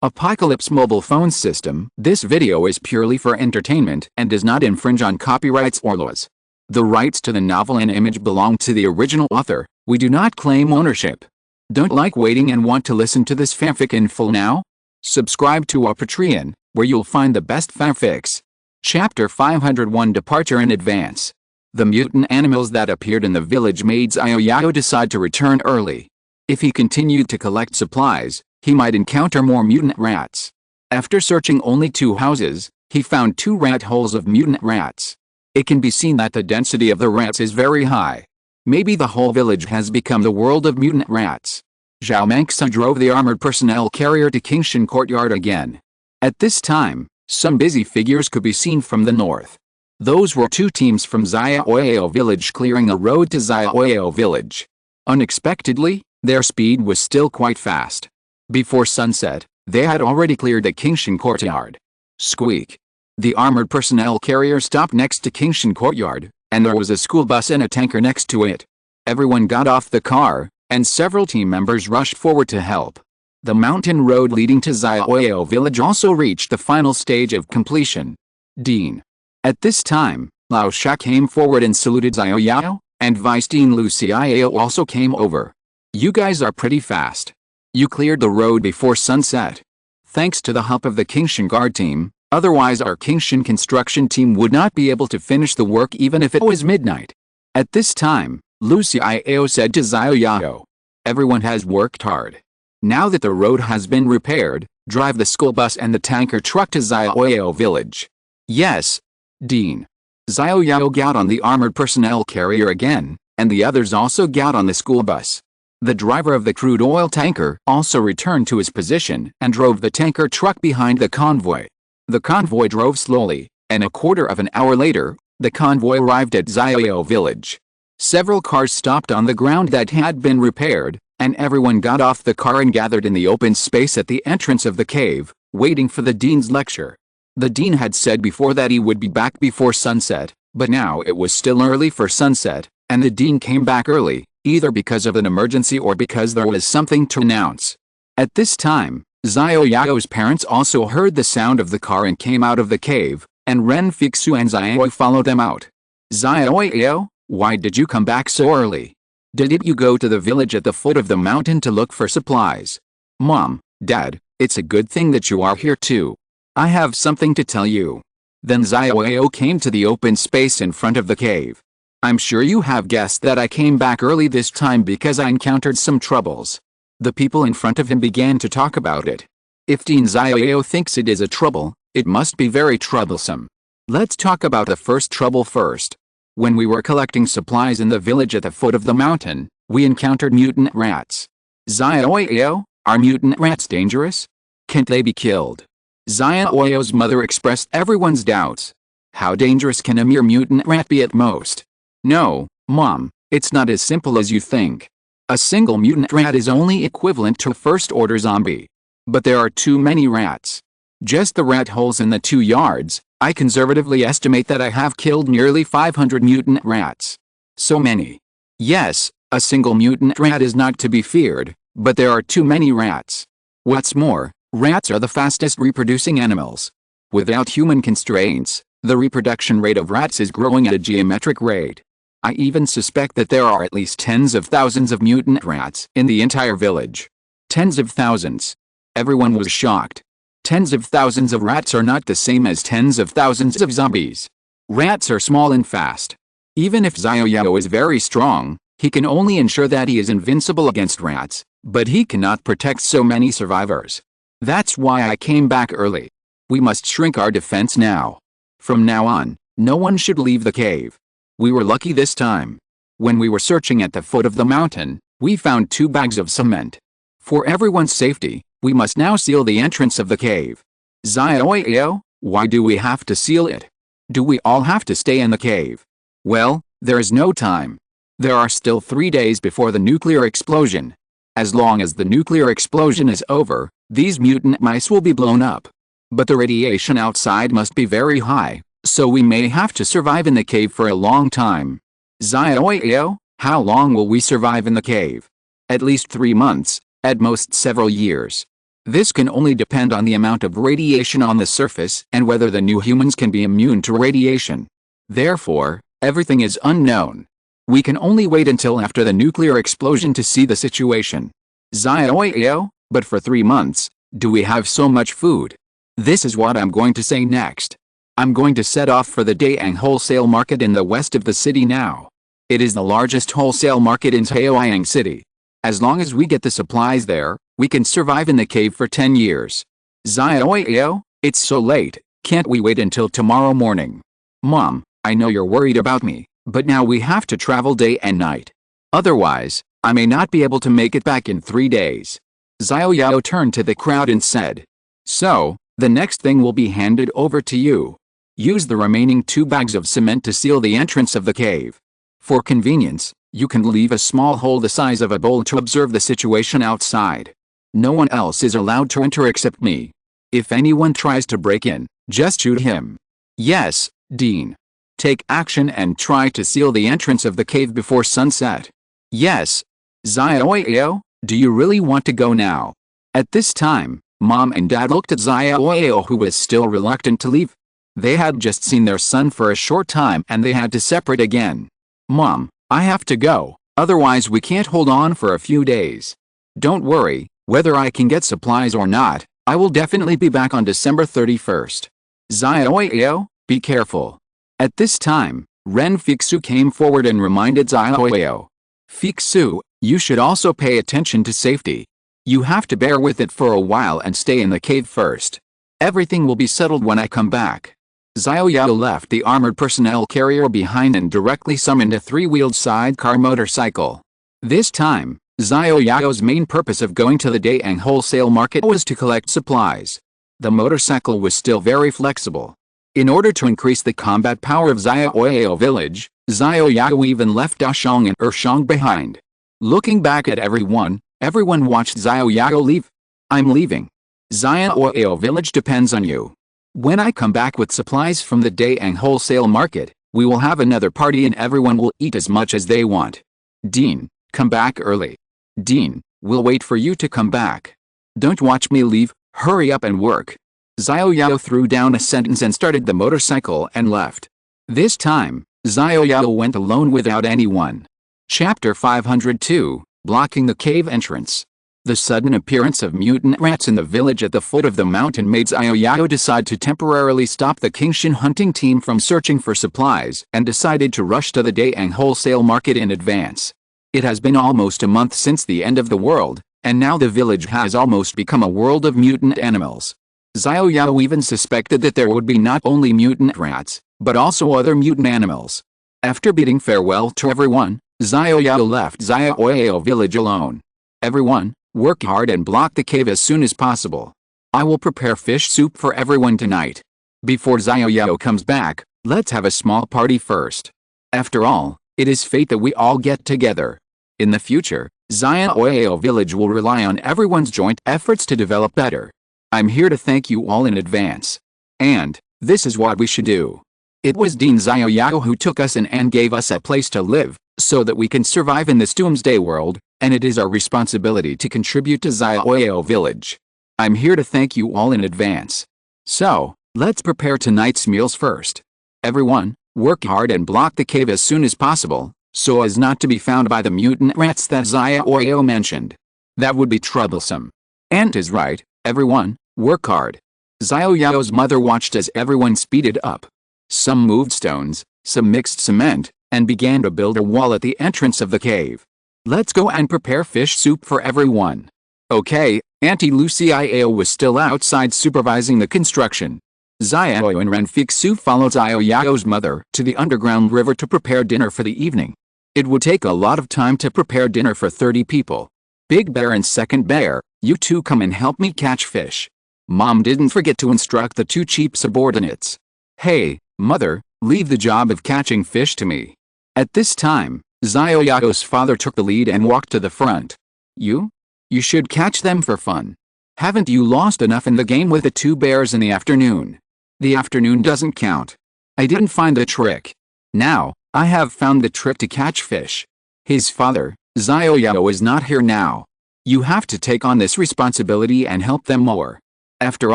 Apocalypse mobile phone system. This video is purely for entertainment and does not infringe on copyrights or laws. The rights to the novel and image belong to the original author. We do not claim ownership. Don't like waiting and want to listen to this fanfic in full now? Subscribe to our Patreon, where you'll find the best fanfics. Chapter 501 Departure in Advance. The mutant animals that appeared in the village made Xiao Yao decide to return early. If he continued to collect supplies, he might encounter more mutant rats. After searching only 2 houses, he found 2 rat holes of mutant rats. It can be seen that the density of the rats is very high. Maybe the whole village has become the world of mutant rats. Xiao Yao drove the armored personnel carrier to Qingshan Courtyard again. At this time, some busy figures could be seen from the north. Those were 2 teams from Xiao Yao village clearing a road to Xiao Yao village. Unexpectedly, their speed was still quite fast. Before sunset, they had already cleared the Qingshan Courtyard. Squeak. The armored personnel carrier stopped next to Qingshan Courtyard, and there was a school bus and a tanker next to it. Everyone got off the car, and several team members rushed forward to help. The mountain road leading to Xiao Yao village also reached the final stage of completion. Dean. At this time, Lao Sha came forward and saluted Xiao Yao, and Vice Dean Lu Xiao also came over. You guys are pretty fast. You cleared the road before sunset. Thanks to the help of the Qingshan guard team, otherwise our Qingshan construction team would not be able to finish the work even if it was midnight. At this time, Lu Xiao said to Xiao Yao, everyone has worked hard. Now that the road has been repaired, drive the school bus and the tanker truck to Xiao Yao village. Yes, Dean. Xiao Yao got on the armored personnel carrier again, and the others also got on the school bus. The driver of the crude oil tanker also returned to his position and drove the tanker truck behind the convoy. The convoy drove slowly, and a quarter of an hour later, the convoy arrived at Xiao Yao village. Several cars stopped on the ground that had been repaired, and everyone got off the car and gathered in the open space at the entrance of the cave, waiting for the dean's lecture. The dean had said before that he would be back before sunset, but now it was still early for sunset, and the dean came back early, either because of an emergency or because there was something to announce. At this time, Xiao Yao's parents also heard the sound of the car and came out of the cave, and Ren Fixu and Xiao followed them out. Xiao Yao, why did you come back so early? Didn't you go to the village at the foot of the mountain to look for supplies? Mom, Dad, it's a good thing that you are here too. I have something to tell you. Then Xiao Yao came to the open space in front of the cave. I'm sure you have guessed that I came back early this time because I encountered some troubles. The people in front of him began to talk about it. If Dean Xiao Yao thinks it is a trouble, it must be very troublesome. Let's talk about the first trouble first. When we were collecting supplies in the village at the foot of the mountain, we encountered mutant rats. Xiao Yao, are mutant rats dangerous? Can't they be killed? Xiao Yao's mother expressed everyone's doubts. How dangerous can a mere mutant rat be at most? No, Mom, it's not as simple as you think. A single mutant rat is only equivalent to a first-order zombie. But there are too many rats. Just the rat holes in the 2 yards, I conservatively estimate that I have killed nearly 500 mutant rats. So many. Yes, a single mutant rat is not to be feared, but there are too many rats. What's more, rats are the fastest reproducing animals. Without human constraints, the reproduction rate of rats is growing at a geometric rate. I even suspect that there are at least tens of thousands of mutant rats in the entire village. Tens of thousands. Everyone was shocked. Tens of thousands of rats are not the same as tens of thousands of zombies. Rats are small and fast. Even if Xiao Yao is very strong, he can only ensure that he is invincible against rats, but he cannot protect so many survivors. That's why I came back early. We must shrink our defense now. From now on, no one should leave the cave. We were lucky this time. When we were searching at the foot of the mountain, we found 2 bags of cement. For everyone's safety, we must now seal the entrance of the cave. Xiao Yao, why do we have to seal it? Do we all have to stay in the cave? Well, there is no time. There are still 3 days before the nuclear explosion. As long as the nuclear explosion is over, these mutant mice will be blown up. But the radiation outside must be very high, so we may have to survive in the cave for a long time. Xiao Yao, how long will we survive in the cave? At least 3 months, at most several years. This can only depend on the amount of radiation on the surface and whether the new humans can be immune to radiation. Therefore, everything is unknown. We can only wait until after the nuclear explosion to see the situation. Xiao Yao, but for 3 months, do we have so much food? This is what I'm going to say next. I'm going to set off for the Daang wholesale market in the west of the city now. It is the largest wholesale market in Taoyang City. As long as we get the supplies there, we can survive in the cave for 10 years. Xiao Yao, it's so late, can't we wait until tomorrow morning? Mom, I know you're worried about me, but now we have to travel day and night. Otherwise, I may not be able to make it back in 3 days. Xiao Yao turned to the crowd and said, so, the next thing will be handed over to you. Use the remaining 2 bags of cement to seal the entrance of the cave. For convenience, you can leave a small hole the size of a bowl to observe the situation outside. No one else is allowed to enter except me. If anyone tries to break in, just shoot him. Yes, Dean. Take action and try to seal the entrance of the cave before sunset. Yes. Xiao Yao, do you really want to go now? At this time, Mom and Dad looked at Xiao Yao, who was still reluctant to leave. They had just seen their son for a short time and they had to separate again. Mom, I have to go, otherwise we can't hold on for a few days. Don't worry, whether I can get supplies or not, I will definitely be back on December 31st. Xiao Yao, be careful. At this time, Ren Fixu came forward and reminded Xiao Yao. Fixu, you should also pay attention to safety. You have to bear with it for a while and stay in the cave first. Everything will be settled when I come back. Xiao Yao left the armored personnel carrier behind and directly summoned a 3-wheeled sidecar motorcycle. This time, Xiao Yao's main purpose of going to the Daang wholesale market was to collect supplies. The motorcycle was still very flexible. In order to increase the combat power of Xiao Yao village, Xiao Yao even left Dashong and Ershong behind. Looking back at everyone watched Xiao Yao leave. I'm leaving. Xiao Yao village depends on you. When I come back with supplies from the Daang wholesale market, we will have another party and everyone will eat as much as they want. Dean, come back early. Dean, we'll wait for you to come back. Don't watch me leave, hurry up and work. Xiao Yao threw down a sentence and started the motorcycle and left. This time, Xiao Yao went alone without anyone. Chapter 502, Blocking the Cave Entrance. The sudden appearance of mutant rats in the village at the foot of the mountain made Xiao Yao decide to temporarily stop the Qingshan hunting team from searching for supplies and decided to rush to the Daang wholesale market in advance. It has been almost a month since the end of the world, and now the village has almost become a world of mutant animals. Xiao Yao even suspected that there would be not only mutant rats, but also other mutant animals. After bidding farewell to everyone, Xiao Yao left Xiao Yao village alone. Everyone, work hard and block the cave as soon as possible. I will prepare fish soup for everyone tonight. Before Xiao Yao comes back, let's have a small party first. After all, it is fate that we all get together. In the future, Xiao Yao village will rely on everyone's joint efforts to develop better. I'm here to thank you all in advance. And, this is what we should do. It was Dean Xiao Yao who took us in and gave us a place to live, so that we can survive in this doomsday world, and it is our responsibility to contribute to Xiao Yao village. I'm here to thank you all in advance. So, let's prepare tonight's meals first. Everyone, work hard and block the cave as soon as possible, so as not to be found by the mutant rats that Xiao Yao mentioned. That would be troublesome. Ant is right, everyone, work hard. Xiao Yao's mother watched as everyone speeded up. Some moved stones, some mixed cement, and began to build a wall at the entrance of the cave. Let's go and prepare fish soup for everyone. Okay, Auntie Lucia was still outside supervising the construction. Xiao and Renfixu followed Xiao Yao's mother to the underground river to prepare dinner for the evening. It would take a lot of time to prepare dinner for 30 people. Big Bear and Second Bear, you two come and help me catch fish. Mom didn't forget to instruct the 2 cheap subordinates. Hey, Mother, leave the job of catching fish to me. At this time, Xiao Yao's father took the lead and walked to the front. You should catch them for fun. Haven't you lost enough in the game with the 2 bears in the afternoon? The afternoon doesn't count. I didn't find the trick. Now, I have found the trick to catch fish. His father, Xiao Yao, is not here now. You have to take on this responsibility and help them more. After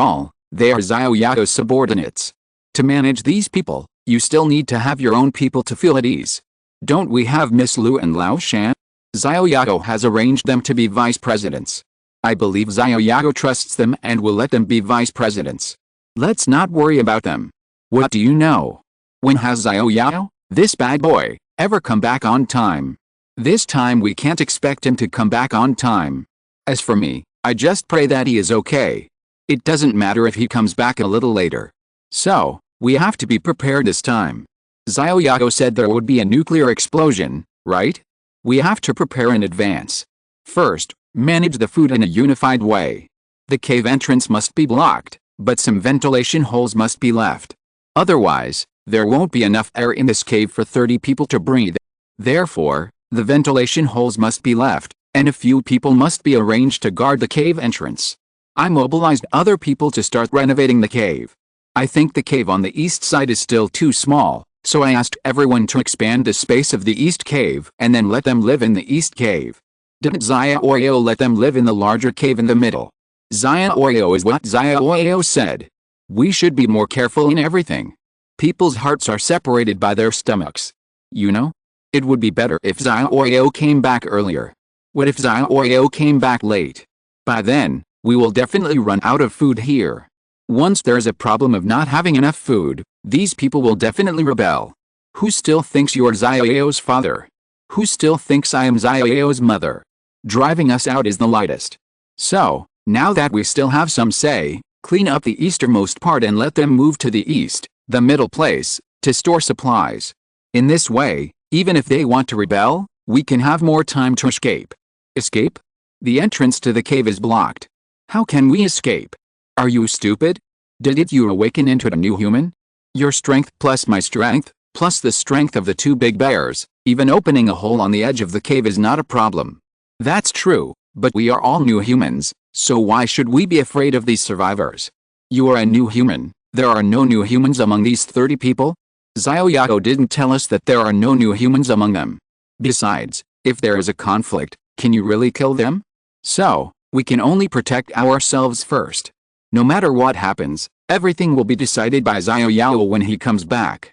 all, they are Xiao Yao's subordinates. To manage these people, you still need to have your own people to feel at ease. Don't we have Miss Lu and Lao Shan? Xiao Yao has arranged them to be vice presidents. I believe Xiao Yao trusts them and will let them be vice presidents. Let's not worry about them. What do you know? When has Xiao Yao, this bad boy, ever come back on time? This time we can't expect him to come back on time. As for me, I just pray that he is okay. It doesn't matter if he comes back a little later. So, we have to be prepared this time. Xiao Yao said there would be a nuclear explosion, right? We have to prepare in advance. First, manage the food in a unified way. The cave entrance must be blocked, but some ventilation holes must be left. Otherwise, there won't be enough air in this cave for 30 people to breathe. Therefore, the ventilation holes must be left, and a few people must be arranged to guard the cave entrance. I mobilized other people to start renovating the cave. I think the cave on the east side is still too small, so I asked everyone to expand the space of the east cave and then let them live in the east cave. Didn't Xiao Yao let them live in the larger cave in the middle? Xiao Yao is what Xiao Yao said. We should be more careful in everything. People's hearts are separated by their stomachs. You know? It would be better if Xiao Yao came back earlier. What if Xiao Yao came back late? By then, we will definitely run out of food here. Once there's a problem of not having enough food, these people will definitely rebel. Who still thinks you're Xiao Yao's father? Who still thinks I am Xiao Yao's mother? Driving us out is the lightest. So, now that we still have some say, clean up the easternmost part and let them move to the east, the middle place, to store supplies. In this way, even if they want to rebel, we can have more time to escape. Escape? The entrance to the cave is blocked. How can we escape? Are you stupid? Did you awaken into a new human? Your strength plus my strength, plus the strength of the two big bears, even opening a hole on the edge of the cave is not a problem. That's true, but we are all new humans, so why should we be afraid of these survivors? You are a new human, there are no new humans among these 30 people? Xiao Yao didn't tell us that there are no new humans among them. Besides, if there is a conflict, can you really kill them? So, we can only protect ourselves first. No matter what happens, everything will be decided by Xiao Yao when he comes back.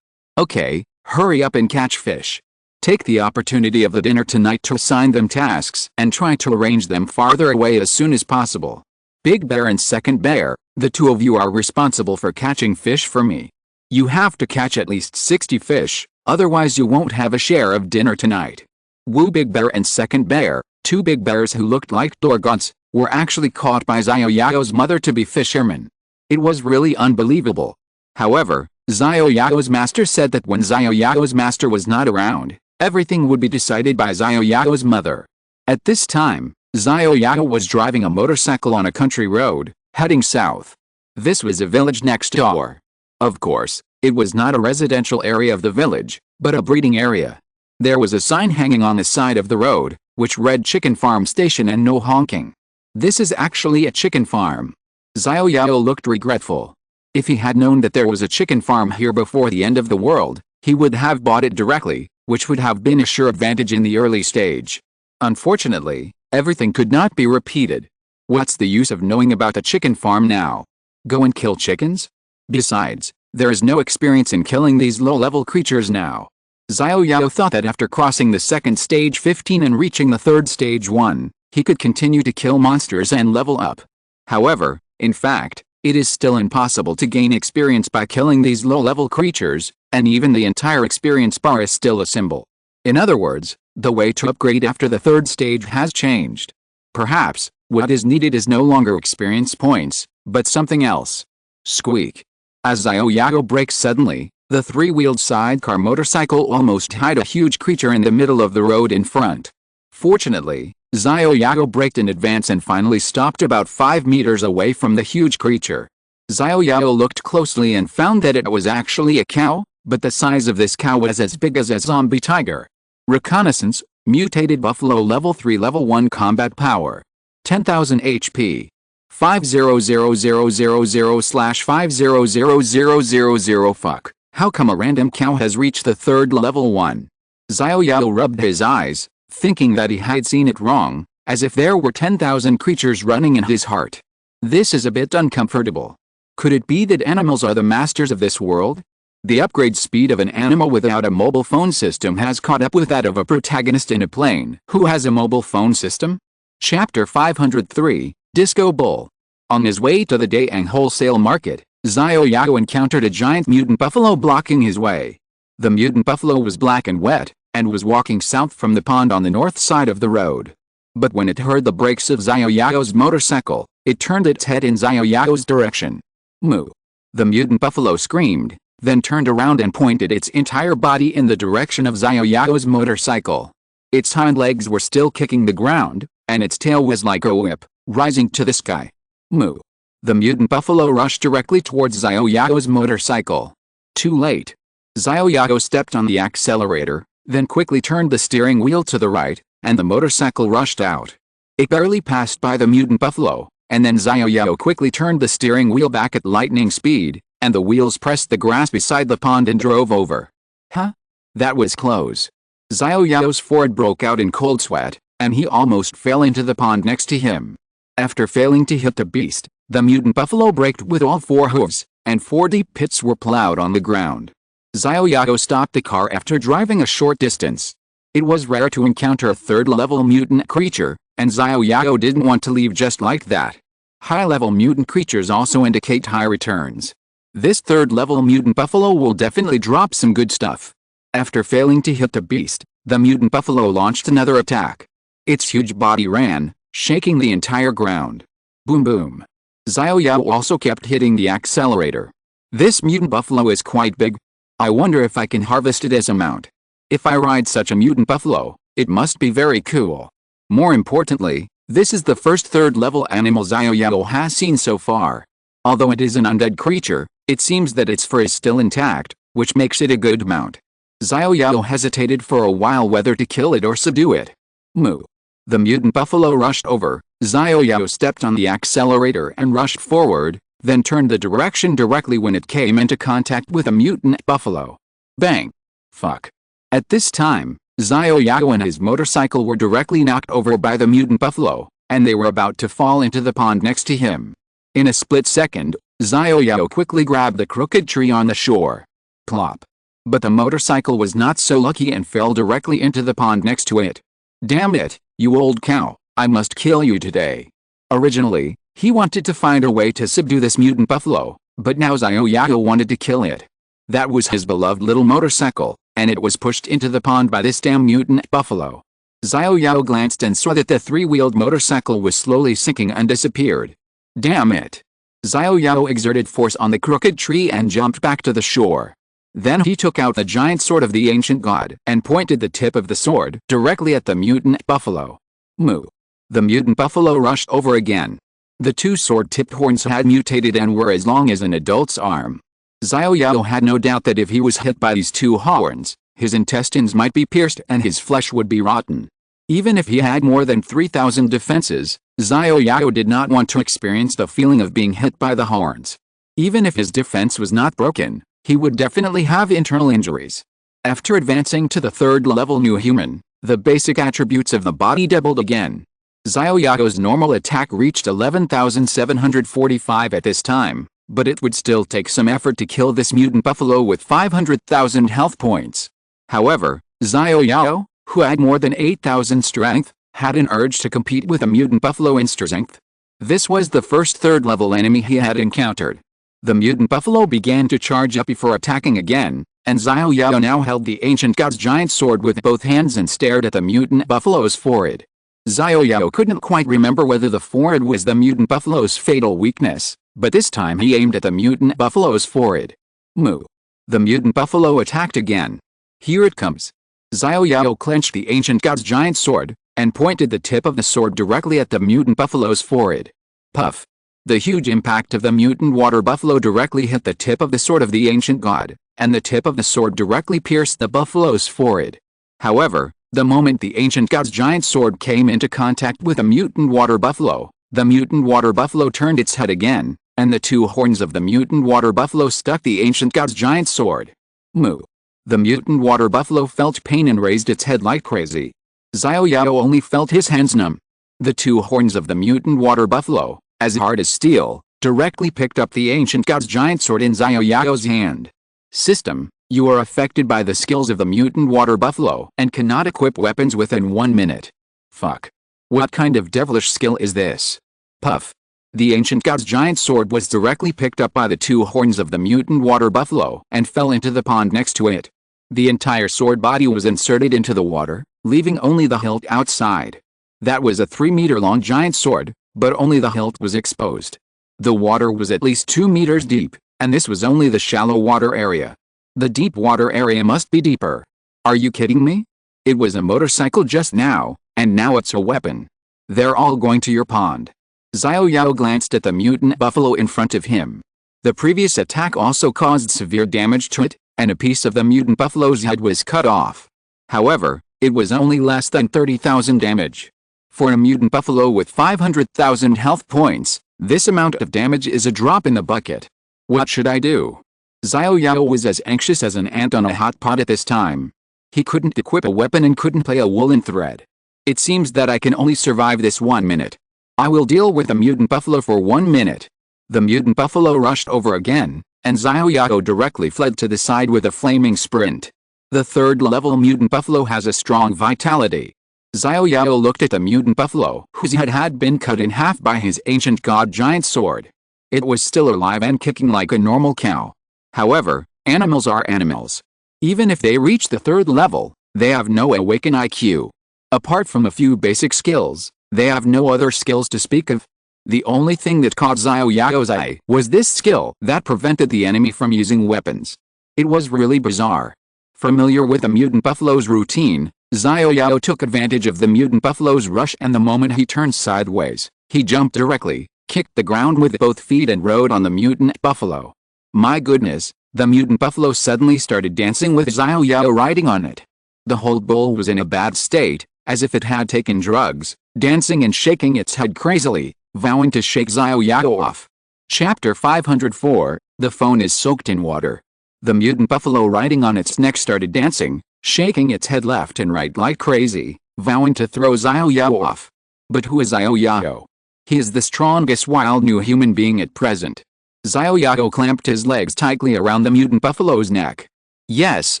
Okay, hurry up and catch fish. Take the opportunity of the dinner tonight to assign them tasks and try to arrange them farther away as soon as possible. Big Bear and Second Bear, the two of you are responsible for catching fish for me. You have to catch at least 60 fish, otherwise you won't have a share of dinner tonight. Woo Big Bear and Second Bear, two big bears who looked like doorgods, were actually caught by Xiao Yao's mother to be fishermen. It was really unbelievable. However, Xiao Yao's master said that when Xiao Yao's master was not around, everything would be decided by Xiao Yao's mother. At this time, Xiao Yao was driving a motorcycle on a country road, heading south. This was a village next door. Of course, it was not a residential area of the village, but a breeding area. There was a sign hanging on the side of the road, which read Chicken Farm Station and no honking. This is actually a chicken farm. Xiao Yao looked regretful. If he had known that there was a chicken farm here before the end of the world, he would have bought it directly, which would have been a sure advantage in the early stage. Unfortunately, everything could not be repeated. What's the use of knowing about the chicken farm now? Go and kill chickens? Besides, there is no experience in killing these low-level creatures now. Xiao Yao thought that after crossing the second stage 15 and reaching the third stage 1, he could continue to kill monsters and level up. However, in fact, it is still impossible to gain experience by killing these low-level creatures, and even the entire experience bar is still a symbol. In other words, the way to upgrade after the third stage has changed. Perhaps, what is needed is no longer experience points, but something else. Squeak. As Xiao Yao brakes suddenly, the three-wheeled sidecar motorcycle almost hit a huge creature in the middle of the road in front. Fortunately, Xiao Yao braked in advance and finally stopped about 5 meters away from the huge creature. Xiao Yao looked closely and found that it was actually a cow, but the size of this cow was as big as a zombie tiger. Reconnaissance, mutated buffalo level 3 level 1 combat power. 10,000 HP. 500000/500000 Fuck. How come a random cow has reached the third level 1? Xiao Yao rubbed his eyes, thinking that he had seen it wrong, as if there were 10,000 creatures running in his heart. This is a bit uncomfortable. Could it be that animals are the masters of this world? The upgrade speed of an animal without a mobile phone system has caught up with that of a protagonist in a plane who has a mobile phone system. Chapter 503, Disco Bull. On his way to the Daang wholesale market, Xiao Yao encountered a giant mutant buffalo blocking his way. The mutant buffalo was black and wet, and was walking south from the pond on the north side of the road. But when it heard the brakes of Xiao Yao's motorcycle, it turned its head in Xiao Yao's direction. Moo! The mutant buffalo screamed, then turned around and pointed its entire body in the direction of Xiao Yao's motorcycle. Its hind legs were still kicking the ground, and its tail was like a whip, rising to the sky. Moo! The mutant buffalo rushed directly towards Xiao Yao's motorcycle. Too late. Xiao Yao stepped on the accelerator, then quickly turned the steering wheel to the right, and the motorcycle rushed out. It barely passed by the mutant buffalo, and then Xiao Yao quickly turned the steering wheel back at lightning speed, and the wheels pressed the grass beside the pond and drove over. Huh? That was close. Xiao Yao's Ford broke out in cold sweat, and he almost fell into the pond next to him. After failing to hit the beast, the mutant buffalo braked with all four hooves, and 4 deep pits were plowed on the ground. Xiao Yao stopped the car after driving a short distance. It was rare to encounter a third-level mutant creature, and Xiao Yao didn't want to leave just like that. High-level mutant creatures also indicate high returns. This third-level mutant buffalo will definitely drop some good stuff. After failing to hit the beast, the mutant buffalo launched another attack. Its huge body ran, shaking the entire ground. Boom boom. Xiao Yao also kept hitting the accelerator. This mutant buffalo is quite big. I wonder if I can harvest it as a mount. If I ride such a mutant buffalo, it must be very cool. More importantly, this is the first third-level animal Xiao Yao has seen so far. Although it is an undead creature, it seems that its fur is still intact, which makes it a good mount. Xiao Yao hesitated for a while whether to kill it or subdue it. Moo! The mutant buffalo rushed over. Xiao Yao stepped on the accelerator and rushed forward, then turned the direction directly when it came into contact with a mutant buffalo. Bang! Fuck. At this time, Xiao Yao and his motorcycle were directly knocked over by the mutant buffalo, and they were about to fall into the pond next to him. In a split second, Xiao Yao quickly grabbed the crooked tree on the shore. Plop. But the motorcycle was not so lucky and fell directly into the pond next to it. Damn it, you old cow, I must kill you today. Originally, he wanted to find a way to subdue this mutant buffalo, but now Xiao Yao wanted to kill it. That was his beloved little motorcycle, and it was pushed into the pond by this damn mutant buffalo. Xiao Yao glanced and saw that the three-wheeled motorcycle was slowly sinking and disappeared. Damn it. Xiao Yao exerted force on the crooked tree and jumped back to the shore. Then he took out the giant sword of the ancient god and pointed the tip of the sword directly at the mutant buffalo. Moo! The mutant buffalo rushed over again. The two sword-tipped horns had mutated and were as long as an adult's arm. Xiao Yao had no doubt that if he was hit by these two horns, his intestines might be pierced and his flesh would be rotten. Even if he had more than 3,000 defenses, Xiao Yao did not want to experience the feeling of being hit by the horns. Even if his defense was not broken, he would definitely have internal injuries. After advancing to the third-level new human, the basic attributes of the body doubled again. Xiao Yao's normal attack reached 11,745 at this time, but it would still take some effort to kill this mutant buffalo with 500,000 health points. However, Xiao Yao, who had more than 8,000 strength, had an urge to compete with a mutant buffalo in strength. This was the first third-level enemy he had encountered. The mutant buffalo began to charge up before attacking again, and Xiao Yao now held the ancient god's giant sword with both hands and stared at the mutant buffalo's forehead. Xiao Yao couldn't quite remember whether the forehead was the mutant buffalo's fatal weakness, but this time he aimed at the mutant buffalo's forehead. Moo! The mutant buffalo attacked again. Here it comes. Xiao Yao clenched the ancient god's giant sword, and pointed the tip of the sword directly at the mutant buffalo's forehead. Puff! The huge impact of the mutant water buffalo directly hit the tip of the sword of the ancient god, and the tip of the sword directly pierced the buffalo's forehead. However, the moment the ancient god's giant sword came into contact with a mutant water buffalo, the mutant water buffalo turned its head again, and the two horns of the mutant water buffalo stuck the ancient god's giant sword. Moo! The mutant water buffalo felt pain and raised its head like crazy. Xiao Yao only felt his hands numb. The two horns of the mutant water buffalo, as hard as steel, directly picked up the ancient god's giant sword in Xiao Yao's hand. System: you are affected by the skills of the mutant water buffalo and cannot equip weapons within 1 minute. Fuck. What kind of devilish skill is this? Puff. The ancient god's giant sword was directly picked up by the two horns of the mutant water buffalo and fell into the pond next to it. The entire sword body was inserted into the water, leaving only the hilt outside. That was a 3-meter-long giant sword, but only the hilt was exposed. The water was at least 2 meters deep, and this was only the shallow water area. The deep water area must be deeper. Are you kidding me? It was a motorcycle just now, and now it's a weapon. They're all going to your pond. Xiao Yao glanced at the mutant buffalo in front of him. The previous attack also caused severe damage to it, and a piece of the mutant buffalo's head was cut off. However, it was only less than 30,000 damage. For a mutant buffalo with 500,000 health points, this amount of damage is a drop in the bucket. What should I do? Xiao Yao was as anxious as an ant on a hot pot at this time. He couldn't equip a weapon and couldn't play a woolen thread. It seems that I can only survive this 1 minute. I will deal with the mutant buffalo for 1 minute. The mutant buffalo rushed over again, and Xiao Yao directly fled to the side with a flaming sprint. The third-level mutant buffalo has a strong vitality. Xiao Yao looked at the mutant buffalo, whose head had been cut in half by his ancient god giant sword. It was still alive and kicking like a normal cow. However, animals are animals. Even if they reach the third level, they have no awakened IQ. Apart from a few basic skills, they have no other skills to speak of. The only thing that caught Xiao Yao's eye was this skill that prevented the enemy from using weapons. It was really bizarre. Familiar with the mutant buffalo's routine, Xiao Yao took advantage of the mutant buffalo's rush, and the moment he turned sideways, he jumped directly, kicked the ground with both feet and rode on the mutant buffalo. My goodness, the mutant buffalo suddenly started dancing with Xiao Yao riding on it. The whole bull was in a bad state, as if it had taken drugs, dancing and shaking its head crazily, vowing to shake Xiao Yao off. Chapter 504, The phone is soaked in water. The mutant buffalo riding on its neck started dancing, shaking its head left and right like crazy, vowing to throw Xiao Yao off. But who is Xiao Yao? He is the strongest wild new human being at present. Xiao Yao clamped his legs tightly around the mutant buffalo's neck. Yes,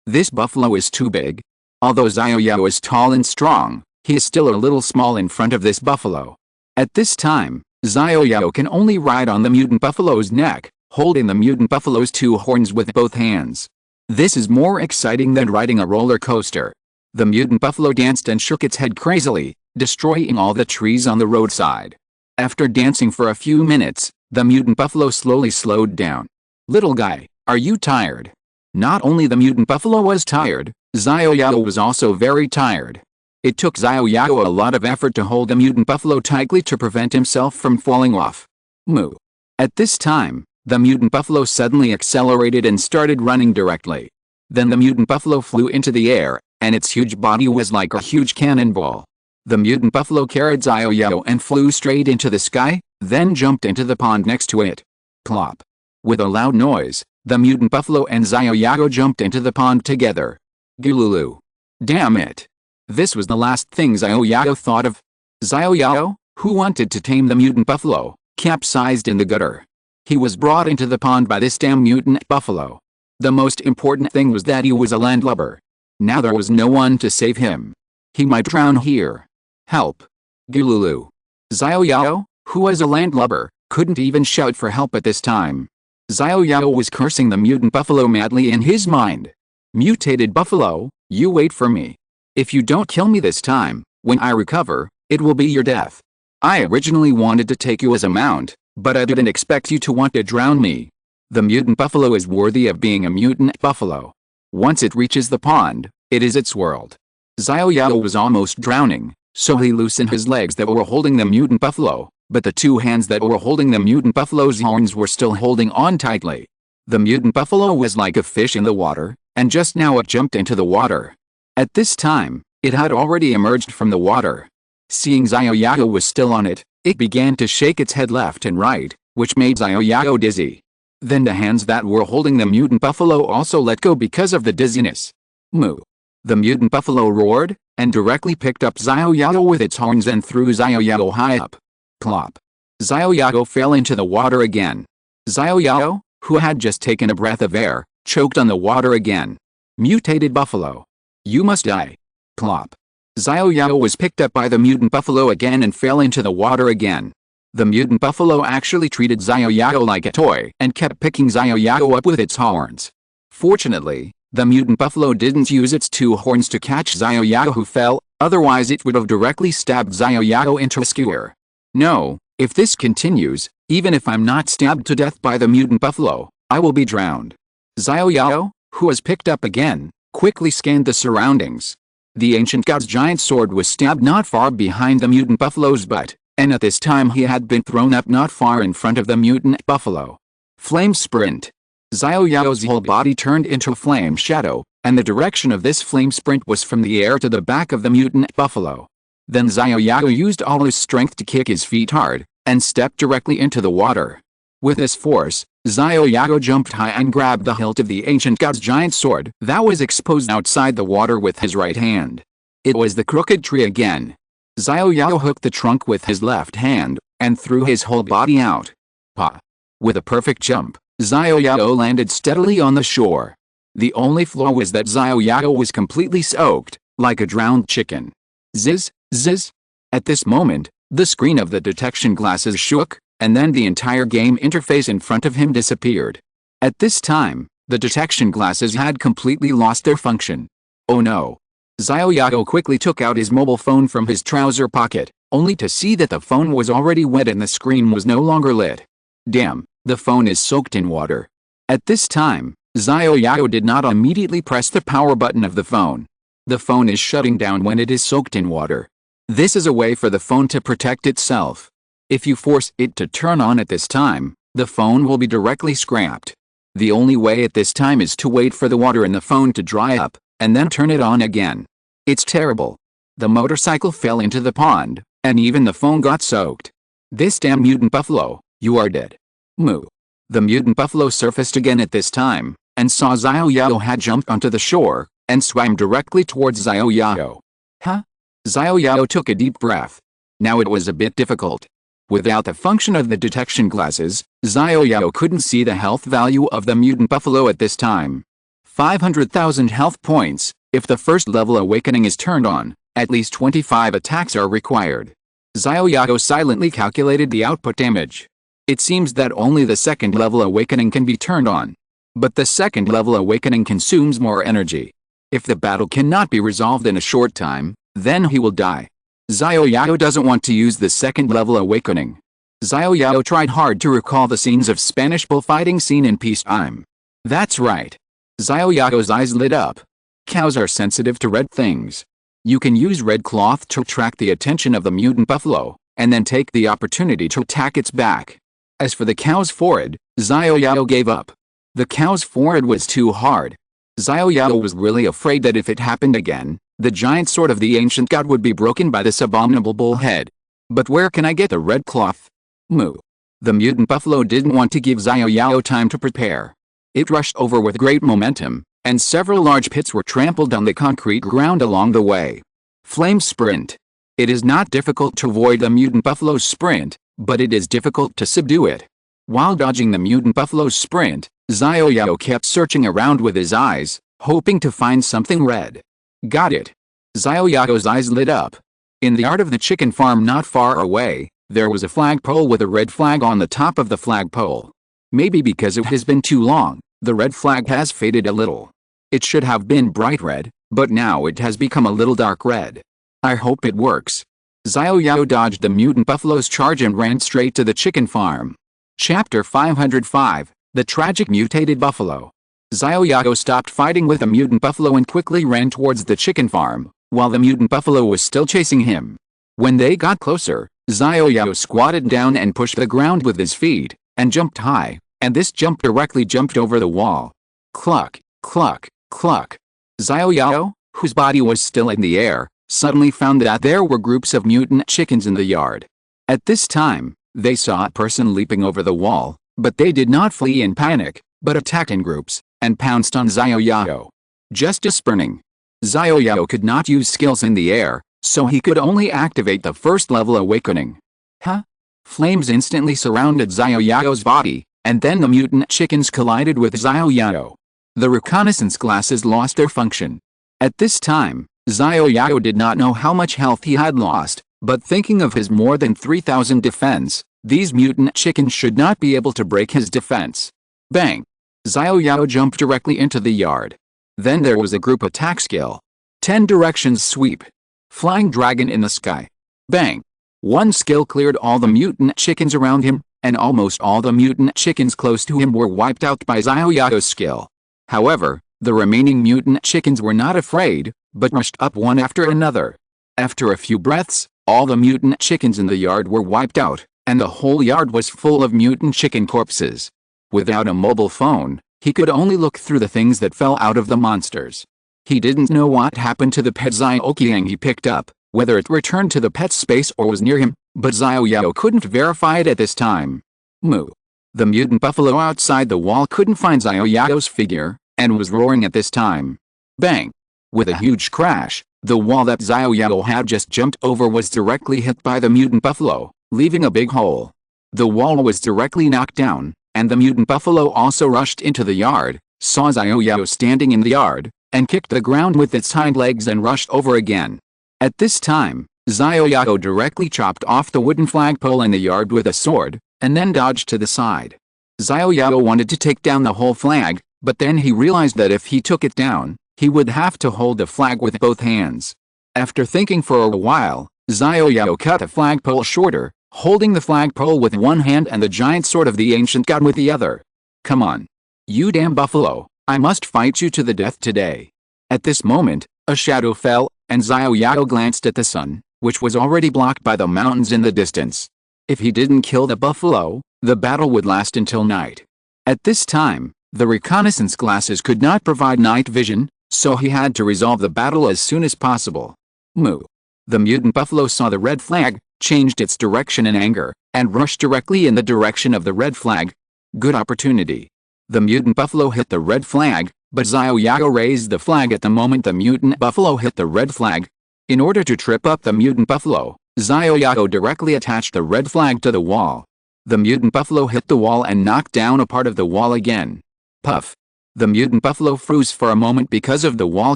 this buffalo is too big. Although Xiao Yao is tall and strong, he is still a little small in front of this buffalo. At this time, Xiao Yao can only ride on the mutant buffalo's neck, holding the mutant buffalo's two horns with both hands. This is more exciting than riding a roller coaster. The mutant buffalo danced and shook its head crazily, destroying all the trees on the roadside. After dancing for a few minutes, the mutant buffalo slowly slowed down. Little guy, are you tired? Not only the mutant buffalo was tired, Xiao Yao was also very tired. It took Xiao Yao a lot of effort to hold the mutant buffalo tightly to prevent himself from falling off. Moo. At this time, the mutant buffalo suddenly accelerated and started running directly. Then the mutant buffalo flew into the air, and its huge body was like a huge cannonball. The mutant buffalo carried Xiao Yao and flew straight into the sky, then jumped into the pond next to it. Plop. With a loud noise, the mutant buffalo and Xiao Yao jumped into the pond together. Gululu. Damn it. This was the last thing Xiao Yao thought of. Xiao Yao, who wanted to tame the mutant buffalo, capsized in the gutter. He was brought into the pond by this damn mutant buffalo. The most important thing was that he was a landlubber. Now there was no one to save him. He might drown here. Help. Gululu. Xiao Yao, who was a landlubber, couldn't even shout for help at this time. Xiao Yao was cursing the mutant buffalo madly in his mind. Mutated buffalo, you wait for me. If you don't kill me this time, when I recover, it will be your death. I originally wanted to take you as a mount, but I didn't expect you to want to drown me. The mutant buffalo is worthy of being a mutant buffalo. Once it reaches the pond, it is its world. Xiao Yao was almost drowning, so he loosened his legs that were holding the mutant buffalo, but the two hands that were holding the mutant buffalo's horns were still holding on tightly. The mutant buffalo was like a fish in the water, and just now it jumped into the water. At this time, it had already emerged from the water. Seeing Xiao Yao was still on it, it began to shake its head left and right, which made Xiao Yao dizzy. Then the hands that were holding the mutant buffalo also let go because of the dizziness. Moo. The mutant buffalo roared, and directly picked up Xiao Yao with its horns and threw Xiao Yao high up. Plop. Xiao Yao fell into the water again. Xiao Yao, who had just taken a breath of air, choked on the water again. Mutated buffalo. You must die. Plop. Xiao Yao was picked up by the mutant buffalo again and fell into the water again. The mutant buffalo actually treated Xiao Yao like a toy and kept picking Xiao Yao up with its horns. Fortunately, the mutant buffalo didn't use its two horns to catch Xiao Yao, who fell, otherwise it would have directly stabbed Xiao Yao into a skewer. No, if this continues, even if I'm not stabbed to death by the mutant buffalo, I will be drowned. Xiao Yao, who was picked up again, quickly scanned the surroundings. The ancient god's giant sword was stabbed not far behind the mutant buffalo's butt, and at this time he had been thrown up not far in front of the mutant buffalo. Flame sprint. Xiao Yao's whole body turned into a flame shadow, and the direction of this flame sprint was from the air to the back of the mutant buffalo. Then Xiao Yao used all his strength to kick his feet hard, and stepped directly into the water. With this force, Xiao Yao jumped high and grabbed the hilt of the ancient god's giant sword that was exposed outside the water with his right hand. It was the crooked tree again. Xiao Yao hooked the trunk with his left hand, and threw his whole body out. Pa! With a perfect jump, Xiao Yao landed steadily on the shore. The only flaw was that Xiao Yao was completely soaked, like a drowned chicken. Zizz, zizz. At this moment, the screen of the detection glasses shook, and then the entire game interface in front of him disappeared. At this time, the detection glasses had completely lost their function. Oh no. Xiao Yao quickly took out his mobile phone from his trouser pocket, only to see that the phone was already wet and the screen was no longer lit. Damn, the phone is soaked in water. At this time, Xiao Yao did not immediately press the power button of the phone. The phone is shutting down when it is soaked in water. This is a way for the phone to protect itself. If you force it to turn on at this time, the phone will be directly scrapped. The only way at this time is to wait for the water in the phone to dry up, and then turn it on again. It's terrible. The motorcycle fell into the pond, and even the phone got soaked. This damn mutant buffalo, you are dead. Moo. The mutant buffalo surfaced again at this time, and saw Xiao Yao had jumped onto the shore, and swam directly towards Xiao Yao. Huh? Xiao Yao took a deep breath. Now it was a bit difficult. Without the function of the detection glasses, Xiao Yao couldn't see the health value of the mutant buffalo at this time. 500,000 health points. If the first level awakening is turned on, at least 25 attacks are required. Xiao Yao silently calculated the output damage. It seems that only the second level awakening can be turned on. But the second level awakening consumes more energy. If the battle cannot be resolved in a short time, then he will die. Xiao Yao doesn't want to use the second level awakening. Xiao Yao tried hard to recall the scenes of Spanish bullfighting scene in peacetime. That's right. Xiao Yao's eyes lit up. Cows are sensitive to red things. You can use red cloth to attract the attention of the mutant buffalo, and then take the opportunity to attack its back. As for the cow's forehead, Xiao Yao gave up. The cow's forehead was too hard. Xiao Yao was really afraid that if it happened again, the giant sword of the ancient god would be broken by this abominable bullhead. But where can I get the red cloth? Moo. The mutant buffalo didn't want to give Xiao Yao time to prepare. It rushed over with great momentum, and several large pits were trampled on the concrete ground along the way. Flame sprint. It is not difficult to avoid the mutant buffalo's sprint, but it is difficult to subdue it. While dodging the mutant buffalo's sprint, Xiao Yao kept searching around with his eyes, hoping to find something red. Got it. Xiao Yao's eyes lit up. In the yard of the chicken farm not far away, there was a flagpole with a red flag on the top of the flagpole. Maybe because it has been too long, the red flag has faded a little. It should have been bright red, but now it has become a little dark red. I hope it works. Xiao Yao dodged the mutant buffalo's charge and ran straight to the chicken farm. Chapter 505, The Tragic Mutated Buffalo. Xiao Yao stopped fighting with the mutant buffalo and quickly ran towards the chicken farm, while the mutant buffalo was still chasing him. When they got closer, Xiao Yao squatted down and pushed the ground with his feet, and jumped high, and this jump directly jumped over the wall. Cluck, cluck, cluck. Xiao Yao, whose body was still in the air, suddenly found that there were groups of mutant chickens in the yard. At this time, they saw a person leaping over the wall, but they did not flee in panic, but attacked in groups, and pounced on Xiao Yao. Justice burning. Xiao Yao could not use skills in the air, so he could only activate the first level awakening. Huh? Flames instantly surrounded Xiao Yao's body, and then the mutant chickens collided with Xiao Yao. The reconnaissance glasses lost their function. At this time, Xiao Yao did not know how much health he had lost, but thinking of his more than 3,000 defense, these mutant chickens should not be able to break his defense. Bang! Xiao Yao jumped directly into the yard. Then there was a group attack skill. 10 directions sweep. Flying dragon in the sky. Bang! One skill cleared all the mutant chickens around him, and almost all the mutant chickens close to him were wiped out by Xiao Yao's skill. However, the remaining mutant chickens were not afraid, but rushed up one after another. After a few breaths, all the mutant chickens in the yard were wiped out, and the whole yard was full of mutant chicken corpses. Without a mobile phone, he could only look through the things that fell out of the monsters. He didn't know what happened to the pet Xiaoqiang he picked up, whether it returned to the pet's space or was near him, but Xiao Yao couldn't verify it at this time. Moo. The mutant buffalo outside the wall couldn't find Xiao Yao's figure, and was roaring at this time. Bang! With a huge crash, the wall that Xiao Yao had just jumped over was directly hit by the mutant buffalo, leaving a big hole. The wall was directly knocked down, and the mutant buffalo also rushed into the yard, saw Xiao Yao standing in the yard, and kicked the ground with its hind legs and rushed over again. At this time, Xiao Yao directly chopped off the wooden flagpole in the yard with a sword, and then dodged to the side. Xiao Yao wanted to take down the whole flag, but then he realized that if he took it down, he would have to hold the flag with both hands. After thinking for a while, Xiao Yao cut the flagpole shorter, holding the flagpole with one hand and the giant sword of the ancient god with the other. Come on. You damn buffalo, I must fight you to the death today. At this moment, a shadow fell, and Xiao Yao glanced at the sun, which was already blocked by the mountains in the distance. If he didn't kill the buffalo, the battle would last until night. At this time, the reconnaissance glasses could not provide night vision, so he had to resolve the battle as soon as possible. Moo. The mutant buffalo saw the red flag, changed its direction in anger, and rushed directly in the direction of the red flag. Good opportunity. The mutant buffalo hit the red flag, but Xiao Yao raised the flag at the moment the mutant buffalo hit the red flag. In order to trip up the mutant buffalo, Xiao Yao directly attached the red flag to the wall. The mutant buffalo hit the wall and knocked down a part of the wall again. Puff. The mutant buffalo froze for a moment because of the wall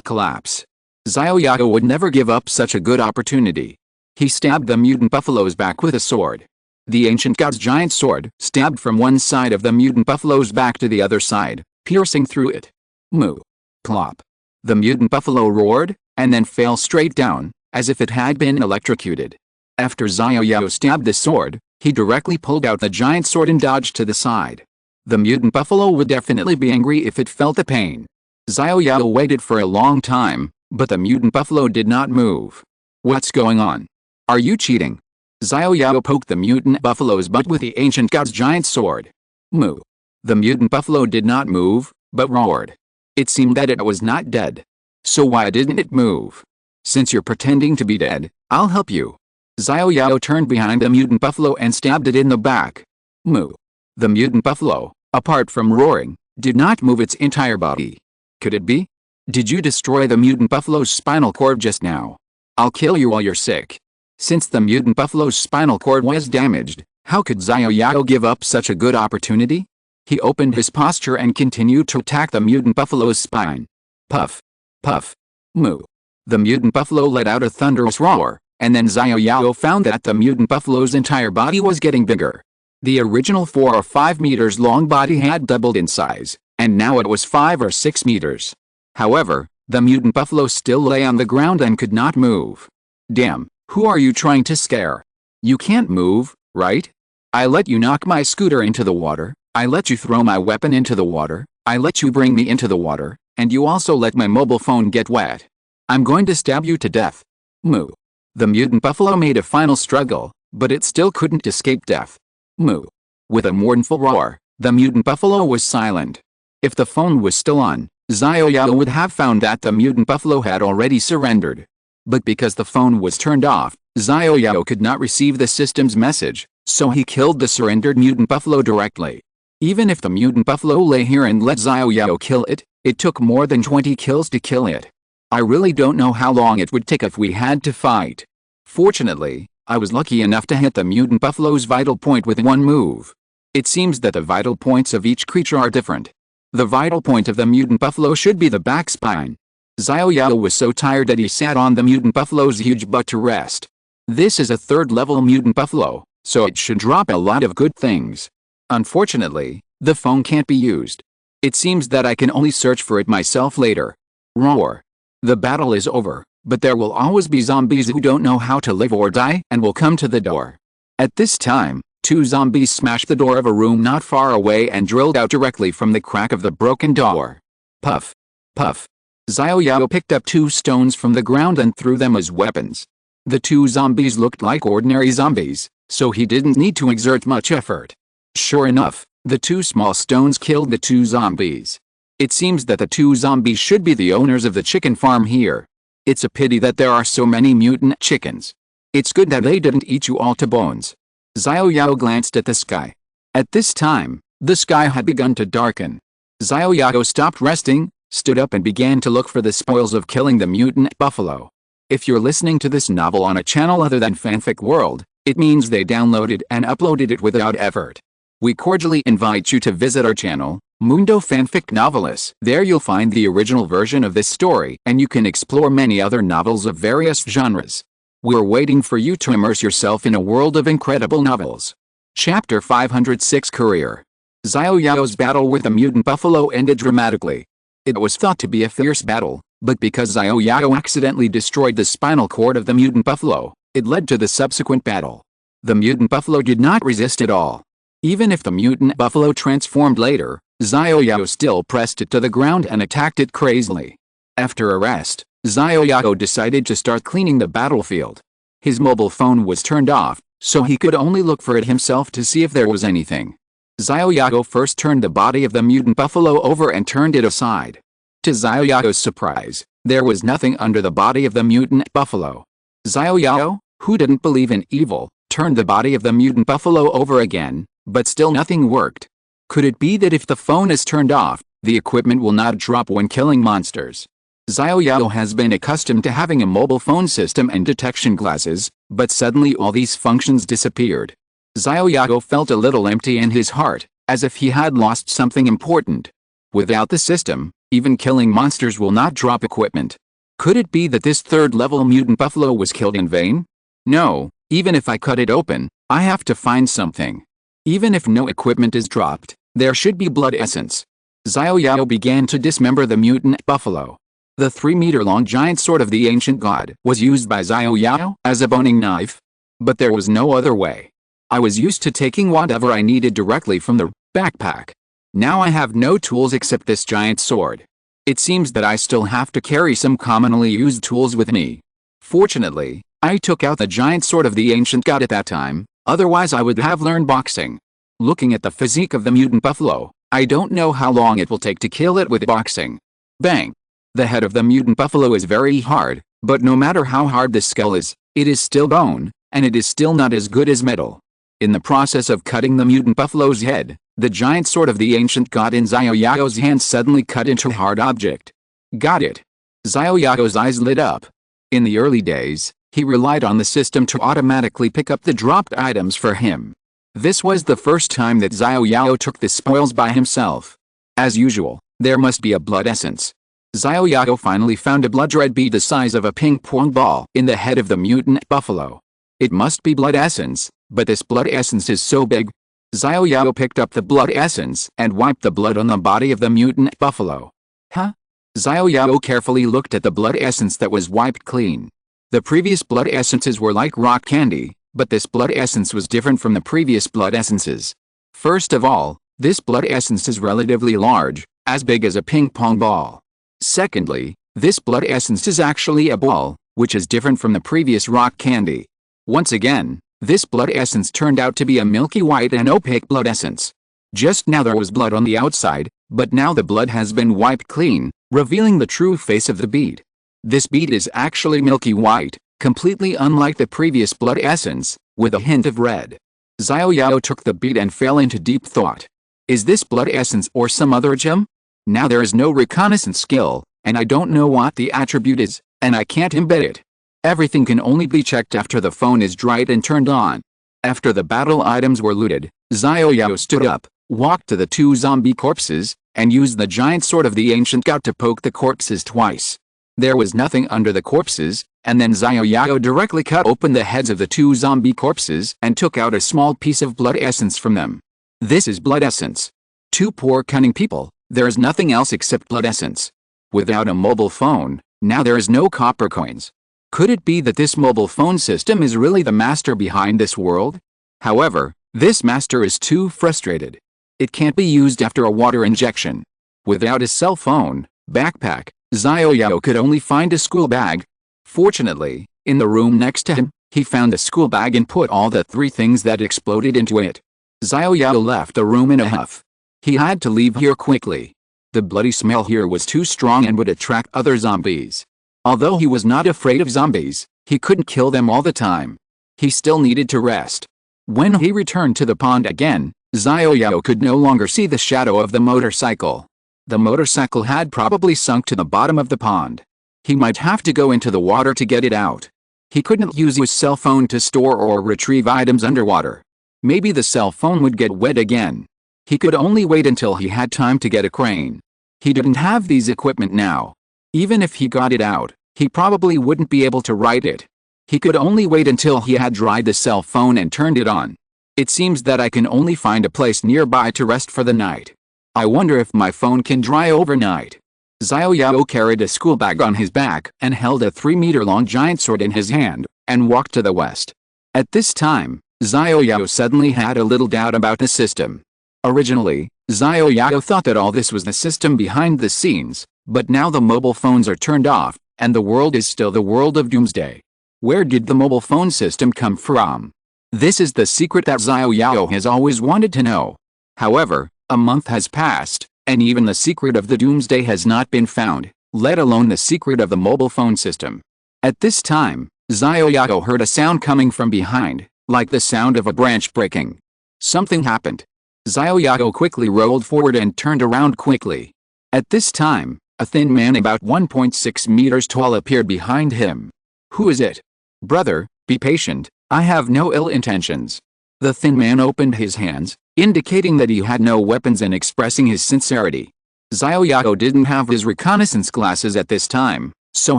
collapse. Xiao Yao would never give up such a good opportunity. He stabbed the mutant buffalo's back with a sword. The ancient god's giant sword stabbed from one side of the mutant buffalo's back to the other side, piercing through it. Moo. Plop. The mutant buffalo roared, and then fell straight down, as if it had been electrocuted. After Xiao Yao stabbed the sword, he directly pulled out the giant sword and dodged to the side. The mutant buffalo would definitely be angry if it felt the pain. Xiao Yao waited for a long time, but the mutant buffalo did not move. What's going on? Are you cheating? Xiao Yao poked the mutant buffalo's butt with the ancient god's giant sword. Moo. The mutant buffalo did not move, but roared. It seemed that it was not dead. So why didn't it move? Since you're pretending to be dead, I'll help you. Xiao Yao turned behind the mutant buffalo and stabbed it in the back. Moo. The mutant buffalo, apart from roaring, did not move its entire body. Could it be? Did you destroy the mutant buffalo's spinal cord just now? I'll kill you while you're sick. Since the mutant buffalo's spinal cord was damaged, how could Xiao Yao give up such a good opportunity? He opened his posture and continued to attack the mutant buffalo's spine. Puff. Puff. Moo. The mutant buffalo let out a thunderous roar, and then Xiao Yao found that the mutant buffalo's entire body was getting bigger. The original 4 or 5 meters long body had doubled in size, and now it was 5 or 6 meters. However, the mutant buffalo still lay on the ground and could not move. Damn, who are you trying to scare? You can't move, right? I let you knock my scooter into the water, I let you throw my weapon into the water, I let you bring me into the water, and you also let my mobile phone get wet. I'm going to stab you to death. Moo. The mutant buffalo made a final struggle, but it still couldn't escape death. Moo. With a mournful roar, the mutant buffalo was silent. If the phone was still on, Xiao Yao would have found that the mutant buffalo had already surrendered. But because the phone was turned off, Xiao Yao could not receive the system's message, so he killed the surrendered mutant buffalo directly. Even if the mutant buffalo lay here and let Xiao Yao kill it, it took more than 20 kills to kill it. I really don't know how long it would take if we had to fight. Fortunately, I was lucky enough to hit the mutant buffalo's vital point with one move. It seems that the vital points of each creature are different. The vital point of the mutant buffalo should be the back spine. Xiao Yao was so tired that he sat on the mutant buffalo's huge butt to rest. This is a third-level mutant buffalo, so it should drop a lot of good things. Unfortunately, the phone can't be used. It seems that I can only search for it myself later. Roar. The battle is over, but there will always be zombies who don't know how to live or die and will come to the door. At this time, 2 zombies smashed the door of a room not far away and drilled out directly from the crack of the broken door. Puff. Puff. Xiao Yao picked up 2 stones from the ground and threw them as weapons. The 2 zombies looked like ordinary zombies, so he didn't need to exert much effort. Sure enough, the 2 small stones killed the 2 zombies. It seems that the 2 zombies should be the owners of the chicken farm here. It's a pity that there are so many mutant chickens. It's good that they didn't eat you all to bones. Xiao Yao glanced at the sky. At this time, the sky had begun to darken. Xiao Yao stopped resting, stood up and began to look for the spoils of killing the mutant buffalo. If you're listening to this novel on a channel other than Fanfic World, it means they downloaded and uploaded it without effort. We cordially invite you to visit our channel, Mundo Fanfic Novelis. There you'll find the original version of this story and you can explore many other novels of various genres. We're waiting for you to immerse yourself in a world of incredible novels. Chapter 506 Career. Xiao Yao's battle with the mutant buffalo ended dramatically. It was thought to be a fierce battle, but because Xiao Yao accidentally destroyed the spinal cord of the mutant buffalo, it led to the subsequent battle. The mutant buffalo did not resist at all. Even if the mutant buffalo transformed later, Xiao Yao still pressed it to the ground and attacked it crazily. After a rest, Xiao Yao decided to start cleaning the battlefield. His mobile phone was turned off, so he could only look for it himself to see if there was anything. Xiao Yao first turned the body of the mutant buffalo over and turned it aside. To Xiao Yao's surprise, there was nothing under the body of the mutant buffalo. Xiao Yao, who didn't believe in evil, turned the body of the mutant buffalo over again, but still nothing worked. Could it be that if the phone is turned off, the equipment will not drop when killing monsters? Xiao Yao has been accustomed to having a mobile phone system and detection glasses, but suddenly all these functions disappeared. Xiao Yao felt a little empty in his heart, as if he had lost something important. Without the system, even killing monsters will not drop equipment. Could it be that this third-level mutant buffalo was killed in vain? No, even if I cut it open, I have to find something. Even if no equipment is dropped, there should be blood essence. Xiao Yao began to dismember the mutant buffalo. The 3-meter-long giant sword of the ancient god was used by Xiao Yao as a boning knife. But there was no other way. I was used to taking whatever I needed directly from the backpack. Now I have no tools except this giant sword. It seems that I still have to carry some commonly used tools with me. Fortunately, I took out the giant sword of the ancient god at that time, otherwise I would have learned boxing. Looking at the physique of the mutant buffalo, I don't know how long it will take to kill it with boxing. Bang! The head of the mutant buffalo is very hard, but no matter how hard the skull is, it is still bone, and it is still not as good as metal. In the process of cutting the mutant buffalo's head, the giant sword of the ancient god in Xiao Yao's hand suddenly cut into a hard object. Got it. Xiao Yao's eyes lit up. In the early days, he relied on the system to automatically pick up the dropped items for him. This was the first time that Xiao Yao took the spoils by himself. As usual, there must be a blood essence. Xiao Yao finally found a blood red bead the size of a ping-pong ball in the head of the mutant buffalo. It must be blood essence, but this blood essence is so big. Xiao Yao picked up the blood essence and wiped the blood on the body of the mutant buffalo. Huh? Xiao Yao carefully looked at the blood essence that was wiped clean. The previous blood essences were like rock candy, but this blood essence was different from the previous blood essences. First of all, this blood essence is relatively large, as big as a ping-pong ball. Secondly, this blood essence is actually a ball, which is different from the previous rock candy. Once again, this blood essence turned out to be a milky white and opaque blood essence. Just now there was blood on the outside, but now the blood has been wiped clean, revealing the true face of the bead. This bead is actually milky white, completely unlike the previous blood essence, with a hint of red. Xiao Yao took the bead and fell into deep thought. Is this blood essence or some other gem? Now there is no reconnaissance skill, and I don't know what the attribute is, and I can't embed it. Everything can only be checked after the phone is dried and turned on. After the battle items were looted, Xiao Yao stood up, walked to the two zombie corpses, and used the giant sword of the ancient god to poke the corpses twice. There was nothing under the corpses, and then Xiao Yao directly cut open the heads of the two zombie corpses and took out a small piece of blood essence from them. This is blood essence. Two poor cunning people, there is nothing else except blood essence. Without a mobile phone, now there is no copper coins. Could it be that this mobile phone system is really the master behind this world? However, this master is too frustrated. It can't be used after a water injection. Without his cell phone, backpack, Xiao Yao could only find a school bag. Fortunately, in the room next to him, he found the school bag and put all the three things that exploded into it. Xiao Yao left the room in a huff. He had to leave here quickly. The bloody smell here was too strong and would attract other zombies. Although he was not afraid of zombies, he couldn't kill them all the time. He still needed to rest. When he returned to the pond again, Xiao Yao could no longer see the shadow of the motorcycle. The motorcycle had probably sunk to the bottom of the pond. He might have to go into the water to get it out. He couldn't use his cell phone to store or retrieve items underwater. Maybe the cell phone would get wet again. He could only wait until he had time to get a crane. He didn't have these equipment now. Even if he got it out, he probably wouldn't be able to write it. He could only wait until he had dried the cell phone and turned it on. It seems that I can only find a place nearby to rest for the night. I wonder if my phone can dry overnight. Xiao Yao carried a school bag on his back and held a 3-meter-long giant sword in his hand, and walked to the west. At this time, Xiao Yao suddenly had a little doubt about the system. Originally, Xiao Yao thought that all this was the system behind the scenes, but now the mobile phones are turned off, and the world is still the world of doomsday. Where did the mobile phone system come from? This is the secret that Xiao Yao has always wanted to know. However, a month has passed, and even the secret of the doomsday has not been found, let alone the secret of the mobile phone system. At this time, Xiao Yao heard a sound coming from behind, like the sound of a branch breaking. Something happened. Xiao Yao quickly rolled forward and turned around quickly. At this time, a thin man about 1.6 meters tall appeared behind him. Who is it? Brother, be patient, I have no ill intentions. The thin man opened his hands, indicating that he had no weapons and expressing his sincerity. Xiao Yao didn't have his reconnaissance glasses at this time, so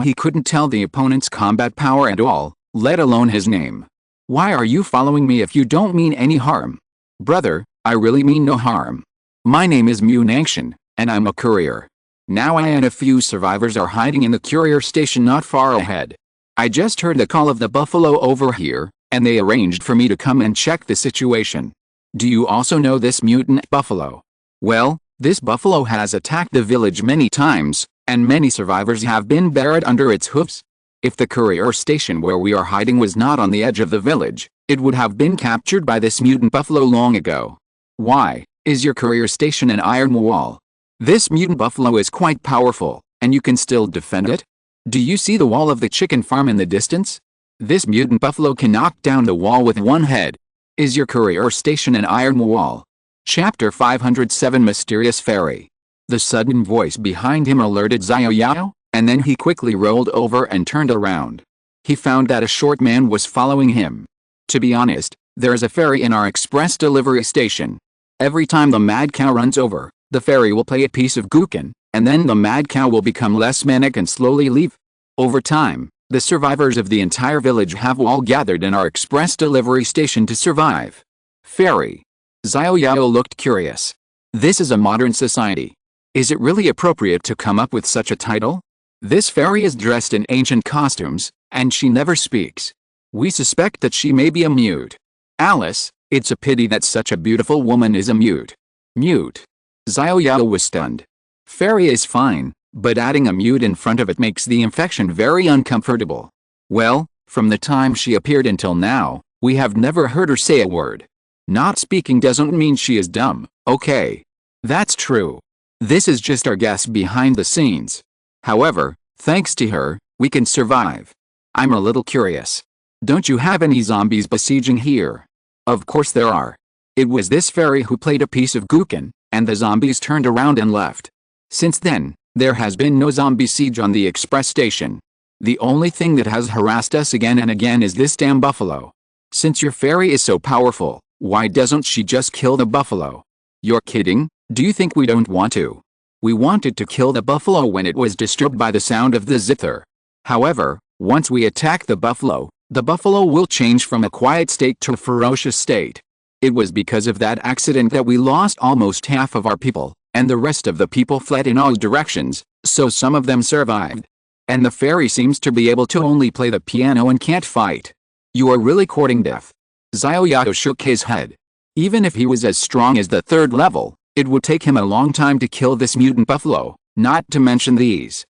he couldn't tell the opponent's combat power at all, let alone his name. Why are you following me if you don't mean any harm? Brother, I really mean no harm. My name is Munangshan, and I'm a courier. Now I and a few survivors are hiding in the courier station not far ahead. I just heard the call of the buffalo over here, and they arranged for me to come and check the situation. Do you also know this mutant buffalo? Well, this buffalo has attacked the village many times, and many survivors have been buried under its hoofs. If the courier station where we are hiding was not on the edge of the village, it would have been captured by this mutant buffalo long ago. Why, is your courier station an iron wall? This mutant buffalo is quite powerful, and you can still defend it? Do you see the wall of the chicken farm in the distance? This mutant buffalo can knock down the wall with one head. Is your courier station an iron wall? Chapter 507 Mysterious Fairy. The sudden voice behind him alerted Xiao Yao, and then he quickly rolled over and turned around. He found that a short man was following him. To be honest, there is a ferry in our express delivery station. Every time the mad cow runs over, the ferry will play a piece of Guken, and then the mad cow will become less manic and slowly leave. Over time, the survivors of the entire village have all gathered in our express delivery station to survive. Ferry. Xiao Yao looked curious. This is a modern society. Is it really appropriate to come up with such a title? This fairy is dressed in ancient costumes, and she never speaks. We suspect that she may be a mute. Alice, it's a pity that such a beautiful woman is a mute. Mute. Xiao Yao was stunned. Fairy is fine, but adding a mute in front of it makes the infection very uncomfortable. Well, from the time she appeared until now, we have never heard her say a word. Not speaking doesn't mean she is dumb, okay? That's true. This is just our guess behind the scenes. However, thanks to her, we can survive. I'm a little curious. Don't you have any zombies besieging here? Of course there are. It was this fairy who played a piece of Guken, and the zombies turned around and left. Since then, There has been no zombie siege on the express station. The only thing that has harassed us again and again is this damn buffalo. Since your fairy is so powerful, why doesn't she just kill the buffalo? You're kidding? Do you think we don't want to? We wanted to kill the buffalo when it was disturbed by the sound of the zither. However, once we attack the buffalo will change from a quiet state to a ferocious state. It was because of that accident that we lost almost half of our people, and the rest of the people fled in all directions, so some of them survived. And the fairy seems to be able to only play the piano and can't fight. You are really courting death. Xiao Yao shook his head. Even if he was as strong as the 3rd level, it would take him a long time to kill this mutant buffalo, not to mention these.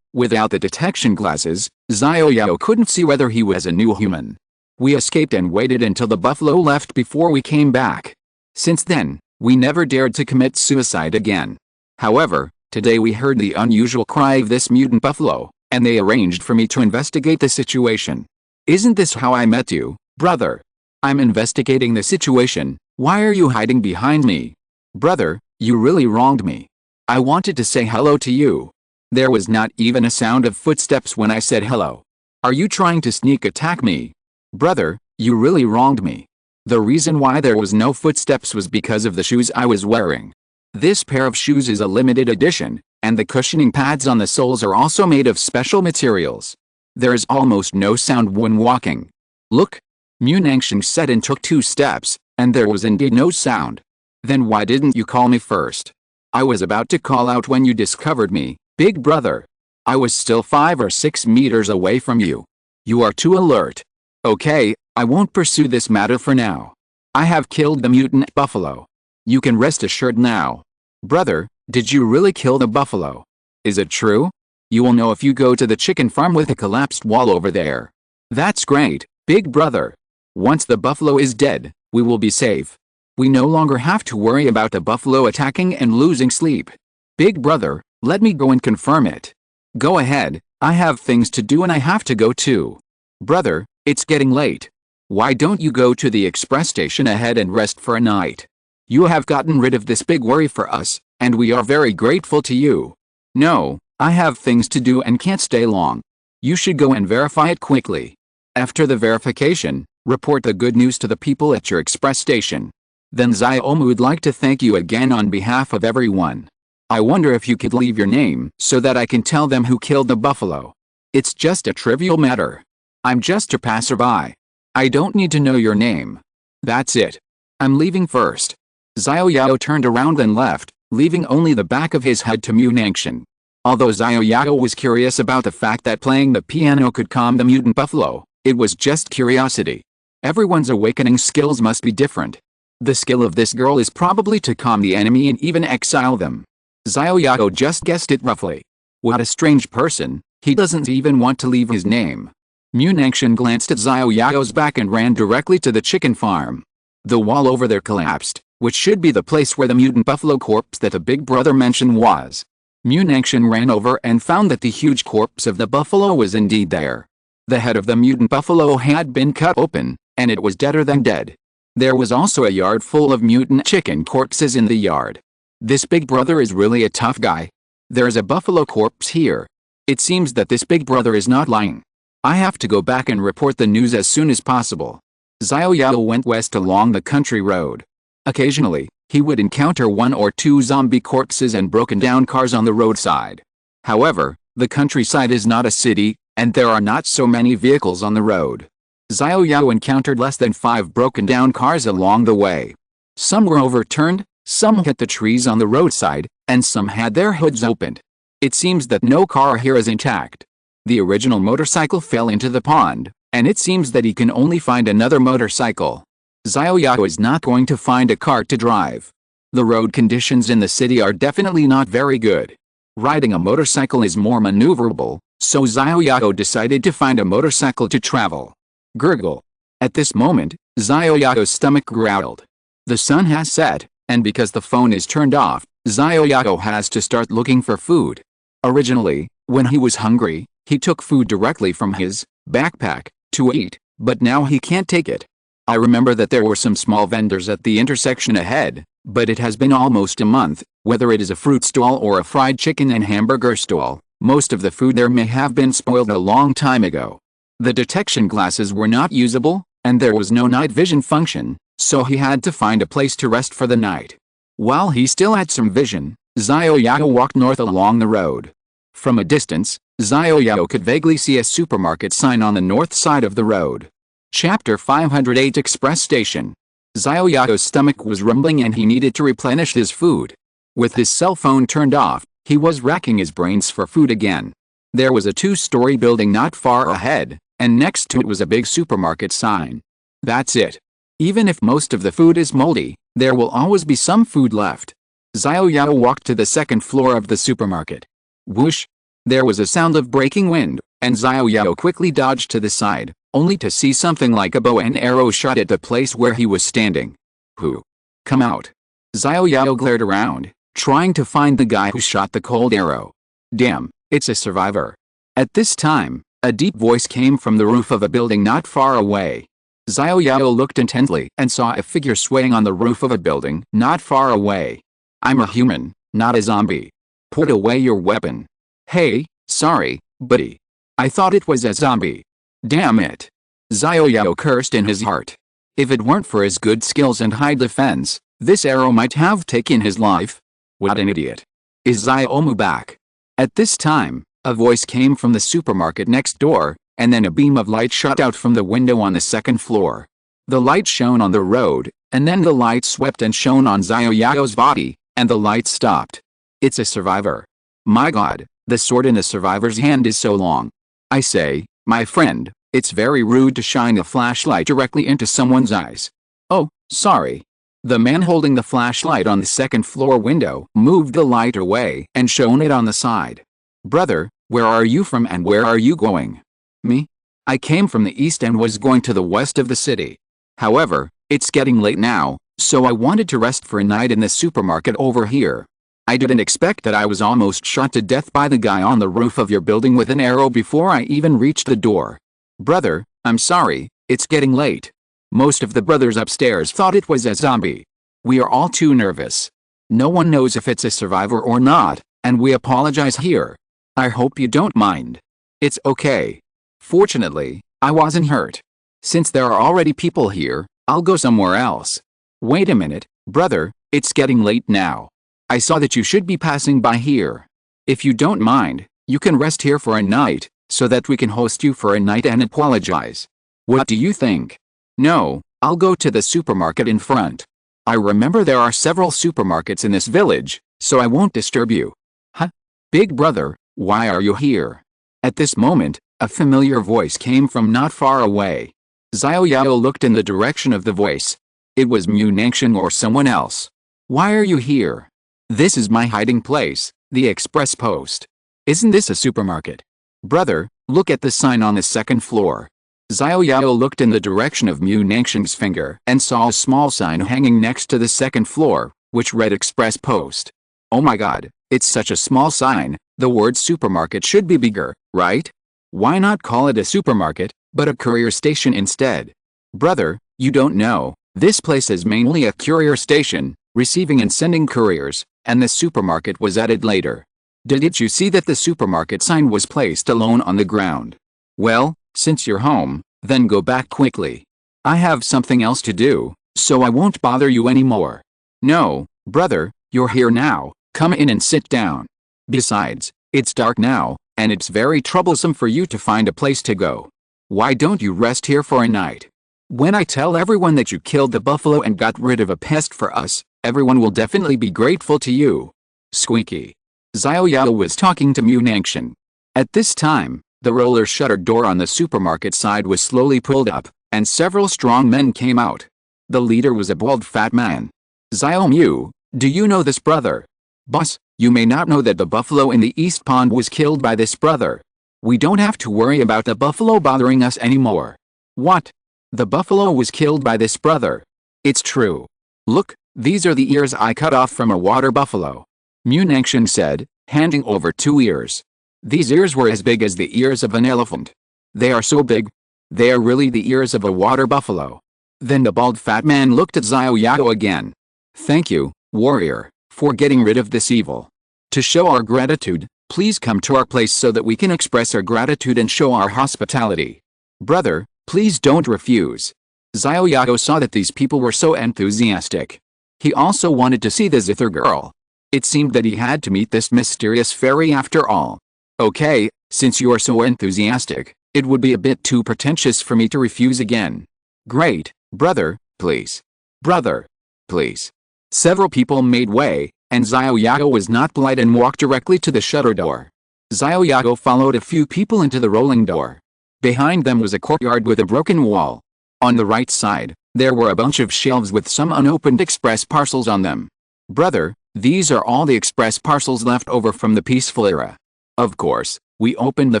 Without the detection glasses, Xiao Yao couldn't see whether he was a new human. We escaped and waited until the buffalo left before we came back. Since then, we never dared to commit suicide again. However, today we heard the unusual cry of this mutant buffalo, and they arranged for me to investigate the situation. Isn't this how I met you, brother? I'm investigating the situation. Why are you hiding behind me? Brother, you really wronged me. I wanted to say hello to you. There was not even a sound of footsteps when I said hello. Are you trying to sneak attack me? Brother, you really wronged me. The reason why there was no footsteps was because of the shoes I was wearing. This pair of shoes is a limited edition, and the cushioning pads on the soles are also made of special materials. There is almost no sound when walking. Look. Munangshan said and took 2 steps, and there was indeed no sound. Then why didn't you call me first? I was about to call out when you discovered me, big brother. I was still 5 or 6 meters away from you. You are too alert. Okay, I won't pursue this matter for now. I have killed the mutant buffalo. You can rest assured now. Brother, did you really kill the buffalo? Is it true? You will know if you go to the chicken farm with a collapsed wall over there. That's great, big brother. Once the buffalo is dead, we will be safe. We no longer have to worry about the buffalo attacking and losing sleep. Big brother, let me go and confirm it. Go ahead, I have things to do and I have to go too. Brother, it's getting late. Why don't you go to the express station ahead and rest for a night? You have gotten rid of this big worry for us, and we are very grateful to you. No, I have things to do and can't stay long. You should go and verify it quickly. After the verification, report the good news to the people at your express station. Then Xiaomu would like to thank you again on behalf of everyone. I wonder if you could leave your name so that I can tell them who killed the buffalo. It's just a trivial matter. I'm just a passerby. I don't need to know your name. That's it. I'm leaving first. Xiao Yao turned around and left, leaving only the back of his head to Munangshan. Although Xiao Yao was curious about the fact that playing the piano could calm the mutant buffalo, it was just curiosity. Everyone's awakening skills must be different. The skill of this girl is probably to calm the enemy and even exile them. Xiao Yao just guessed it roughly. What a strange person, he doesn't even want to leave his name. Munangshan glanced at Xiao Yao's back and ran directly to the chicken farm. The wall over there collapsed, which should be the place where the mutant buffalo corpse that the big brother mentioned was. Munangshan ran over and found that the huge corpse of the buffalo was indeed there. The head of the mutant buffalo had been cut open, and it was deader than dead. There was also a yard full of mutant chicken corpses in the yard. This big brother is really a tough guy. There's a buffalo corpse here. It seems that this big brother is not lying. I have to go back and report the news as soon as possible. Xiao Yao went west along the country road. Occasionally, he would encounter 1 or 2 zombie corpses and broken down cars on the roadside. However, the countryside is not a city, and there are not so many vehicles on the road. Xiao Yao encountered less than 5 broken down cars along the way. Some were overturned, some hit the trees on the roadside, and some had their hoods opened. It seems that no car here is intact. The original motorcycle fell into the pond, and it seems that he can only find another motorcycle. Xiao Yao is not going to find a car to drive. The road conditions in the city are definitely not very good. Riding a motorcycle is more maneuverable, so Xiao Yao decided to find a motorcycle to travel. Gurgle. At this moment, Xiao Yao's stomach growled. The sun has set, and because the phone is turned off, Xiao Yao has to start looking for food. Originally, when he was hungry, he took food directly from his backpack to eat, but now he can't take it. I remember that there were some small vendors at the intersection ahead, but it has been almost a month. Whether it is a fruit stall or a fried chicken and hamburger stall, most of the food there may have been spoiled a long time ago. The detection glasses were not usable, and there was no night vision function, so he had to find a place to rest for the night. While he still had some vision, Xiao Yao walked north along the road. From a distance, Xiao Yao could vaguely see a supermarket sign on the north side of the road. Chapter 508 Express Station. Xiao Yao's stomach was rumbling and he needed to replenish his food. With his cell phone turned off, he was racking his brains for food again. There was a two-story building not far ahead, and next to it was a big supermarket sign. That's it. Even if most of the food is moldy, there will always be some food left. Xiao Yao walked to the second floor of the supermarket. Whoosh! There was a sound of breaking wind, and Xiao Yao quickly dodged to the side, only to see something like a bow and arrow shot at the place where he was standing. Who? Come out. Xiao Yao glared around, trying to find the guy who shot the cold arrow. Damn, it's a survivor. At this time, a deep voice came from the roof of a building not far away. Xiao Yao looked intently and saw a figure swaying on the roof of a building not far away. I'm a human, not a zombie. Put away your weapon. Hey, sorry, buddy. I thought it was a zombie. Damn it. Xiao Yao cursed in his heart. If it weren't for his good skills and high defense, this arrow might have taken his life. What an idiot. Is Xiaomu back? At this time, a voice came from the supermarket next door, and then a beam of light shot out from the window on the second floor. The light shone on the road, and then the light swept and shone on Xiao Yao's body, and the light stopped. It's a survivor. My god, the sword in a survivor's hand is so long. I say, my friend, it's very rude to shine a flashlight directly into someone's eyes. Oh, sorry. The man holding the flashlight on the second floor window moved the light away and shone it on the side. Brother, where are you from and where are you going? Me? I came from the east and was going to the west of the city. However, it's getting late now, so I wanted to rest for a night in the supermarket over here. I didn't expect that I was almost shot to death by the guy on the roof of your building with an arrow before I even reached the door. Brother, I'm sorry, it's getting late. Most of the brothers upstairs thought it was a zombie. We are all too nervous. No one knows if it's a survivor or not, and we apologize here. I hope you don't mind. It's okay. Fortunately, I wasn't hurt. Since there are already people here, I'll go somewhere else. Wait a minute, brother, it's getting late now. I saw that you should be passing by here. If you don't mind, you can rest here for a night, so that we can host you for a night and apologize. What do you think? No, I'll go to the supermarket in front. I remember there are several supermarkets in this village, so I won't disturb you. Huh? Big brother, why are you here? At this moment, a familiar voice came from not far away. Xiao Yao looked in the direction of the voice. It was Mu Nangsheng or someone else. Why are you here? This is my hiding place, the express post. Isn't this a supermarket? Brother, look at the sign on the second floor. Xiao Yao looked in the direction of Mu Nangsheng's finger and saw a small sign hanging next to the second floor, which read Express Post. Oh my god, it's such a small sign, the word supermarket should be bigger, right? Why not call it a supermarket, but a courier station instead? Brother, you don't know, this place is mainly a courier station, receiving and sending couriers, and the supermarket was added later. Didn't you see that the supermarket sign was placed alone on the ground? Well, since you're home, then go back quickly. I have something else to do, so I won't bother you anymore. No, brother, you're here now, come in and sit down. Besides, it's dark now, and it's very troublesome for you to find a place to go. Why don't you rest here for a night? When I tell everyone that you killed the buffalo and got rid of a pest for us, everyone will definitely be grateful to you. Squeaky. Xiao Yao was talking to Mu Nangsheng. At this time, the roller shutter door on the supermarket side was slowly pulled up, and several strong men came out. The leader was a bald fat man. Xiao Mu, do you know this brother? Boss, you may not know that the buffalo in the East Pond was killed by this brother. We don't have to worry about the buffalo bothering us anymore. What? The buffalo was killed by this brother. It's true. Look, these are the ears I cut off from a water buffalo. Mu Nangsheng said, handing over 2 ears. These ears were as big as the ears of an elephant. They are so big. They are really the ears of a water buffalo. Then the bald fat man looked at Xiao Yao again. Thank you, warrior, for getting rid of this evil. To show our gratitude, please come to our place so that we can express our gratitude and show our hospitality. Brother, please don't refuse. Xiao Yao saw that these people were so enthusiastic. He also wanted to see the zither girl. It seemed that he had to meet this mysterious fairy after all. Okay, since you are so enthusiastic, it would be a bit too pretentious for me to refuse again. Great, brother, please. Brother, please. Several people made way, and Xiao Yao was not polite and walked directly to the shutter door. Xiao Yao followed a few people into the rolling door. Behind them was a courtyard with a broken wall. On the right side, there were a bunch of shelves with some unopened express parcels on them. Brother, these are all the express parcels left over from the peaceful era. Of course, we opened the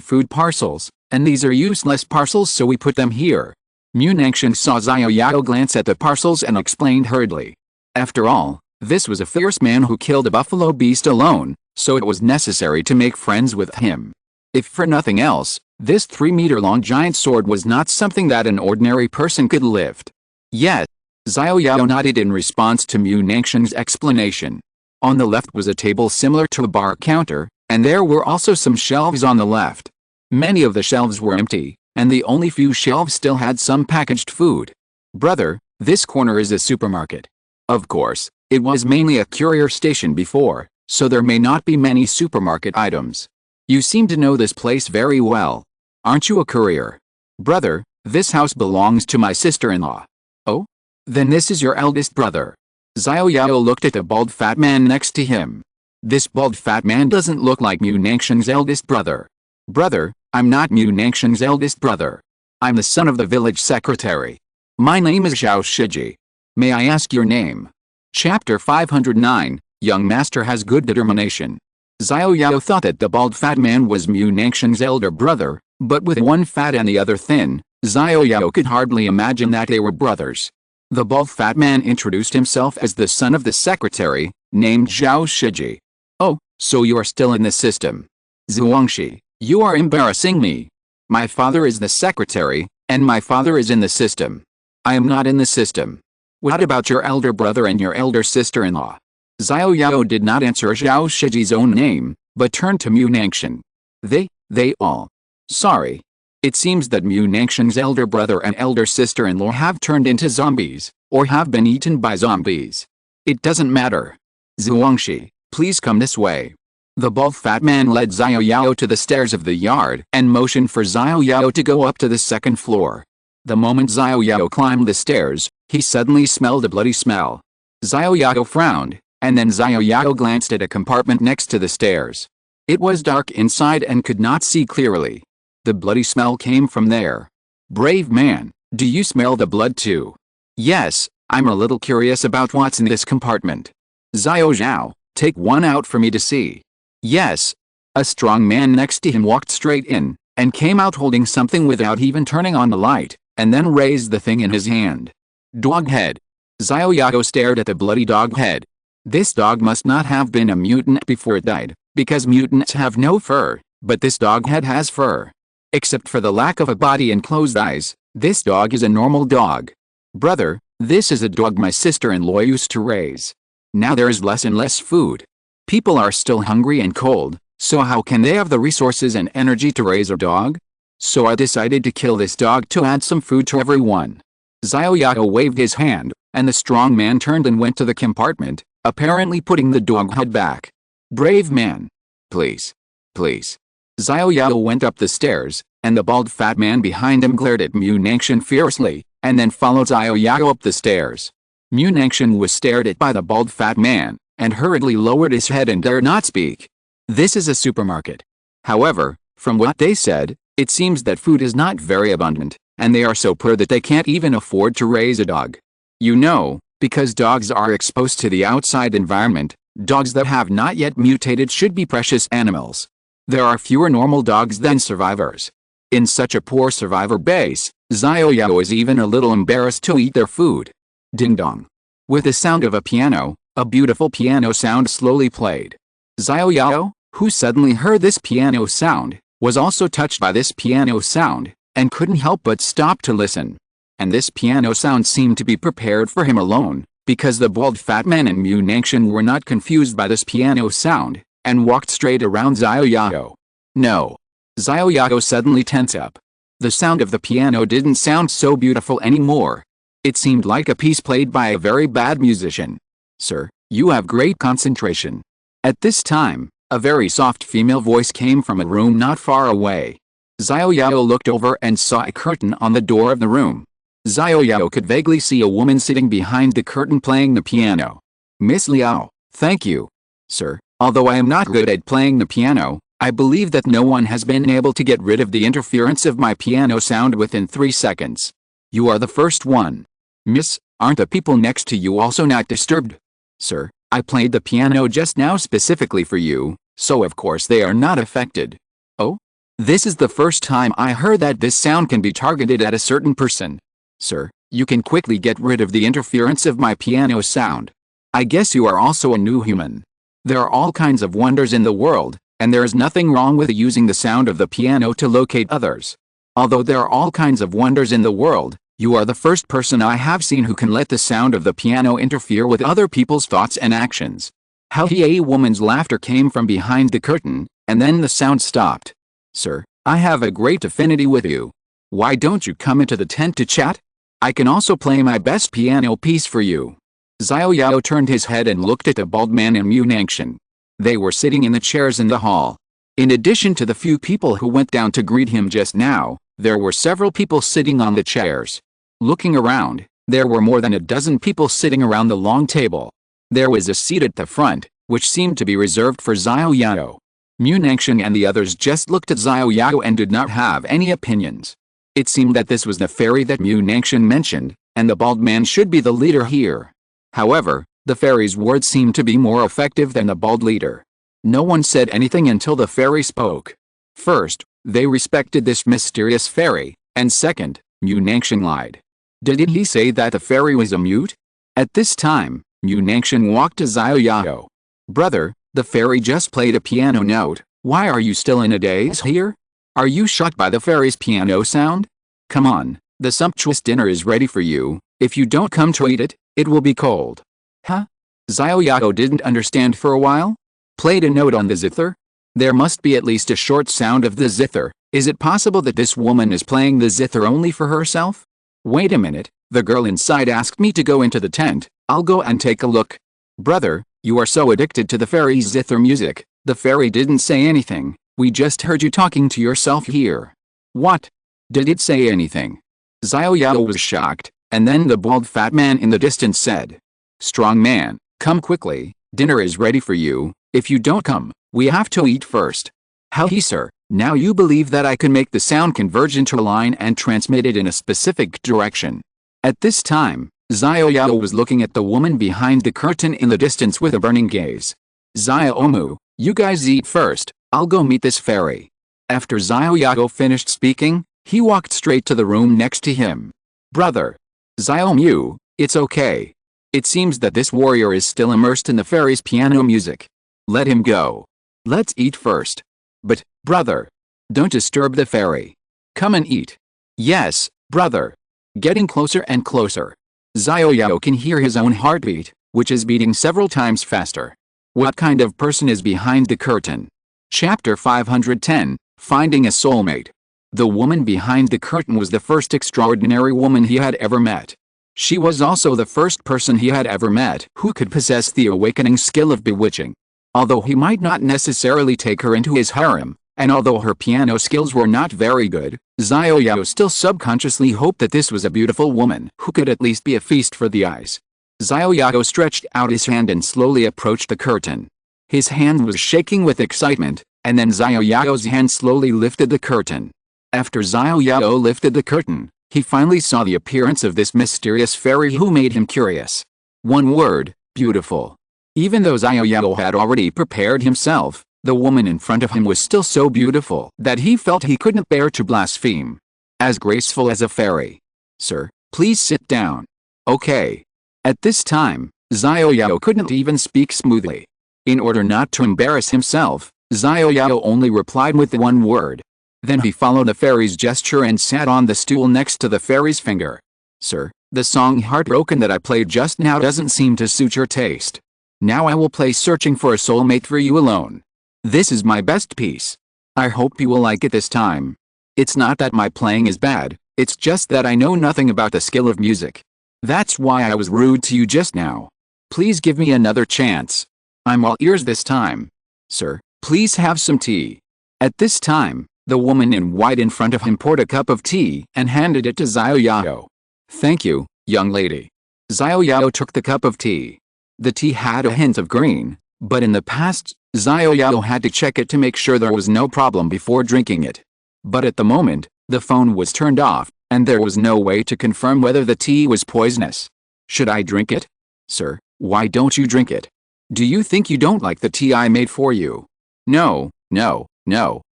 food parcels, and these are useless parcels, so we put them here. Mu Nangshan saw Xiao Yao glance at the parcels and explained hurriedly. After all, this was a fierce man who killed a buffalo beast alone, so it was necessary to make friends with him. If for nothing else, this 3-meter-long giant sword was not something that an ordinary person could lift. Yet, Xiao Yao nodded in response to Mu Nangshan's explanation. On the left was a table similar to a bar counter, and there were also some shelves on the left. Many of the shelves were empty, and the only few shelves still had some packaged food. Brother, this corner is a supermarket. Of course, it was mainly a courier station before, so there may not be many supermarket items. You seem to know this place very well. Aren't you a courier? Brother, this house belongs to my sister-in-law. Oh? Then this is your eldest brother. Xiao Yao looked at the bald fat man next to him. This bald fat man doesn't look like Mu Nangshan's eldest brother. Brother, I'm not Mu Nangshan's eldest brother. I'm the son of the village secretary. My name is Xiao Shiji. May I ask your name? Chapter 509, Young Master has good determination. Xiao Yao thought that the bald fat man was Mu Nangshan's elder brother, but with one fat and the other thin, Xiao Yao could hardly imagine that they were brothers. The bald fat man introduced himself as the son of the secretary, named Xiao Shiji. Oh, so you are still in the system. Zhuangxi, you are embarrassing me. My father is the secretary, and my father is in the system. I am not in the system. What about your elder brother and your elder sister-in-law? Xiao Yao did not answer Xiao Shiji's own name, but turned to Mu Nangshan. They all. Sorry. It seems that Mu Nangshan's elder brother and elder sister-in-law have turned into zombies, or have been eaten by zombies. It doesn't matter. Zhuangxi, please come this way. The bald fat man led Xiao Yao to the stairs of the yard and motioned for Xiao Yao to go up to the second floor. The moment Xiao Yao climbed the stairs, he suddenly smelled a bloody smell. Xiao Yao frowned, and then Xiao Yao glanced at a compartment next to the stairs. It was dark inside and could not see clearly. The bloody smell came from there. Brave man, do you smell the blood too? Yes, I'm a little curious about what's in this compartment. Xiao Zhao, take one out for me to see. Yes. A strong man next to him walked straight in, and came out holding something without even turning on the light, and then raised the thing in his hand. Dog head. Xiao Yao stared at the bloody dog head. This dog must not have been a mutant before it died, because mutants have no fur, but this dog head has fur. Except for the lack of a body and closed eyes, this dog is a normal dog. Brother, this is a dog my sister-in-law used to raise. Now there is less and less food. People are still hungry and cold, so how can they have the resources and energy to raise a dog? So I decided to kill this dog to add some food to everyone. Xiao Yao waved his hand, and the strong man turned and went to the compartment, apparently putting the dog head back. Brave man. Please. Please. Xiao Yao went up the stairs, and the bald fat man behind him glared at Mu Nangshan fiercely, and then followed Xiao Yao up the stairs. Mu Nangshan was stared at by the bald fat man, and hurriedly lowered his head and dared not speak. This is a supermarket. However, from what they said, it seems that food is not very abundant, and they are so poor that they can't even afford to raise a dog. You know, because dogs are exposed to the outside environment, dogs that have not yet mutated should be precious animals. There are fewer normal dogs than survivors. In such a poor survivor base, Xiao Yao is even a little embarrassed to eat their food. Ding dong. With the sound of a piano, a beautiful piano sound slowly played. Xiao Yao, who suddenly heard this piano sound, was also touched by this piano sound, and couldn't help but stop to listen. And this piano sound seemed to be prepared for him alone, because the bald fat man and Mu Nangshan were not confused by this piano sound, and walked straight around Xiao Yao. No. Xiao Yao suddenly tensed up. The sound of the piano didn't sound so beautiful anymore. It seemed like a piece played by a very bad musician. Sir, you have great concentration. At this time, a very soft female voice came from a room not far away. Xiao Yao looked over and saw a curtain on the door of the room. Xiao Yao could vaguely see a woman sitting behind the curtain playing the piano. Miss Liao, thank you. Sir, although I am not good at playing the piano, I believe that no one has been able to get rid of the interference of my piano sound within 3 seconds. You are the first one. Miss, aren't the people next to you also not disturbed? Sir, I played the piano just now specifically for you, so of course they are not affected. Oh? This is the first time I heard that this sound can be targeted at a certain person. Sir, you can quickly get rid of the interference of my piano sound. I guess you are also a new human. There are all kinds of wonders in the world, and there is nothing wrong with using the sound of the piano to locate others. Although there are all kinds of wonders in the world, you are the first person I have seen who can let the sound of the piano interfere with other people's thoughts and actions. How a woman's laughter came from behind the curtain, and then the sound stopped. Sir, I have a great affinity with you. Why don't you come into the tent to chat? I can also play my best piano piece for you. Xiao Yao turned his head and looked at the bald man and Mu Nangshan. They were sitting in the chairs in the hall. In addition to the few people who went down to greet him just now, there were several people sitting on the chairs. Looking around, there were more than a dozen people sitting around the long table. There was a seat at the front, which seemed to be reserved for Xiao Yao. Mu Nangshan and the others just looked at Xiao Yao and did not have any opinions. It seemed that this was the fairy that Mu Nangshan mentioned, and the bald man should be the leader here. However, the fairy's words seemed to be more effective than the bald leader. No one said anything until the fairy spoke. First, they respected this mysterious fairy, and second, Mu Nangshan lied. Did he say that the fairy was a mute? At this time, Mu Nangshan walked to Xiao Yao. Brother, the fairy just played a piano note. Why are you still in a daze here? Are you shocked by the fairy's piano sound? Come on, the sumptuous dinner is ready for you. If you don't come to eat it, it will be cold. Huh? Xiao Yao didn't understand for a while. Played a note on the zither? There must be at least a short sound of the zither. Is it possible that this woman is playing the zither only for herself? Wait a minute, the girl inside asked me to go into the tent. I'll go and take a look. Brother, you are so addicted to the fairy's zither music. The fairy didn't say anything. We just heard you talking to yourself here. What? Did it say anything? Xiao Yao was shocked, and then the bald fat man in the distance said, Strong man, come quickly, dinner is ready for you. If you don't come, we have to eat first. How sir, now you believe that I can make the sound converge into a line and transmit it in a specific direction. At this time, Xiao Yao was looking at the woman behind the curtain in the distance with a burning gaze. Xiao Omu, you guys eat first, I'll go meet this fairy. After Xiao Yao finished speaking, he walked straight to the room next to him. Brother. Xiao Mu, it's okay. It seems that this warrior is still immersed in the fairy's piano music. Let him go. Let's eat first. But, brother. Don't disturb the fairy. Come and eat. Yes, brother. Getting closer and closer. Xiao Yao can hear his own heartbeat, which is beating several times faster. What kind of person is behind the curtain? Chapter 510, Finding a Soulmate. The woman behind the curtain was the first extraordinary woman he had ever met. She was also the first person he had ever met who could possess the awakening skill of bewitching. Although he might not necessarily take her into his harem, and although her piano skills were not very good, Xiao Yao still subconsciously hoped that this was a beautiful woman who could at least be a feast for the eyes. Xiao Yao stretched out his hand and slowly approached the curtain. His hand was shaking with excitement, and then Xiao Yao's hand slowly lifted the curtain. After Xiao Yao lifted the curtain, he finally saw the appearance of this mysterious fairy who made him curious. One word, beautiful. Even though Xiao Yao had already prepared himself, the woman in front of him was still so beautiful that he felt he couldn't bear to blaspheme. As graceful as a fairy. Sir, please sit down. Okay. At this time, Xiao Yao couldn't even speak smoothly. In order not to embarrass himself, Xiao Yao only replied with one word. Then he followed the fairy's gesture and sat on the stool next to the fairy's finger. Sir, The song Heartbroken that I played just now doesn't seem to suit your taste. Now I will play Searching for a Soulmate for You alone. This is my best piece. I hope you will like it this time. It's not that my playing is bad, it's just that I know nothing about the skill of music. That's why I was rude to you just now. Please give me another chance. I'm all ears this time. Sir, please have some tea. At this time, the woman in white in front of him poured a cup of tea and handed it to Xiao Yao. Thank you, young lady. Xiao Yao took the cup of tea. The tea had a hint of green, but in the past, Xiao Yao had to check it to make sure there was no problem before drinking it. But at the moment, the phone was turned off, and there was no way to confirm whether the tea was poisonous. Should I drink it? Sir, why don't you drink it? Do you think you don't like the tea I made for you? No,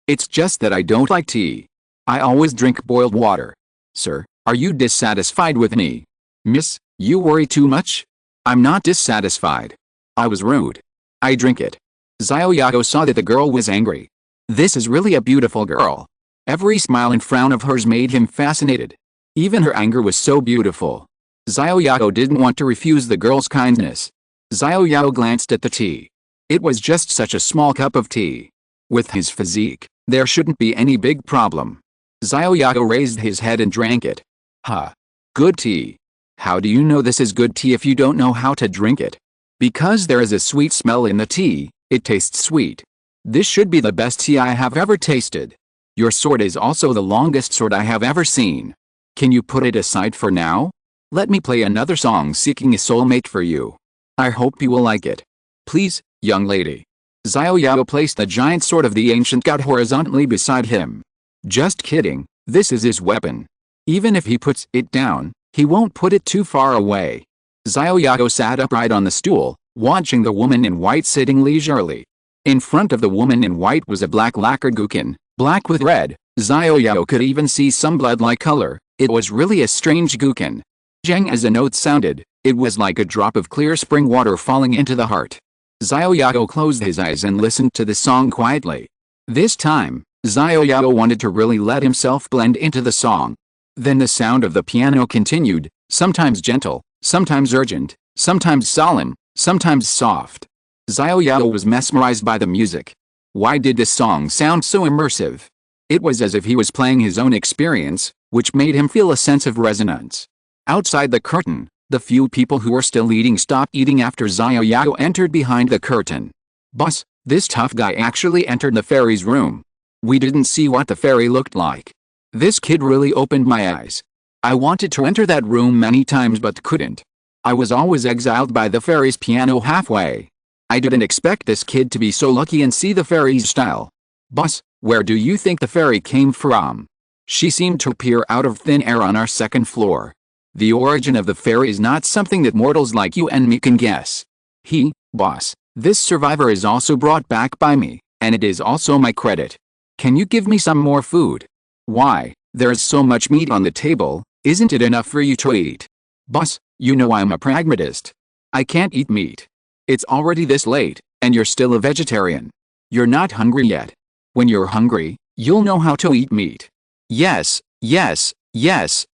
it's just that I don't like tea. I always drink boiled water. Sir, are you dissatisfied with me? Miss, you worry too much? I'm not dissatisfied. I was rude. I drink it. Xiao Yao saw that the girl was angry. This is really a beautiful girl. Every smile and frown of hers made him fascinated. Even her anger was so beautiful. Xiao Yao didn't want to refuse the girl's kindness. Xiao Yao glanced at the tea. It was just such a small cup of tea. With his physique, there shouldn't be any big problem. Xiao Yao raised his head and drank it. Good tea. How do you know this is good tea if you don't know how to drink it? Because there is a sweet smell in the tea, it tastes sweet. This should be the best tea I have ever tasted. Your sword is also the longest sword I have ever seen. Can you put it aside for now? Let me play another song seeking a soulmate for you. I hope you will like it. Please, young lady. Xiao Yao placed the giant sword of the ancient god horizontally beside him. Just kidding, this is his weapon. Even if he puts it down, he won't put it too far away. Xiao Yao sat upright on the stool, watching the woman in white sitting leisurely. In front of the woman in white was a black lacquered gukin, black with red. Xiao Yao could even see some blood-like color. It was really a strange gukin. Zhang as a note sounded, it was like a drop of clear spring water falling into the heart. Xiao Yao closed his eyes and listened to the song quietly. This time, Xiao Yao wanted to really let himself blend into the song. Then the sound of the piano continued, sometimes gentle, sometimes urgent, sometimes solemn, sometimes soft. Xiao Yao was mesmerized by the music. Why did this song sound so immersive? It was as if he was playing his own experience, which made him feel a sense of resonance. Outside the curtain, the few people who were still eating stopped eating after Xiao Yao entered behind the curtain. Boss, this tough guy actually entered the fairy's room. We didn't see what the fairy looked like. This kid really opened my eyes. I wanted to enter that room many times but couldn't. I was always exiled by the fairy's piano halfway. I didn't expect this kid to be so lucky and see the fairy's style. Boss, where do you think the fairy came from? She seemed to appear out of thin air on our second floor. The origin of the fairy is not something that mortals like you and me can guess. Boss, this survivor is also brought back by me, and it is also my credit. Can you give me some more food? Why, there's so much meat on the table, isn't it enough for you to eat? Boss, you know I'm a pragmatist. I can't eat meat. It's already this late, and you're still a vegetarian. You're not hungry yet. When you're hungry, you'll know how to eat meat. Yes,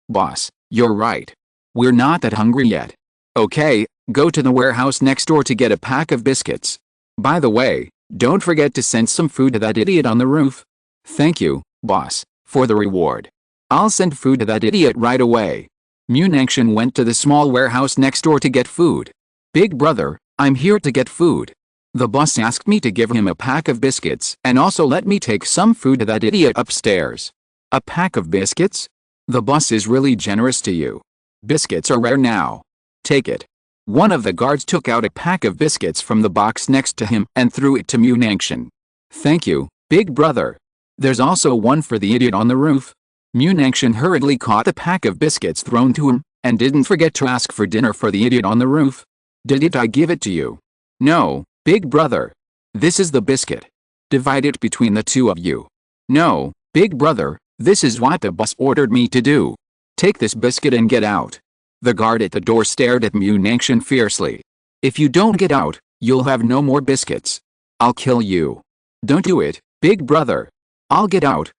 boss, you're right. We're not that hungry yet. Okay, go to the warehouse next door to get a pack of biscuits. By the way, don't forget to send some food to that idiot on the roof. Thank you, boss, for the reward. I'll send food to that idiot right away. Munangshan went to the small warehouse next door to get food. Big brother, I'm here to get food. The boss asked me to give him a pack of biscuits and also let me take some food to that idiot upstairs. A pack of biscuits? The boss is really generous to you. Biscuits are rare now. Take it. One of the guards took out a pack of biscuits from the box next to him and threw it to Munangshan. Thank you, big brother. There's also one for the idiot on the roof. Munangshan hurriedly caught the pack of biscuits thrown to him, and didn't forget to ask for dinner for the idiot on the roof. Did I give it to you? No, big brother. This is the biscuit. Divide it between the two of you. No, big brother, this is what the boss ordered me to do. Take this biscuit and get out. The guard at the door stared at Munangshan fiercely. If you don't get out, you'll have no more biscuits. I'll kill you. Don't do it, big brother. I'll get out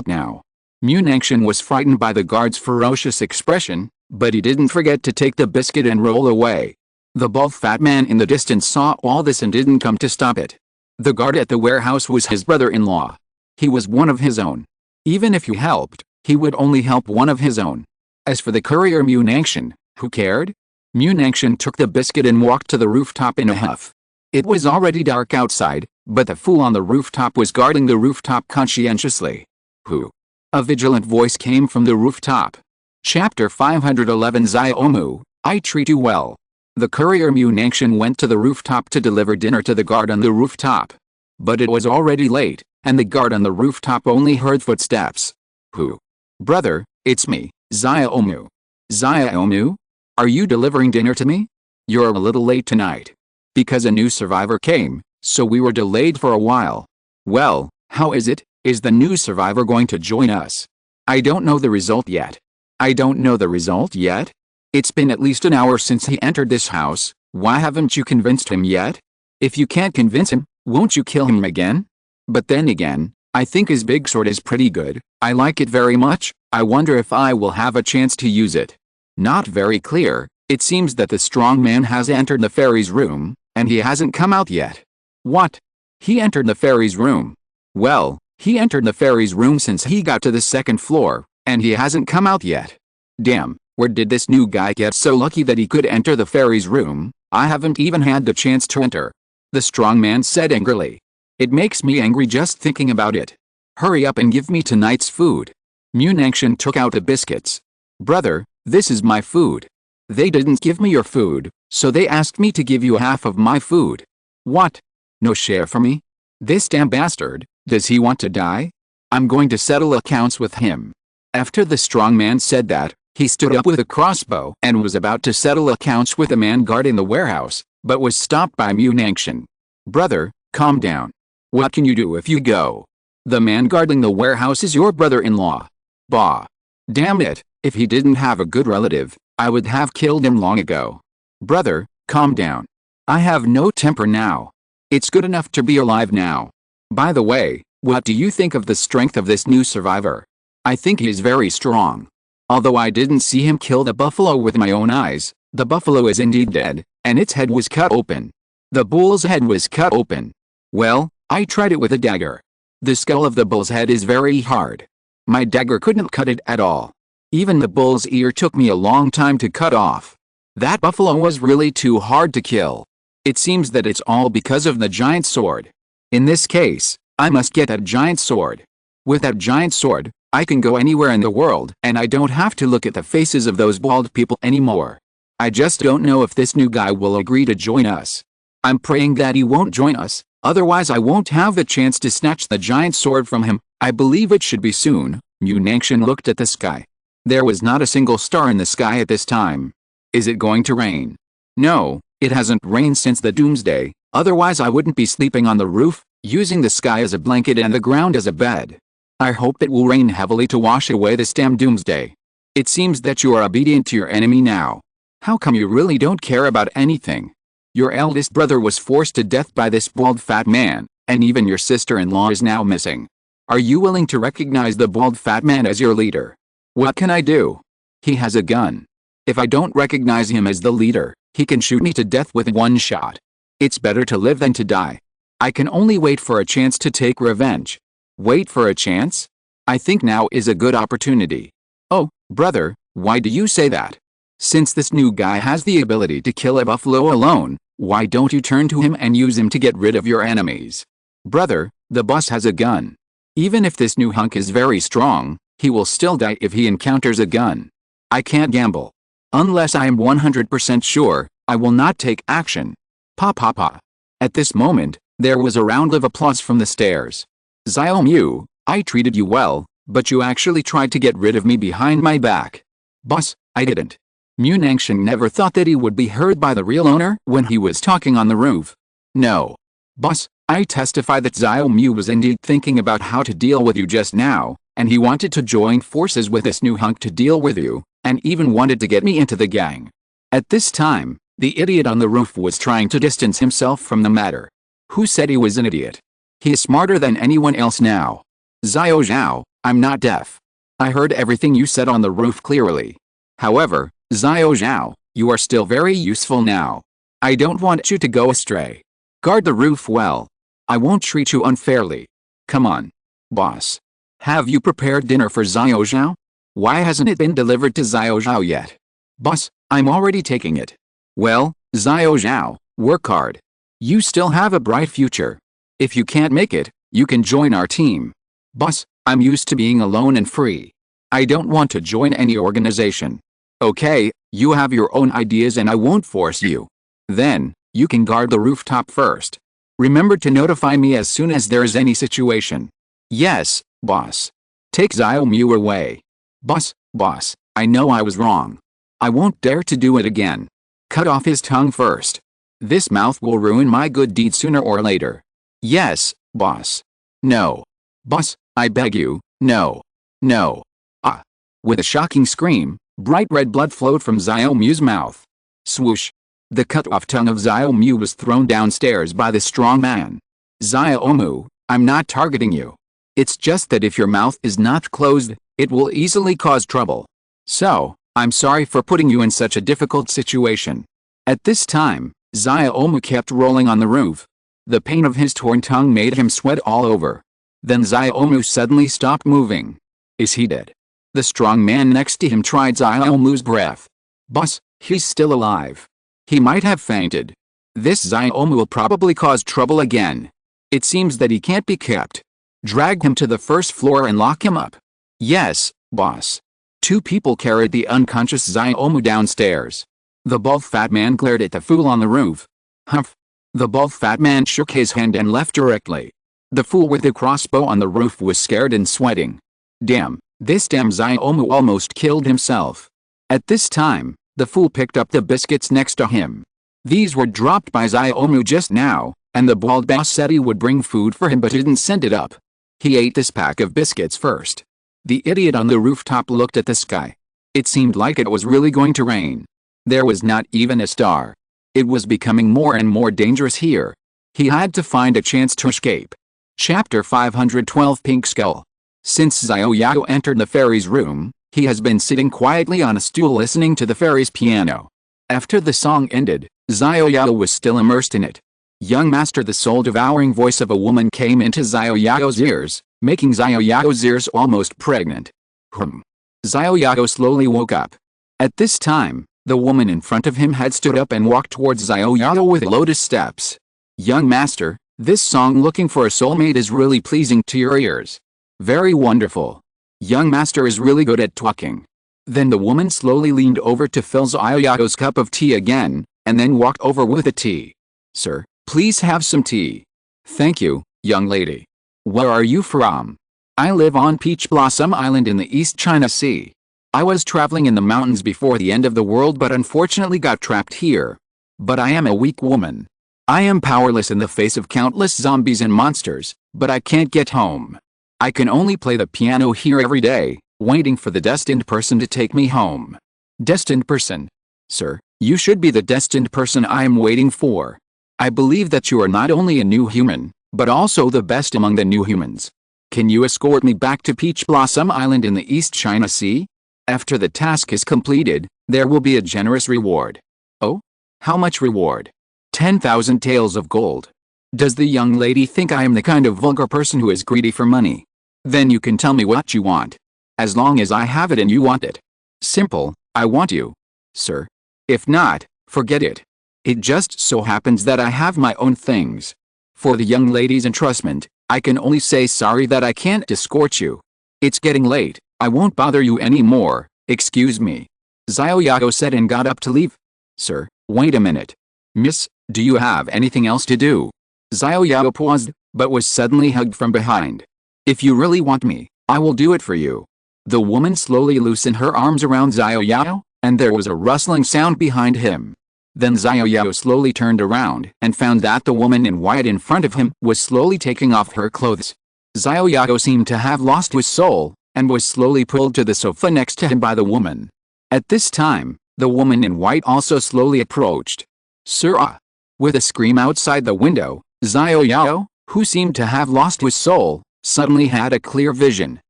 now. Munangshan was frightened by the guard's ferocious expression, But he didn't forget to take the biscuit and roll away. The bald fat man in the distance saw all this and didn't come to stop it. The guard at the warehouse was his brother-in-law. He was one of his own. Even if you helped, he would only help one of his own. As for the courier Munangshan, who cared? Munangshan took the biscuit and walked to the rooftop in a huff. It was already dark outside, but the fool on the rooftop was guarding the rooftop conscientiously. Who? A vigilant voice came from the rooftop. Chapter 511 Xiao, I treat you well. The courier Munangshan went to the rooftop to deliver dinner to the guard on the rooftop. But it was already late, and the guard on the rooftop only heard footsteps. Who? Brother, it's me, Xiao. Xiao? Are you delivering dinner to me? You're a little late tonight. Because a new survivor came, so we were delayed for a while. Well, how is it? Is the new survivor going to join us? I don't know the result yet. I don't know the result yet? It's been at least an hour since he entered this house. Why haven't you convinced him yet? If you can't convince him, won't you kill him again? But then again, I think his big sword is pretty good. I like it very much. I wonder if I will have a chance to use it. Not very clear. It seems that the strong man has entered the fairy's room, and he hasn't come out yet. What? He entered the fairy's room. Well, he entered the fairy's room since he got to the second floor, and he hasn't come out yet. Damn, where did this new guy get so lucky that he could enter the fairy's room? I haven't even had the chance to enter. The strong man said angrily. It makes me angry just thinking about it. Hurry up and give me tonight's food. Munangshan took out the biscuits. Brother, this is my food. They didn't give me your food, so they asked me to give you half of my food. What? No share for me? This damn bastard, does he want to die? I'm going to settle accounts with him. After the strong man said that, he stood up with a crossbow and was about to settle accounts with the man guarding the warehouse, but was stopped by Munangshan. Brother, calm down. What can you do if you go? The man guarding the warehouse is your brother-in-law. Bah. Damn it, if he didn't have a good relative, I would have killed him long ago. Brother, calm down. I have no temper now. It's good enough to be alive now. By the way, what do you think of the strength of this new survivor? I think he's very strong. Although I didn't see him kill the buffalo with my own eyes, the buffalo is indeed dead, and its head was cut open. The bull's head was cut open. Well, I tried it with a dagger. The skull of the bull's head is very hard. My dagger couldn't cut it at all. Even the bull's ear took me a long time to cut off. That buffalo was really too hard to kill. It seems that it's all because of the giant sword. In this case, I must get that giant sword. With that giant sword, I can go anywhere in the world and I don't have to look at the faces of those bald people anymore. I just don't know if this new guy will agree to join us. I'm praying that he won't join us, otherwise I won't have the chance to snatch the giant sword from him. I believe it should be soon. Munangshan looked at the sky. There was not a single star in the sky at this time. Is it going to rain? No, it hasn't rained since the doomsday, otherwise I wouldn't be sleeping on the roof, using the sky as a blanket and the ground as a bed. I hope it will rain heavily to wash away this damn doomsday. It seems that you are obedient to your enemy now. How come you really don't care about anything? Your eldest brother was forced to death by this bald fat man, and even your sister-in-law is now missing. Are you willing to recognize the bald fat man as your leader? What can I do? He has a gun. If I don't recognize him as the leader, he can shoot me to death with one shot. It's better to live than to die. I can only wait for a chance to take revenge. Wait for a chance? I think now is a good opportunity. Oh, brother, why do you say that? Since this new guy has the ability to kill a buffalo alone, why don't you turn to him and use him to get rid of your enemies? Brother, the boss has a gun. Even if this new hunk is very strong, he will still die if he encounters a gun. I can't gamble. Unless I am 100% sure, I will not take action. Pa pa pa. At this moment, there was a round of applause from the stairs. Xiao, I treated you well, but you actually tried to get rid of me behind my back. Boss, I didn't. Munangshan never thought that he would be heard by the real owner when he was talking on the roof. No. Boss, I testify that Xiao was indeed thinking about how to deal with you just now, and he wanted to join forces with this new hunk to deal with you, and even wanted to get me into the gang. At this time, the idiot on the roof was trying to distance himself from the matter. Who said he was an idiot? He is smarter than anyone else now. Xiao Yao, I'm not deaf. I heard everything you said on the roof clearly. However, Xiao Yao, you are still very useful now. I don't want you to go astray. Guard the roof well. I won't treat you unfairly. Come on. Boss. Have you prepared dinner for Xiao Yao? Why hasn't it been delivered to Xiao Yao yet? Boss, I'm already taking it. Well, Xiao Yao, work hard. You still have a bright future. If you can't make it, you can join our team. Boss, I'm used to being alone and free. I don't want to join any organization. Okay, you have your own ideas and I won't force you. Then, you can guard the rooftop first. Remember to notify me as soon as there is any situation. Yes, boss. Take Xiao Mu away. Boss, I know I was wrong. I won't dare to do it again. Cut off his tongue first. This mouth will ruin my good deed sooner or later. Yes, boss. No. Boss, I beg you, no. No. Ah. With a shocking scream, bright red blood flowed from Xiao Mu's mouth. Swoosh. The cut-off tongue of Xiao Mu was thrown downstairs by the strong man. Xiao Mu, I'm not targeting you. It's just that if your mouth is not closed, it will easily cause trouble. So, I'm sorry for putting you in such a difficult situation. At this time, Xiao Mu kept rolling on the roof. The pain of his torn tongue made him sweat all over. Then Xiao Mu suddenly stopped moving. Is he dead? The strong man next to him tried Xiao Mu's breath. Boss, he's still alive. He might have fainted. This Xiao Mu will probably cause trouble again. It seems that he can't be kept. Drag him to the first floor and lock him up. Yes, boss. Two people carried the unconscious Xiao Mu downstairs. The bald fat man glared at the fool on the roof. Humph. The bald fat man shook his hand and left directly. The fool with the crossbow on the roof was scared and sweating. Damn, this damn Xiao Mu almost killed himself. At this time, the fool picked up the biscuits next to him. These were dropped by Xiao Mu just now, and the bald boss said he would bring food for him but didn't send it up. He ate this pack of biscuits first. The idiot on the rooftop looked at the sky. It seemed like it was really going to rain. There was not even a star. It was becoming more and more dangerous here. He had to find a chance to escape. Chapter 512 Pink Skull. Since Xiao Yao entered the fairy's room, he has been sitting quietly on a stool listening to the fairy's piano. After the song ended, Xiao Yao was still immersed in it. Young master, the soul-devouring voice of a woman came into Xiao Yao's ears, making Xiao Yao's ears almost pregnant. Xiao Yao slowly woke up. At this time, the woman in front of him had stood up and walked towards Xiao Yao with lotus steps. Young master, this song Looking for a Soulmate is really pleasing to your ears. Very wonderful. Young master is really good at talking. Then the woman slowly leaned over to fill Xiao Yao's cup of tea again, and then walked over with the tea. Sir, please have some tea. Thank you, young lady. Where are you from? I live on Peach Blossom Island in the East China Sea. I was traveling in the mountains before the end of the world but unfortunately got trapped here. But I am a weak woman. I am powerless in the face of countless zombies and monsters, but I can't get home. I can only play the piano here every day, waiting for the destined person to take me home. Destined person. Sir, you should be the destined person I am waiting for. I believe that you are not only a new human, but also the best among the new humans. Can you escort me back to Peach Blossom Island in the East China Sea? After the task is completed, there will be a generous reward. Oh? How much reward? 10,000 taels of gold. Does the young lady think I am the kind of vulgar person who is greedy for money? Then you can tell me what you want. As long as I have it and you want it. Simple, I want you. Sir. If not, forget it. It just so happens that I have my own things. For the young lady's entrustment, I can only say sorry that I can't escort you. It's getting late, I won't bother you anymore, excuse me. Xiao Yao said and got up to leave. Sir, wait a minute. Miss, do you have anything else to do? Xiao Yao paused, but was suddenly hugged from behind. If you really want me, I will do it for you. The woman slowly loosened her arms around Xiao Yao, and there was a rustling sound behind him. Then Xiao Yao slowly turned around and found that the woman in white in front of him was slowly taking off her clothes. Xiao Yao seemed to have lost his soul, and was slowly pulled to the sofa next to him by the woman. At this time, the woman in white also slowly approached. Sir, with a scream outside the window, Xiao Yao, who seemed to have lost his soul, suddenly had a clear vision.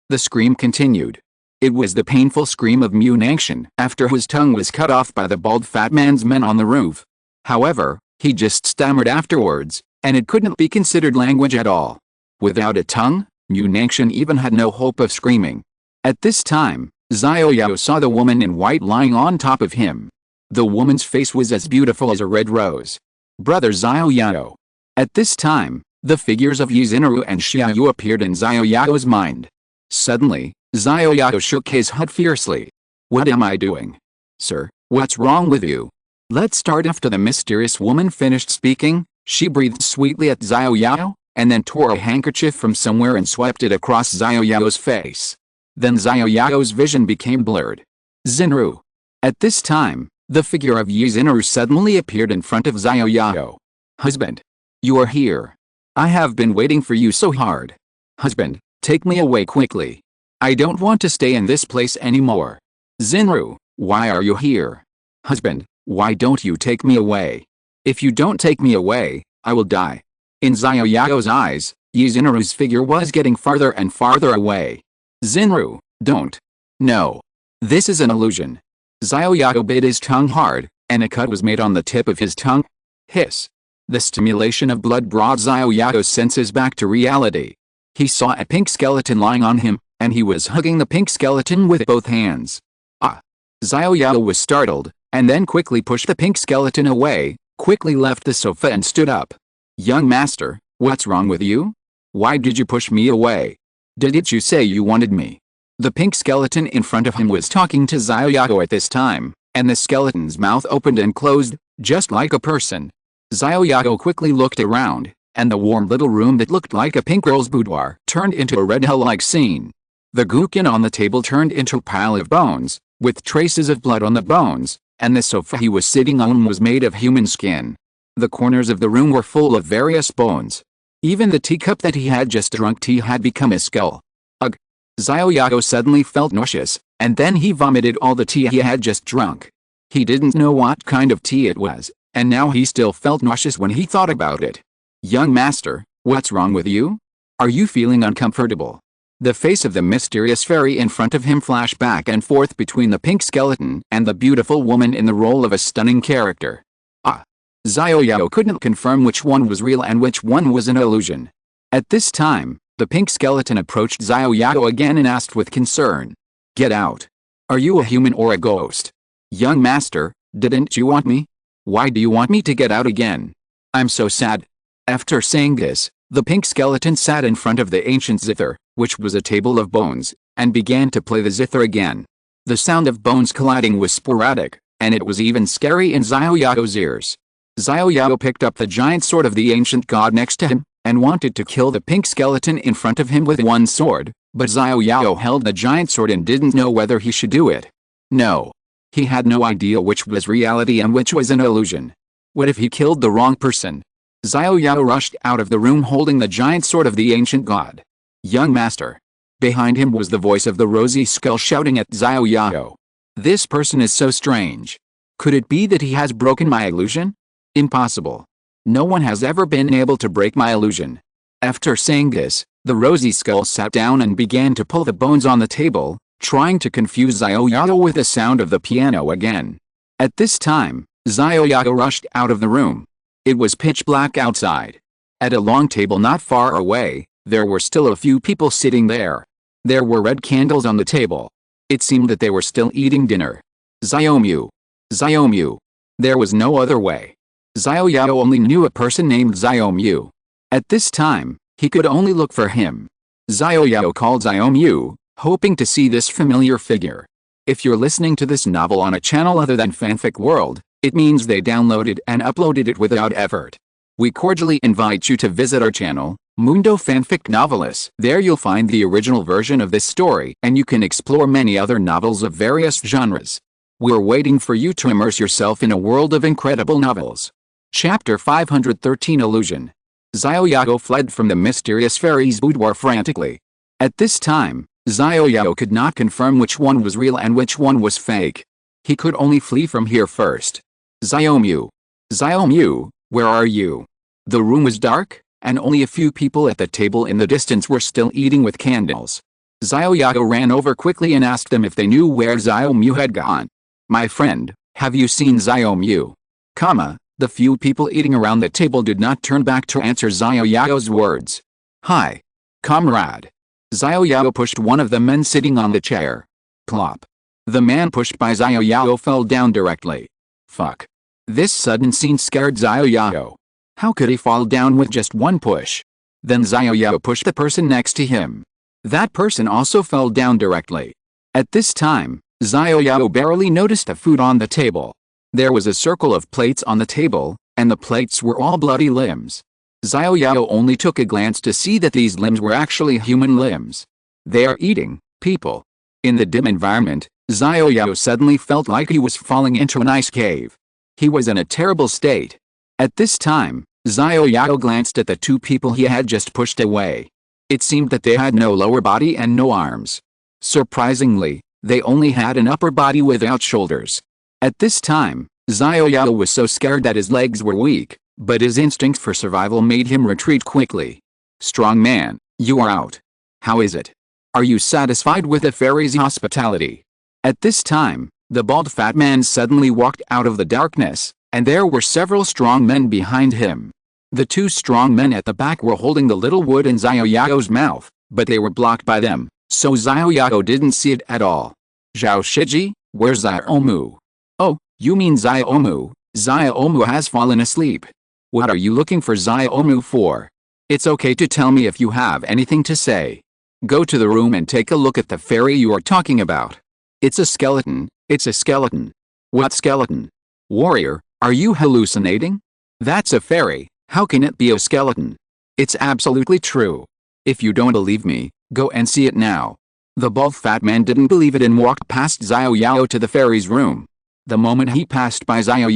The scream continued. It was the painful scream of mutation after his tongue was cut off by the bald fat man's men on the roof. However, he just stammered afterwards, and it couldn't be considered language at all. Without a tongue, mutation even had no hope of screaming. At this time, Xiao Yao saw the woman in white lying on top of him. The woman's face was as beautiful as a red rose. Brother Xiao Yao. At this time, the figures of Yuzinaru and Xiao Yao appeared in Xiao Yao's mind. Suddenly, Xiao Yao shook his head fiercely. What am I doing? Sir, what's wrong with you? Let's start. After the mysterious woman finished speaking, she breathed sweetly at Xiao Yao, and then tore a handkerchief from somewhere and swept it across Xiao Yao's face. Then Xiao Yao's vision became blurred. Xinru. At this time, the figure of Yuzinaru suddenly appeared in front of Xiao Yao. Husband. You are here. I have been waiting for you so hard. Husband, take me away quickly. I don't want to stay in this place anymore. Xinru, why are you here? Husband, why don't you take me away? If you don't take me away, I will die. In Xiao Yao's eyes, Yuzinaru's figure was getting farther and farther away. Xinru, don't. No. This is an illusion. Xiao Yao bit his tongue hard, and a cut was made on the tip of his tongue. Hiss. The stimulation of blood brought Xiao Yao's senses back to reality. He saw a pink skeleton lying on him, and he was hugging the pink skeleton with both hands. Ah! Xiao Yao was startled, and then quickly pushed the pink skeleton away, quickly left the sofa and stood up. Young master, what's wrong with you? Why did you push me away? Didn't you say you wanted me? The pink skeleton in front of him was talking to Xiao Yao at this time, and the skeleton's mouth opened and closed, just like a person. Xiao Yao quickly looked around, and the warm little room that looked like a pink girl's boudoir turned into a red hell-like scene. The gukin on the table turned into a pile of bones, with traces of blood on the bones, and the sofa he was sitting on was made of human skin. The corners of the room were full of various bones. Even the teacup that he had just drunk tea had become a skull. Ugh! Xiao Yao suddenly felt nauseous, and then he vomited all the tea he had just drunk. He didn't know what kind of tea it was, and now he still felt nauseous when he thought about it. Young master, what's wrong with you? Are you feeling uncomfortable? The face of the mysterious fairy in front of him flashed back and forth between the pink skeleton and the beautiful woman in the role of a stunning character. Ah! Xiao Yao couldn't confirm which one was real and which one was an illusion. At this time, the pink skeleton approached Xiao Yao again and asked with concern. Get out. Are you a human or a ghost? Young master, didn't you want me? Why do you want me to get out again? I'm so sad. After saying this, the pink skeleton sat in front of the ancient zither, which was a table of bones, and began to play the zither again. The sound of bones colliding was sporadic, and it was even scary in Xiao Yao's ears. Xiao Yao picked up the giant sword of the ancient god next to him, and wanted to kill the pink skeleton in front of him with one sword, but Xiao Yao held the giant sword and didn't know whether he should do it. No. He had no idea which was reality and which was an illusion. What if he killed the wrong person? Xiao Yao rushed out of the room holding the giant sword of the ancient god. Young master. Behind him was the voice of the rosy skull shouting at Xiao Yao. This person is so strange. Could it be that he has broken my illusion? Impossible. No one has ever been able to break my illusion. After saying this, the rosy skull sat down and began to pull the bones on the table, trying to confuse Xiao Yao with the sound of the piano again. At this time, Xiao Yao rushed out of the room. It was pitch black outside. At a long table not far away, there were still a few people sitting there. There were red candles on the table. It seemed that they were still eating dinner. Xiaomu. Xiaomu. There was no other way. Xiao Yao only knew a person named Xiaomu. At this time, he could only look for him. Xiao Yao called Xiaomu, hoping to see this familiar figure. If you're listening to this novel on a channel other than Fanfic World, it means they downloaded and uploaded it without effort. We cordially invite you to visit our channel, Mundo Fanfic Novelis. There you'll find the original version of this story, and you can explore many other novels of various genres. We're waiting for you to immerse yourself in a world of incredible novels. Chapter 513 Illusion. Xiao Yao fled from the mysterious fairy's boudoir frantically. At this time, Xiao Yao could not confirm which one was real and which one was fake. He could only flee from here first. Xiaomu. Xiaomu, where are you? The room was dark, and only a few people at the table in the distance were still eating with candles. Xiao Yao ran over quickly and asked them if they knew where Xiao Mu had gone. My friend, have you seen Xiao Mu? The few people eating around the table did not turn back to answer Xiao Yao's words. Hi. Comrade. Xiao Yao pushed one of the men sitting on the chair. Plop. The man pushed by Xiao Yao fell down directly. Fuck. This sudden scene scared Xiao Yao. How could he fall down with just one push? Then Xiao Yao pushed the person next to him. That person also fell down directly. At this time, Xiao Yao barely noticed the food on the table. There was a circle of plates on the table, and the plates were all bloody limbs. Xiao Yao only took a glance to see that these limbs were actually human limbs. They are eating people. In the dim environment, Xiao Yao suddenly felt like he was falling into an ice cave. He was in a terrible state. At this time, Xiao Yao glanced at the two people he had just pushed away. It seemed that they had no lower body and no arms. Surprisingly, they only had an upper body without shoulders. At this time, Xiao Yao was so scared that his legs were weak, but his instinct for survival made him retreat quickly. Strong man, you are out. How is it? Are you satisfied with the fairy's hospitality? At this time, the bald fat man suddenly walked out of the darkness, and there were several strong men behind him. The two strong men at the back were holding the little wood in Xiao Yao's mouth, but they were blocked by them, so Xiao Yao didn't see it at all. Zhao Shiji, where's Xiao Mu? Oh, you mean Xiao Mu? Xiao Mu has fallen asleep. What are you looking for Xiao Mu for? It's okay to tell me if you have anything to say. Go to the room and take a look at the fairy you are talking about. It's a skeleton, it's a skeleton. What skeleton? Warrior, are you hallucinating? That's a fairy, how can it be a skeleton? It's absolutely true. If you don't believe me, go and see it now. The bald fat man didn't believe it and walked past Xiao Yao to the fairy's room. The moment he passed by Xiao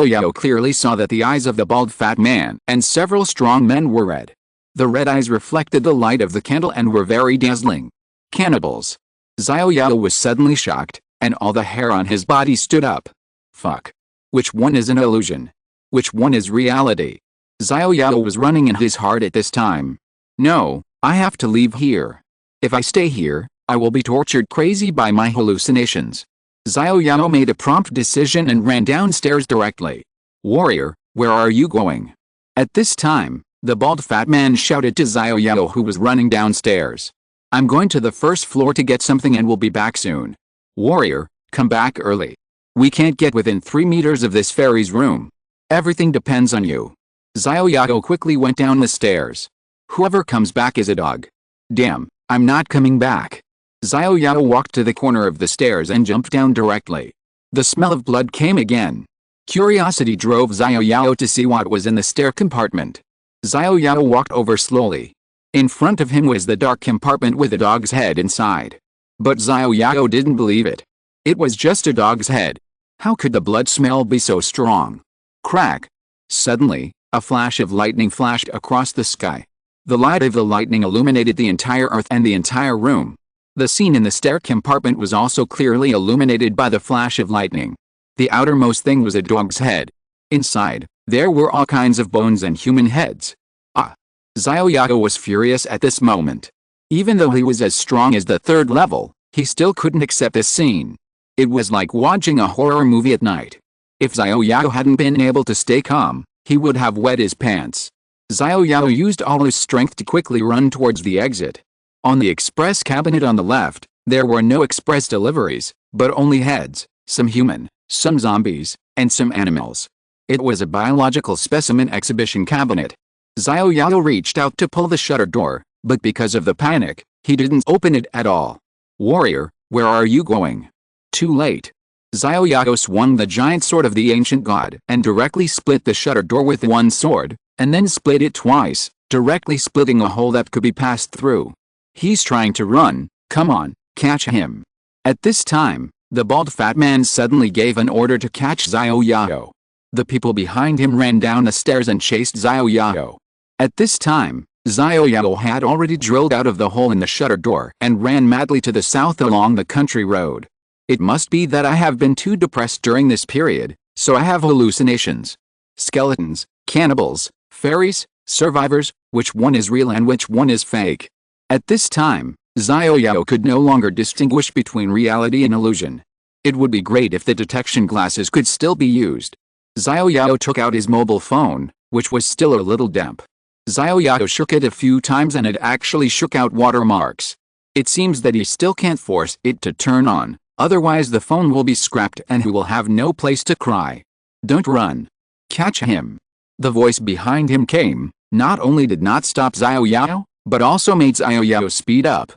Yao clearly saw that the eyes of the bald fat man and several strong men were red. The red eyes reflected the light of the candle and were very dazzling. Cannibals. Xiao Yao was suddenly shocked, and all the hair on his body stood up. Fuck. Which one is an illusion? Which one is reality? Xiao Yao was running in his heart at this time. No, I have to leave here. If I stay here, I will be tortured crazy by my hallucinations. Xiao Yao made a prompt decision and ran downstairs directly. Warrior, where are you going? At this time, the bald fat man shouted to Xiao Yao who was running downstairs. I'm going to the first floor to get something and will be back soon. Warrior, come back early. We can't get within 3 meters of this fairy's room. Everything depends on you. Xiao Yao quickly went down the stairs. Whoever comes back is a dog. Damn, I'm not coming back. Xiao Yao walked to the corner of the stairs and jumped down directly. The smell of blood came again. Curiosity drove Xiao Yao to see what was in the stair compartment. Xiao Yao walked over slowly. In front of him was the dark compartment with a dog's head inside. But Xiao Yao didn't believe it. It was just a dog's head. How could the blood smell be so strong? Crack. Suddenly, a flash of lightning flashed across the sky. The light of the lightning illuminated the entire earth and the entire room. The scene in the stair compartment was also clearly illuminated by the flash of lightning. The outermost thing was a dog's head. Inside, there were all kinds of bones and human heads. Ah! Xiao Yao was furious at this moment. Even though he was as strong as the 3rd level, he still couldn't accept this scene. It was like watching a horror movie at night. If Xiao Yao hadn't been able to stay calm, he would have wet his pants. Xiao Yao used all his strength to quickly run towards the exit. On the express cabinet on the left, there were no express deliveries, but only heads, some human, some zombies, and some animals. It was a biological specimen exhibition cabinet. Xiao Yao reached out to pull the shutter door, but because of the panic, he didn't open it at all. Warrior, where are you going? Too late. Xiao Yao swung the giant sword of the ancient god and directly split the shutter door with one sword, and then split it twice, directly splitting a hole that could be passed through. He's trying to run, come on, catch him. At this time, the bald fat man suddenly gave an order to catch Xiao Yao. The people behind him ran down the stairs and chased Xiao Yao. At this time, Xiao Yao had already drilled out of the hole in the shutter door and ran madly to the south along the country road. It must be that I have been too depressed during this period, so I have hallucinations. Skeletons, cannibals, fairies, survivors, which one is real and which one is fake? At this time, Xiao Yao could no longer distinguish between reality and illusion. It would be great if the detection glasses could still be used. Xiao Yao took out his mobile phone, which was still a little damp. Xiao Yao shook it a few times and it actually shook out watermarks. It seems that he still can't force it to turn on, otherwise the phone will be scrapped and he will have no place to cry. Don't run. Catch him. The voice behind him came, not only did not stop Xiao Yao, but also made Xiao Yao speed up.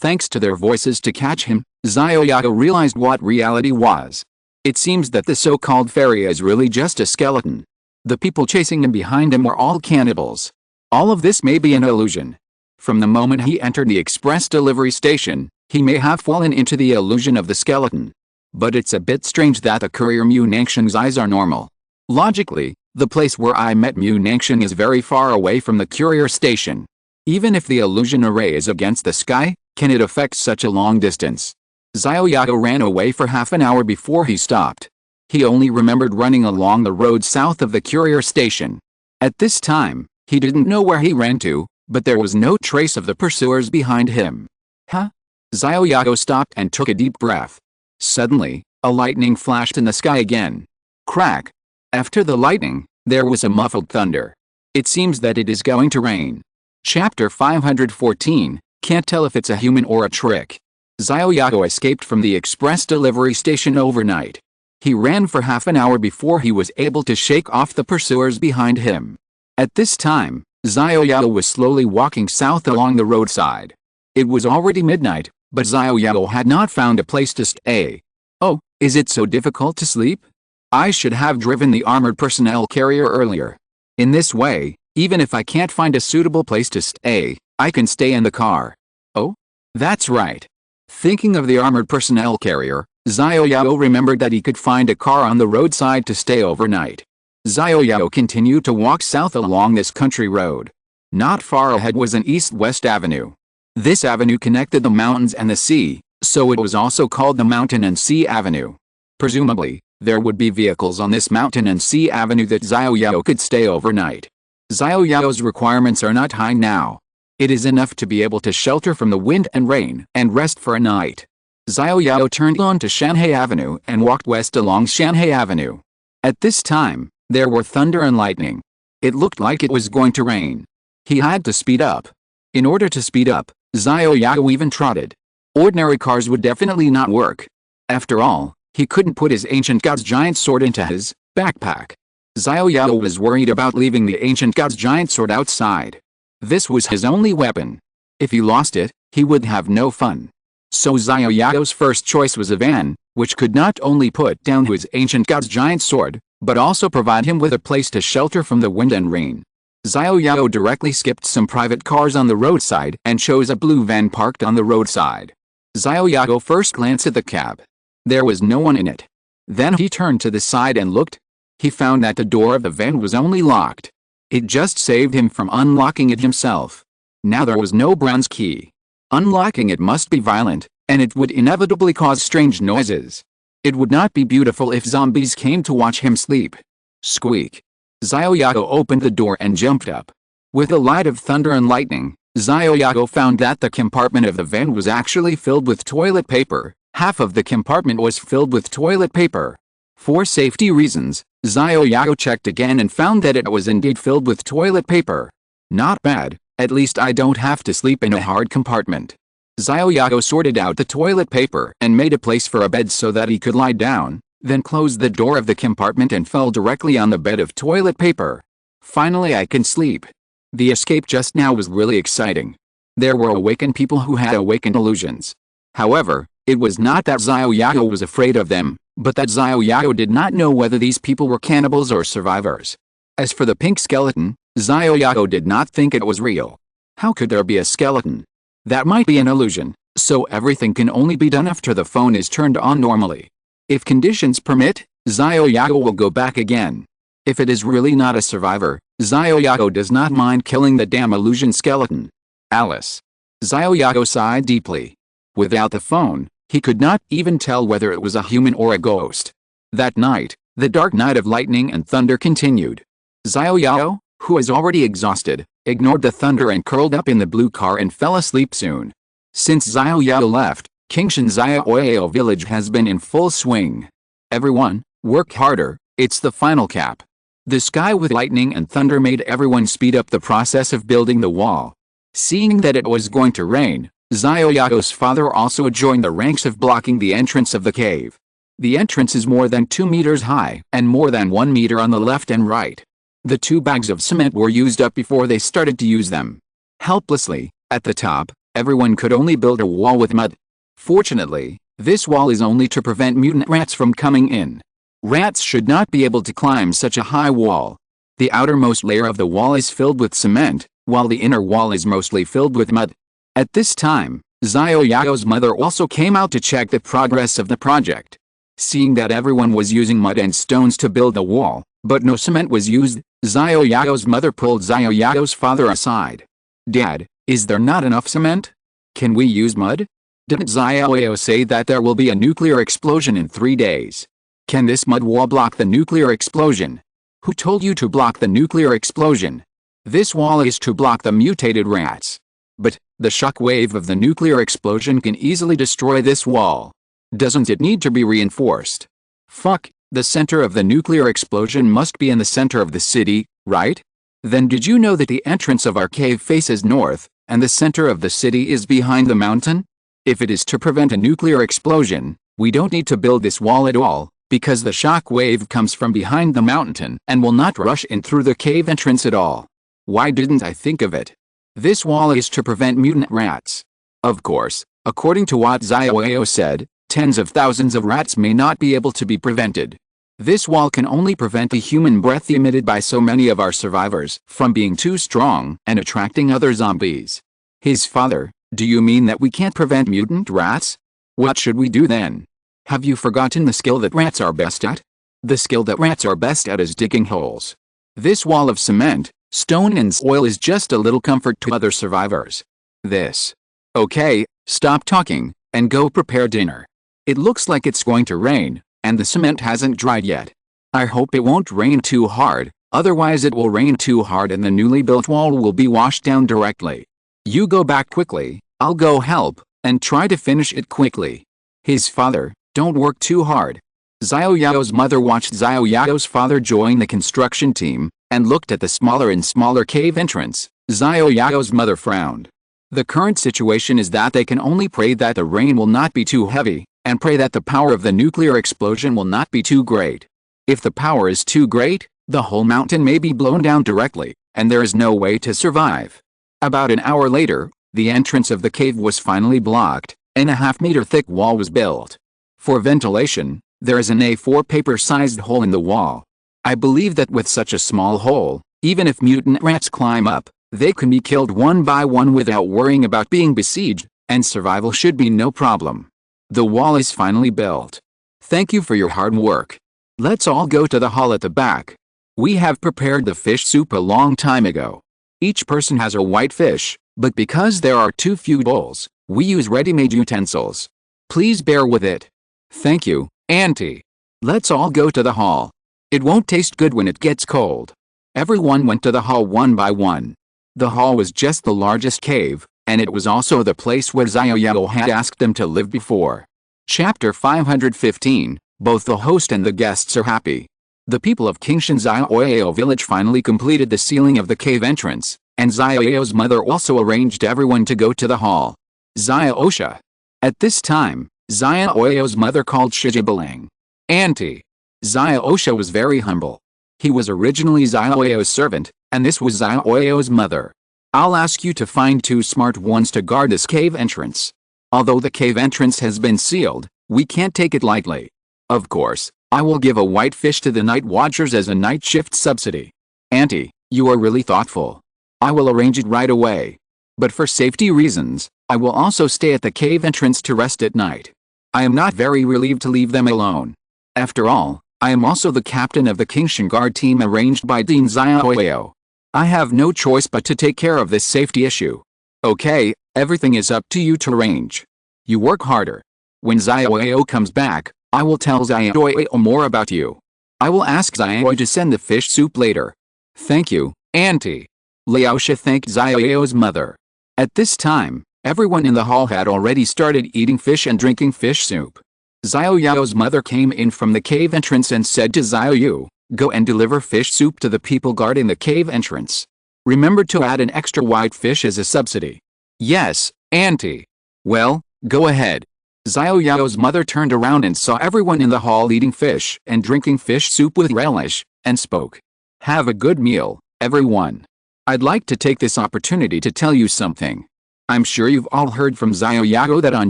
Thanks to their voices to catch him, Xiao Yao realized what reality was. It seems that the so-called fairy is really just a skeleton. The people chasing him behind him were all cannibals. All of this may be an illusion. From the moment he entered the express delivery station, he may have fallen into the illusion of the skeleton. But it's a bit strange that the courier Mu Nangsheng's eyes are normal. Logically, the place where I met Mu Nangsheng is very far away from the courier station. Even if the illusion array is against the sky, can it affect such a long distance? Xiao Yao ran away for half an hour before he stopped. He only remembered running along the road south of the courier station. At this time, he didn't know where he ran to, but there was no trace of the pursuers behind him. Huh? Xiao Yao stopped and took a deep breath. Suddenly, a lightning flashed in the sky again. Crack! After the lightning, there was a muffled thunder. It seems that it is going to rain. Chapter 514, Can't tell if it's a human or a trick. Xiao Yao escaped from the express delivery station overnight. He ran for half an hour before he was able to shake off the pursuers behind him. At this time, Xiao Yao was slowly walking south along the roadside. It was already midnight, but Xiao Yao had not found a place to stay. Oh, is it so difficult to sleep? I should have driven the armored personnel carrier earlier. In this way, even if I can't find a suitable place to stay, I can stay in the car. Oh? That's right. Thinking of the armored personnel carrier, Xiao Yao remembered that he could find a car on the roadside to stay overnight. Xiao Yao continued to walk south along this country road. Not far ahead was an east-west avenue. This avenue connected the mountains and the sea, so it was also called the Mountain and Sea Avenue. Presumably, there would be vehicles on this mountain and sea avenue that Xiao Yao could stay overnight. Xiao Yao's requirements are not high now. It is enough to be able to shelter from the wind and rain and rest for a night. Xiao Yao turned on to Shanhai Avenue and walked west along Shanhai Avenue. At this time, there were thunder and lightning. It looked like it was going to rain. He had to speed up. In order to speed up, Xiao Yao even trotted. Ordinary cars would definitely not work. After all, he couldn't put his ancient god's giant sword into his backpack. Xiao Yao was worried about leaving the ancient god's giant sword outside. This was his only weapon. If he lost it, he would have no fun. So Xiao Yao's first choice was a van, which could not only put down his ancient god's giant sword, but also provide him with a place to shelter from the wind and rain. Xiao Yao directly skipped some private cars on the roadside and chose a blue van parked on the roadside. Xiao Yao first glanced at the cab. There was no one in it. Then he turned to the side and looked. He found that the door of the van was only locked. It just saved him from unlocking it himself. Now there was no bronze key. Unlocking it must be violent, and it would inevitably cause strange noises. It would not be beautiful if zombies came to watch him sleep. Squeak. Xiao Yao opened the door and jumped up. With the light of thunder and lightning, Xiao Yao found that the compartment of the van was actually filled with toilet paper. Half of the compartment was filled with toilet paper. For safety reasons, Xiao Yao checked again and found that it was indeed filled with toilet paper. Not bad, at least I don't have to sleep in a hard compartment. Xiao Yao sorted out the toilet paper and made a place for a bed so that he could lie down, then closed the door of the compartment and fell directly on the bed of toilet paper. Finally I can sleep. The escape just now was really exciting. There were awakened people who had awakened illusions. However, it was not that Xiao Yao was afraid of them, but that Xiao Yao did not know whether these people were cannibals or survivors. As for the pink skeleton, Xiao Yao did not think it was real. How could there be a skeleton? That might be an illusion, so everything can only be done after the phone is turned on normally. If conditions permit, Xiao Yao will go back again. If it is really not a survivor, Xiao Yao does not mind killing the damn illusion skeleton. Alice. Xiao Yao sighed deeply. Without the phone, he could not even tell whether it was a human or a ghost. That night, the dark night of lightning and thunder continued. Xiao Yao, who was already exhausted, ignored the thunder and curled up in the blue car and fell asleep soon. Since Xiao Yao left, Qingshan Xiao village has been in full swing. Everyone, work harder, it's the final cap. The sky with lightning and thunder made everyone speed up the process of building the wall. Seeing that it was going to rain, Xiao Yao's father also joined the ranks of blocking the entrance of the cave. The entrance is more than 2 meters high and more than 1 meter on the left and right. The 2 bags of cement were used up before they started to use them. Helplessly, at the top, everyone could only build a wall with mud. Fortunately, this wall is only to prevent mutant rats from coming in. Rats should not be able to climb such a high wall. The outermost layer of the wall is filled with cement, while the inner wall is mostly filled with mud. At this time, Xiao Yao's mother also came out to check the progress of the project. Seeing that everyone was using mud and stones to build the wall, but no cement was used, Xiao Yao's mother pulled Xiao Yao's father aside. "Dad, is there not enough cement? Can we use mud? Didn't Xiao Yao say that there will be a nuclear explosion in 3 days? Can this mud wall block the nuclear explosion? Who told you to block the nuclear explosion? This wall is to block the mutated rats. But, the shock wave of the nuclear explosion can easily destroy this wall. Doesn't it need to be reinforced? Fuck, the center of the nuclear explosion must be in the center of the city, right? Then did you know that the entrance of our cave faces north, and the center of the city is behind the mountain? If it is to prevent a nuclear explosion, we don't need to build this wall at all, because the shock wave comes from behind the mountain and will not rush in through the cave entrance at all. Why didn't I think of it? This wall is to prevent mutant rats. Of course, according to what Xiao Yao said, tens of thousands of rats may not be able to be prevented. This wall can only prevent the human breath emitted by so many of our survivors from being too strong and attracting other zombies. His father, do you mean that we can't prevent mutant rats? What should we do then? Have you forgotten the skill that rats are best at? The skill that rats are best at is digging holes. This wall of cement, stone and soil is just a little comfort to other survivors. This. Okay, stop talking, and go prepare dinner. It looks like it's going to rain, and the cement hasn't dried yet. I hope it won't rain too hard, otherwise it will rain too hard and the newly built wall will be washed down directly. You go back quickly, I'll go help, and try to finish it quickly. His father, don't work too hard. Xiao Yao's mother watched Xiao Yao's father join the construction team, and looked at the smaller and smaller cave entrance. Xiao Yao's mother frowned. The current situation is that they can only pray that the rain will not be too heavy, and pray that the power of the nuclear explosion will not be too great. If the power is too great, the whole mountain may be blown down directly, and there is no way to survive. About an hour later, the entrance of the cave was finally blocked, and a half-meter thick wall was built. For ventilation, there is an A4 paper-sized hole in the wall. I believe that with such a small hole, even if mutant rats climb up, they can be killed one by one without worrying about being besieged, and survival should be no problem. The wall is finally built. Thank you for your hard work. Let's all go to the hall at the back. We have prepared the fish soup a long time ago. Each person has a white fish, but because there are too few bowls, we use ready-made utensils. Please bear with it. Thank you, Auntie. Let's all go to the hall. It won't taste good when it gets cold. Everyone went to the hall one by one. The hall was just the largest cave, and it was also the place where Xiao Yao had asked them to live before. Chapter 515, both the host and the guests are happy. The people of Qingshan Xiao village finally completed the ceiling of the cave entrance, and Xiao Yao's mother also arranged everyone to go to the hall. Xiao Osha. At this time, Xiao Yao's mother called Shijibalang. Auntie. Xiao Osha was very humble. He was originally Xiao Yao's servant, and this was Xiao Yao's mother. I'll ask you to find 2 smart ones to guard this cave entrance. Although the cave entrance has been sealed, we can't take it lightly. Of course, I will give a white fish to the night watchers as a night shift subsidy. Auntie, you are really thoughtful. I will arrange it right away. But for safety reasons, I will also stay at the cave entrance to rest at night. I am not very relieved to leave them alone. After all, I am also the captain of the Qingshan Guard team arranged by Dean Xiao Yao. I have no choice but to take care of this safety issue. Okay, everything is up to you to arrange. You work harder. When Xiao Yao comes back, I will tell Xiao Yao more about you. I will ask Xiao to send the fish soup later. Thank you, Auntie. Liaosha thanked Xiao Yao's mother. At this time, Everyone in the hall had already started eating fish and drinking fish soup. Xiao Yao's mother came in from the cave entrance and said to Xiao Yu, "Go and deliver fish soup to the people guarding the cave entrance. Remember to add an extra white fish as a subsidy." "Yes, Auntie." "Well, go ahead." Xiao Yao's mother turned around and saw everyone in the hall eating fish and drinking fish soup with relish, and spoke. "Have a good meal, everyone. I'd like to take this opportunity to tell you something. I'm sure you've all heard from Xiao Yao that on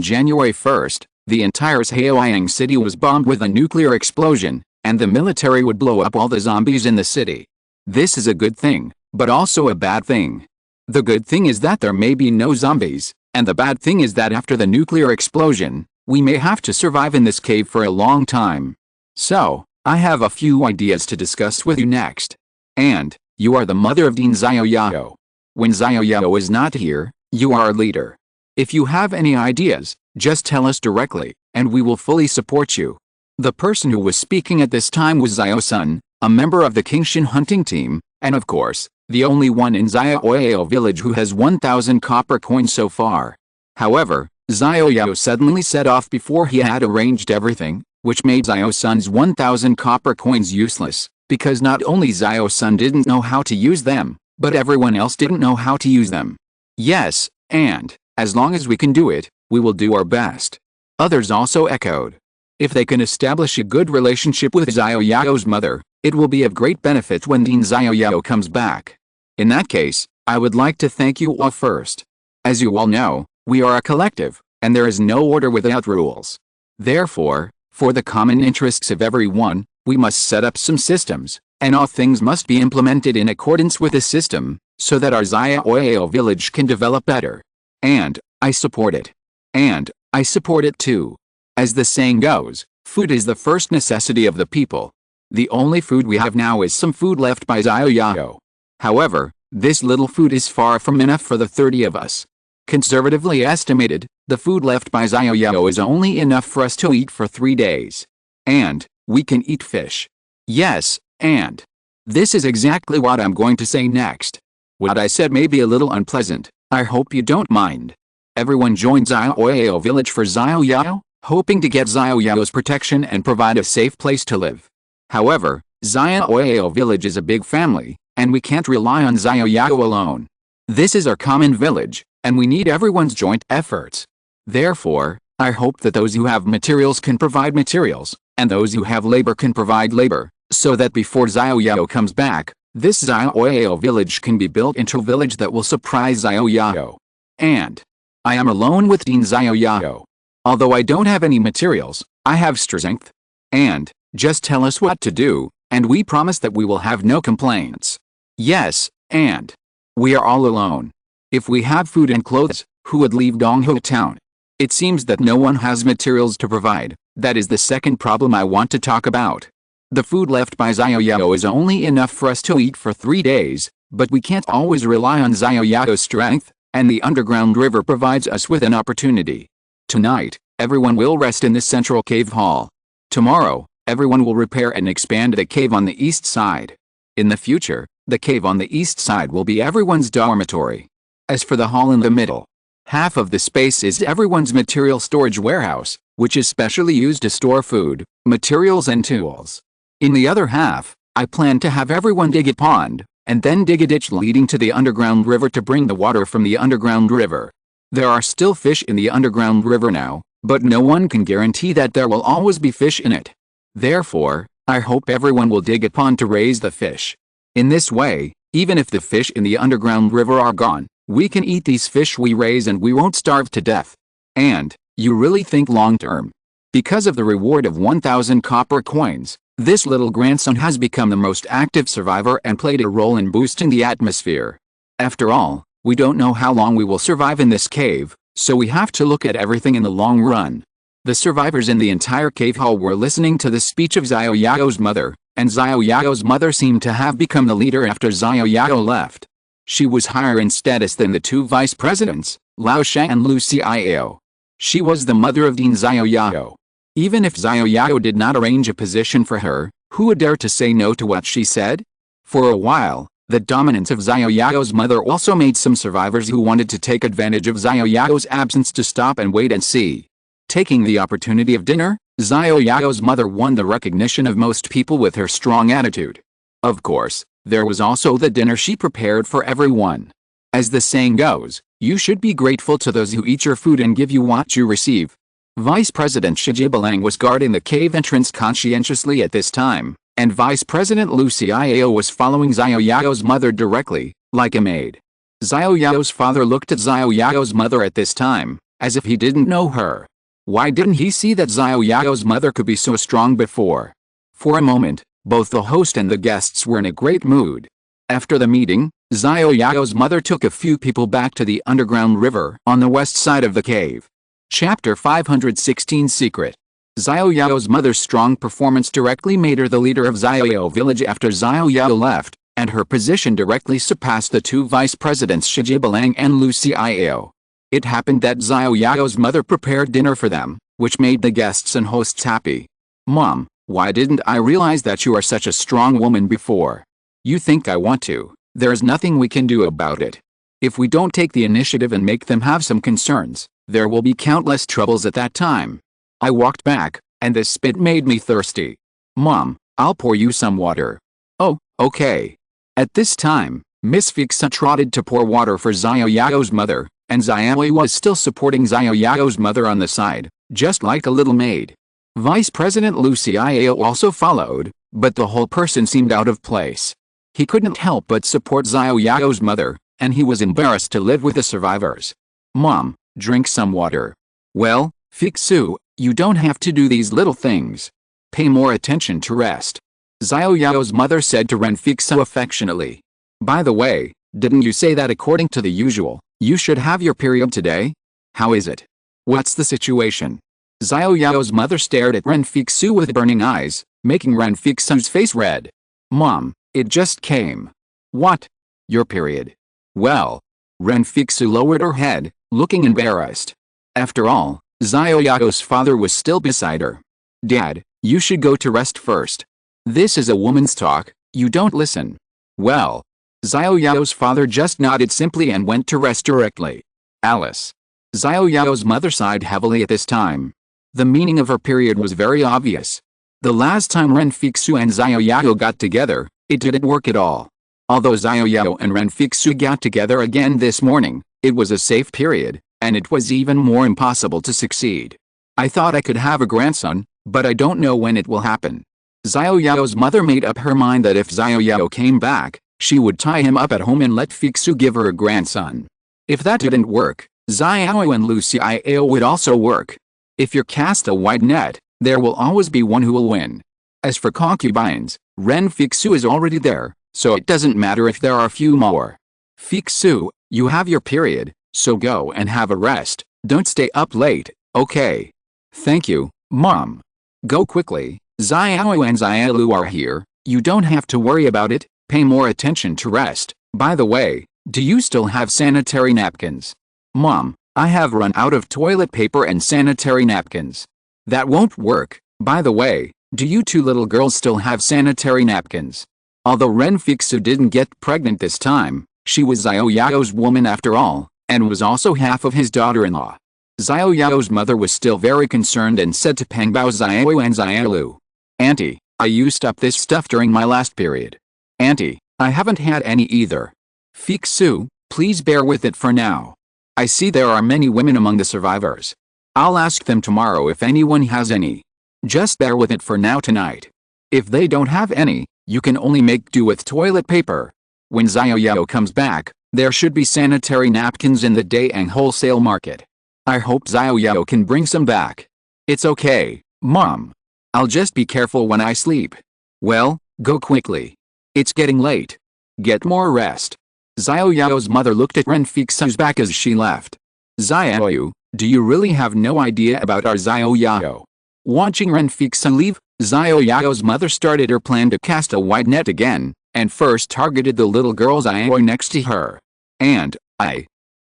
January 1st, the entire Haoyang city was bombed with a nuclear explosion, and the military would blow up all the zombies in the city. This is a good thing, but also a bad thing. The good thing is that there may be no zombies, and the bad thing is that after the nuclear explosion, we may have to survive in this cave for a long time. So, I have a few ideas to discuss with you next. And, you are the mother of Dean Xiao Yao. When Xiao Yao is not here, you are our leader. If you have any ideas, just tell us directly, and we will fully support you." The person who was speaking at this time was Xiao Sun, a member of the Qingshan hunting team, and of course, the only one in Xiao Yao village who has 1,000 copper coins so far. However, Xiao Yao suddenly set off before he had arranged everything, which made Xiao Sun's 1,000 copper coins useless, because not only Xiao Sun didn't know how to use them, but everyone else didn't know how to use them. "Yes, and, as long as we can do it, we will do our best." Others also echoed. If they can establish a good relationship with Xiao Yao's mother, it will be of great benefit when Dean Xiao Yao comes back. In that case, I would like to thank you all first. As you all know, we are a collective, and there is no order without rules. Therefore, for the common interests of everyone, we must set up some systems, and all things must be implemented in accordance with the system, so that our Xiao Yao village can develop better. And, I support it. And, I support it too. As the saying goes, food is the first necessity of the people. The only food we have now is some food left by Xiao Yao. However, this little food is far from enough for the 30 of us. Conservatively estimated, the food left by Xiao Yao is only enough for us to eat for 3 days. And, we can eat fish. Yes, and. This is exactly what I'm going to say next. What I said may be a little unpleasant, I hope you don't mind. Everyone joined Xiao Yao village for Xiao Yao, hoping to get Xiao Yao's protection and provide a safe place to live. However, Xiao Yao village is a big family, and we can't rely on Xiao Yao alone. This is our common village, and we need everyone's joint efforts. Therefore, I hope that those who have materials can provide materials, and those who have labor can provide labor, so that before Xiao Yao comes back, this Xiao Yao village can be built into a village that will surprise Xiao Yao. And, I am alone with Dean Xiao Yao. Although I don't have any materials, I have strength. And, just tell us what to do, and we promise that we will have no complaints. Yes, and. We are all alone. If we had food and clothes, who would leave Donghu town? It seems that no one has materials to provide. That is the second problem I want to talk about. The food left by Xiao Yao is only enough for us to eat for 3 days, but we can't always rely on Xiao Yao's strength, and the underground river provides us with an opportunity. Tonight, everyone will rest in the central cave hall. Tomorrow, everyone will repair and expand the cave on the east side. In the future, the cave on the east side will be everyone's dormitory. As for the hall in the middle, half of the space is everyone's material storage warehouse, which is specially used to store food, materials and tools. In the other half, I plan to have everyone dig a pond, and then dig a ditch leading to the underground river to bring the water from the underground river. There are still fish in the underground river now, but no one can guarantee that there will always be fish in it. Therefore, I hope everyone will dig a pond to raise the fish. In this way, even if the fish in the underground river are gone, we can eat these fish we raise and we won't starve to death. And, you really think long term. Because of the reward of 1,000 copper coins, this little grandson has become the most active survivor and played a role in boosting the atmosphere. After all, we don't know how long we will survive in this cave, so we have to look at everything in the long run. The survivors in the entire cave hall were listening to the speech of Xiao Yao's mother, and Xiao Yao's mother seemed to have become the leader after Xiao Yao left. She was higher in status than the 2 vice presidents, Lao Shang and Lu Xiao. She was the mother of Dean Xiao Yao. Even if Xiao Yao did not arrange a position for her, who would dare to say no to what she said? For a while, The dominance of Xiao Yao's mother also made some survivors who wanted to take advantage of Xiao Yao's absence to stop and wait and see. Taking the opportunity of dinner, Xiao Yao's mother won the recognition of most people with her strong attitude. Of course, there was also the dinner she prepared for everyone. As the saying goes, you should be grateful to those who eat your food and give you what you receive. Vice President Xiao was guarding the cave entrance conscientiously at this time, and Vice President Xiao Yao was following Xiao Yao's mother directly, like a maid. Xiao Yao's father looked at Xiao Yao's mother at this time, as if he didn't know her. Why didn't he see that Xiao Yao's mother could be so strong before? For a moment, both the host and the guests were in a great mood. After the meeting, Xiao Yao's mother took a few people back to the underground river on the west side of the cave. Chapter 516 Secret. Xiao Yao's mother's strong performance directly made her the leader of Xiao Yao village after Xiao Yao left, and her position directly surpassed the two vice presidents Xiao and Xiao Yao. It happened that Xiao Yao's mother prepared dinner for them, which made the guests and hosts happy. Mom, why didn't I realize that you are such a strong woman before? You think I want to? There's nothing we can do about it. If we don't take the initiative and make them have some concerns, there will be countless troubles at that time. I walked back, and the spit made me thirsty. Mom, I'll pour you some water. Oh, okay. At this time, Miss Fixa trotted to pour water for Xiao Yao's mother, and Xiao was still supporting Xiao Yao's mother on the side, just like a little maid. Vice President Xiao also followed, but the whole person seemed out of place. He couldn't help but support Xiao Yao's mother, and he was embarrassed to live with the survivors. Mom, drink some water. Well, Fixu, you don't have to do these little things. Pay more attention to rest. Xiao Yao's mother said to Ren Fixu affectionately. By the way, didn't you say that according to the usual, you should have your period today? How is it? What's the situation? Xiao Yao's mother stared at Ren Fixu with burning eyes, making Ren Fixu's face red. Mom, it just came. What? Your period? Well. Ren Fixu lowered her head, looking embarrassed. After all, Xiao Yao's father was still beside her. Dad, you should go to rest first. This is a woman's talk, you don't listen. Well. Xiao Yao's father just nodded simply and went to rest directly. Alice. Xiao Yao's mother sighed heavily at this time. The meaning of her period was very obvious. The last time Ren Fixu and Xiao Yao got together, it didn't work at all. Although Xiao Yao and Ren Fixu got together again this morning, it was a safe period, and it was even more impossible to succeed. I thought I could have a grandson, but I don't know when it will happen. Xiao Yao's mother made up her mind that if Xiao Yao came back, she would tie him up at home and let Fixu give her a grandson. If that didn't work, Xiao and Xiao would also work. If you cast a wide net, there will always be one who will win. As for concubines, Ren Fixu is already there, so it doesn't matter if there are a few more. Fixu, you have your period, so go and have a rest, don't stay up late, okay? Thank you, Mom. Go quickly, Xiao and Xiao are here, you don't have to worry about it, pay more attention to rest. By the way, do you still have sanitary napkins? Mom, I have run out of toilet paper and sanitary napkins. That won't work. By the way, do you two little girls still have sanitary napkins? Although Ren Fixu didn't get pregnant this time, she was Xiao Yao's woman after all, and was also half of his daughter-in-law. Xiao Yao's mother was still very concerned and said to Pangbao Xiao and Xiao, Auntie, I used up this stuff during my last period. Auntie, I haven't had any either. Fixu, please bear with it for now. I see there are many women among the survivors. I'll ask them tomorrow if anyone has any. Just bear with it for now tonight. If they don't have any, you can only make do with toilet paper. When Xiao Yao comes back, there should be sanitary napkins in the Daang wholesale market. I hope Xiao Yao can bring some back. It's okay, Mom. I'll just be careful when I sleep. Well, go quickly. It's getting late. Get more rest. Xiao Yao's mother looked at Ren Fixu's back as she left. Xiao, do you really have no idea about our Xiao Yao? Watching Ren Fixu leave, Xiao Yao's mother started her plan to cast a wide net again, and first targeted the little girl Xiao next to her. And,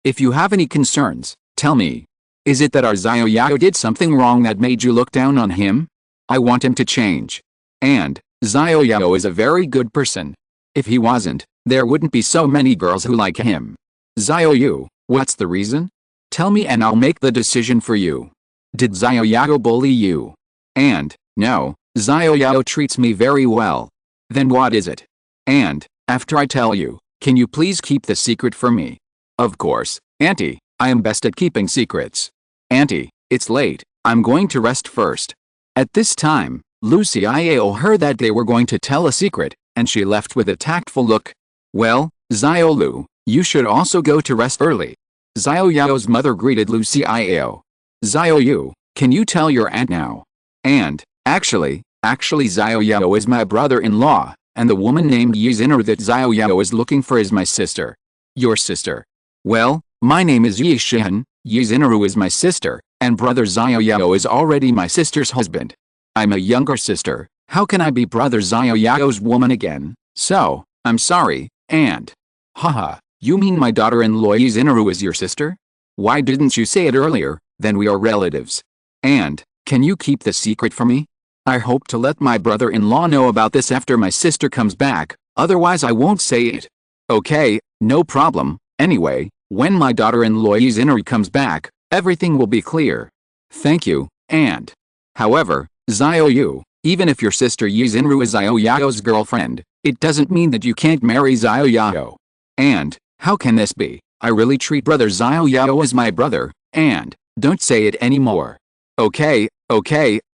if you have any concerns, tell me. Is it that our Xiao Yao did something wrong that made you look down on him? I want him to change. And, Xiao Yao is a very good person. If he wasn't, there wouldn't be so many girls who like him. Xiao Yu, what's the reason? Tell me and I'll make the decision for you. Did Xiao Yao bully you? And, no, Xiao Yao treats me very well. Then what is it? And, after I tell you, can you please keep the secret for me? Of course, Auntie, I am best at keeping secrets. Auntie, it's late, I'm going to rest first. At this time, Xiao heard that they were going to tell a secret, and she left with a tactful look. Well, Xiao Lu, you should also go to rest early. Xiao Yao's mother greeted Xiao. Xiao Yu, can you tell your aunt now? And, actually Xiao Yao is my brother-in-law, and the woman named Yiziner that Xiao Yao is looking for is my sister. Your sister? Well, my name is Yishin, Yiziner is my sister, and brother Xiao Yao is already my sister's husband. I'm a younger sister, how can I be brother Xiao Yao's woman again? So, I'm sorry, and... Haha, you mean my daughter-in-law Yiziner is your sister? Why didn't you say it earlier, then we are relatives. And, can you keep the secret from me? I hope to let my brother-in-law know about this after my sister comes back, otherwise I won't say it. Okay, no problem, anyway, when my daughter-in-law Yiziner comes back, everything will be clear. Thank you, and... However, Xiao Yu, even if your sister Yiziner is Xiao Yao's girlfriend, it doesn't mean that you can't marry Xiao Yao. And, how can this be? I really treat brother Xiao Yao as my brother, and, don't say it anymore. Okay,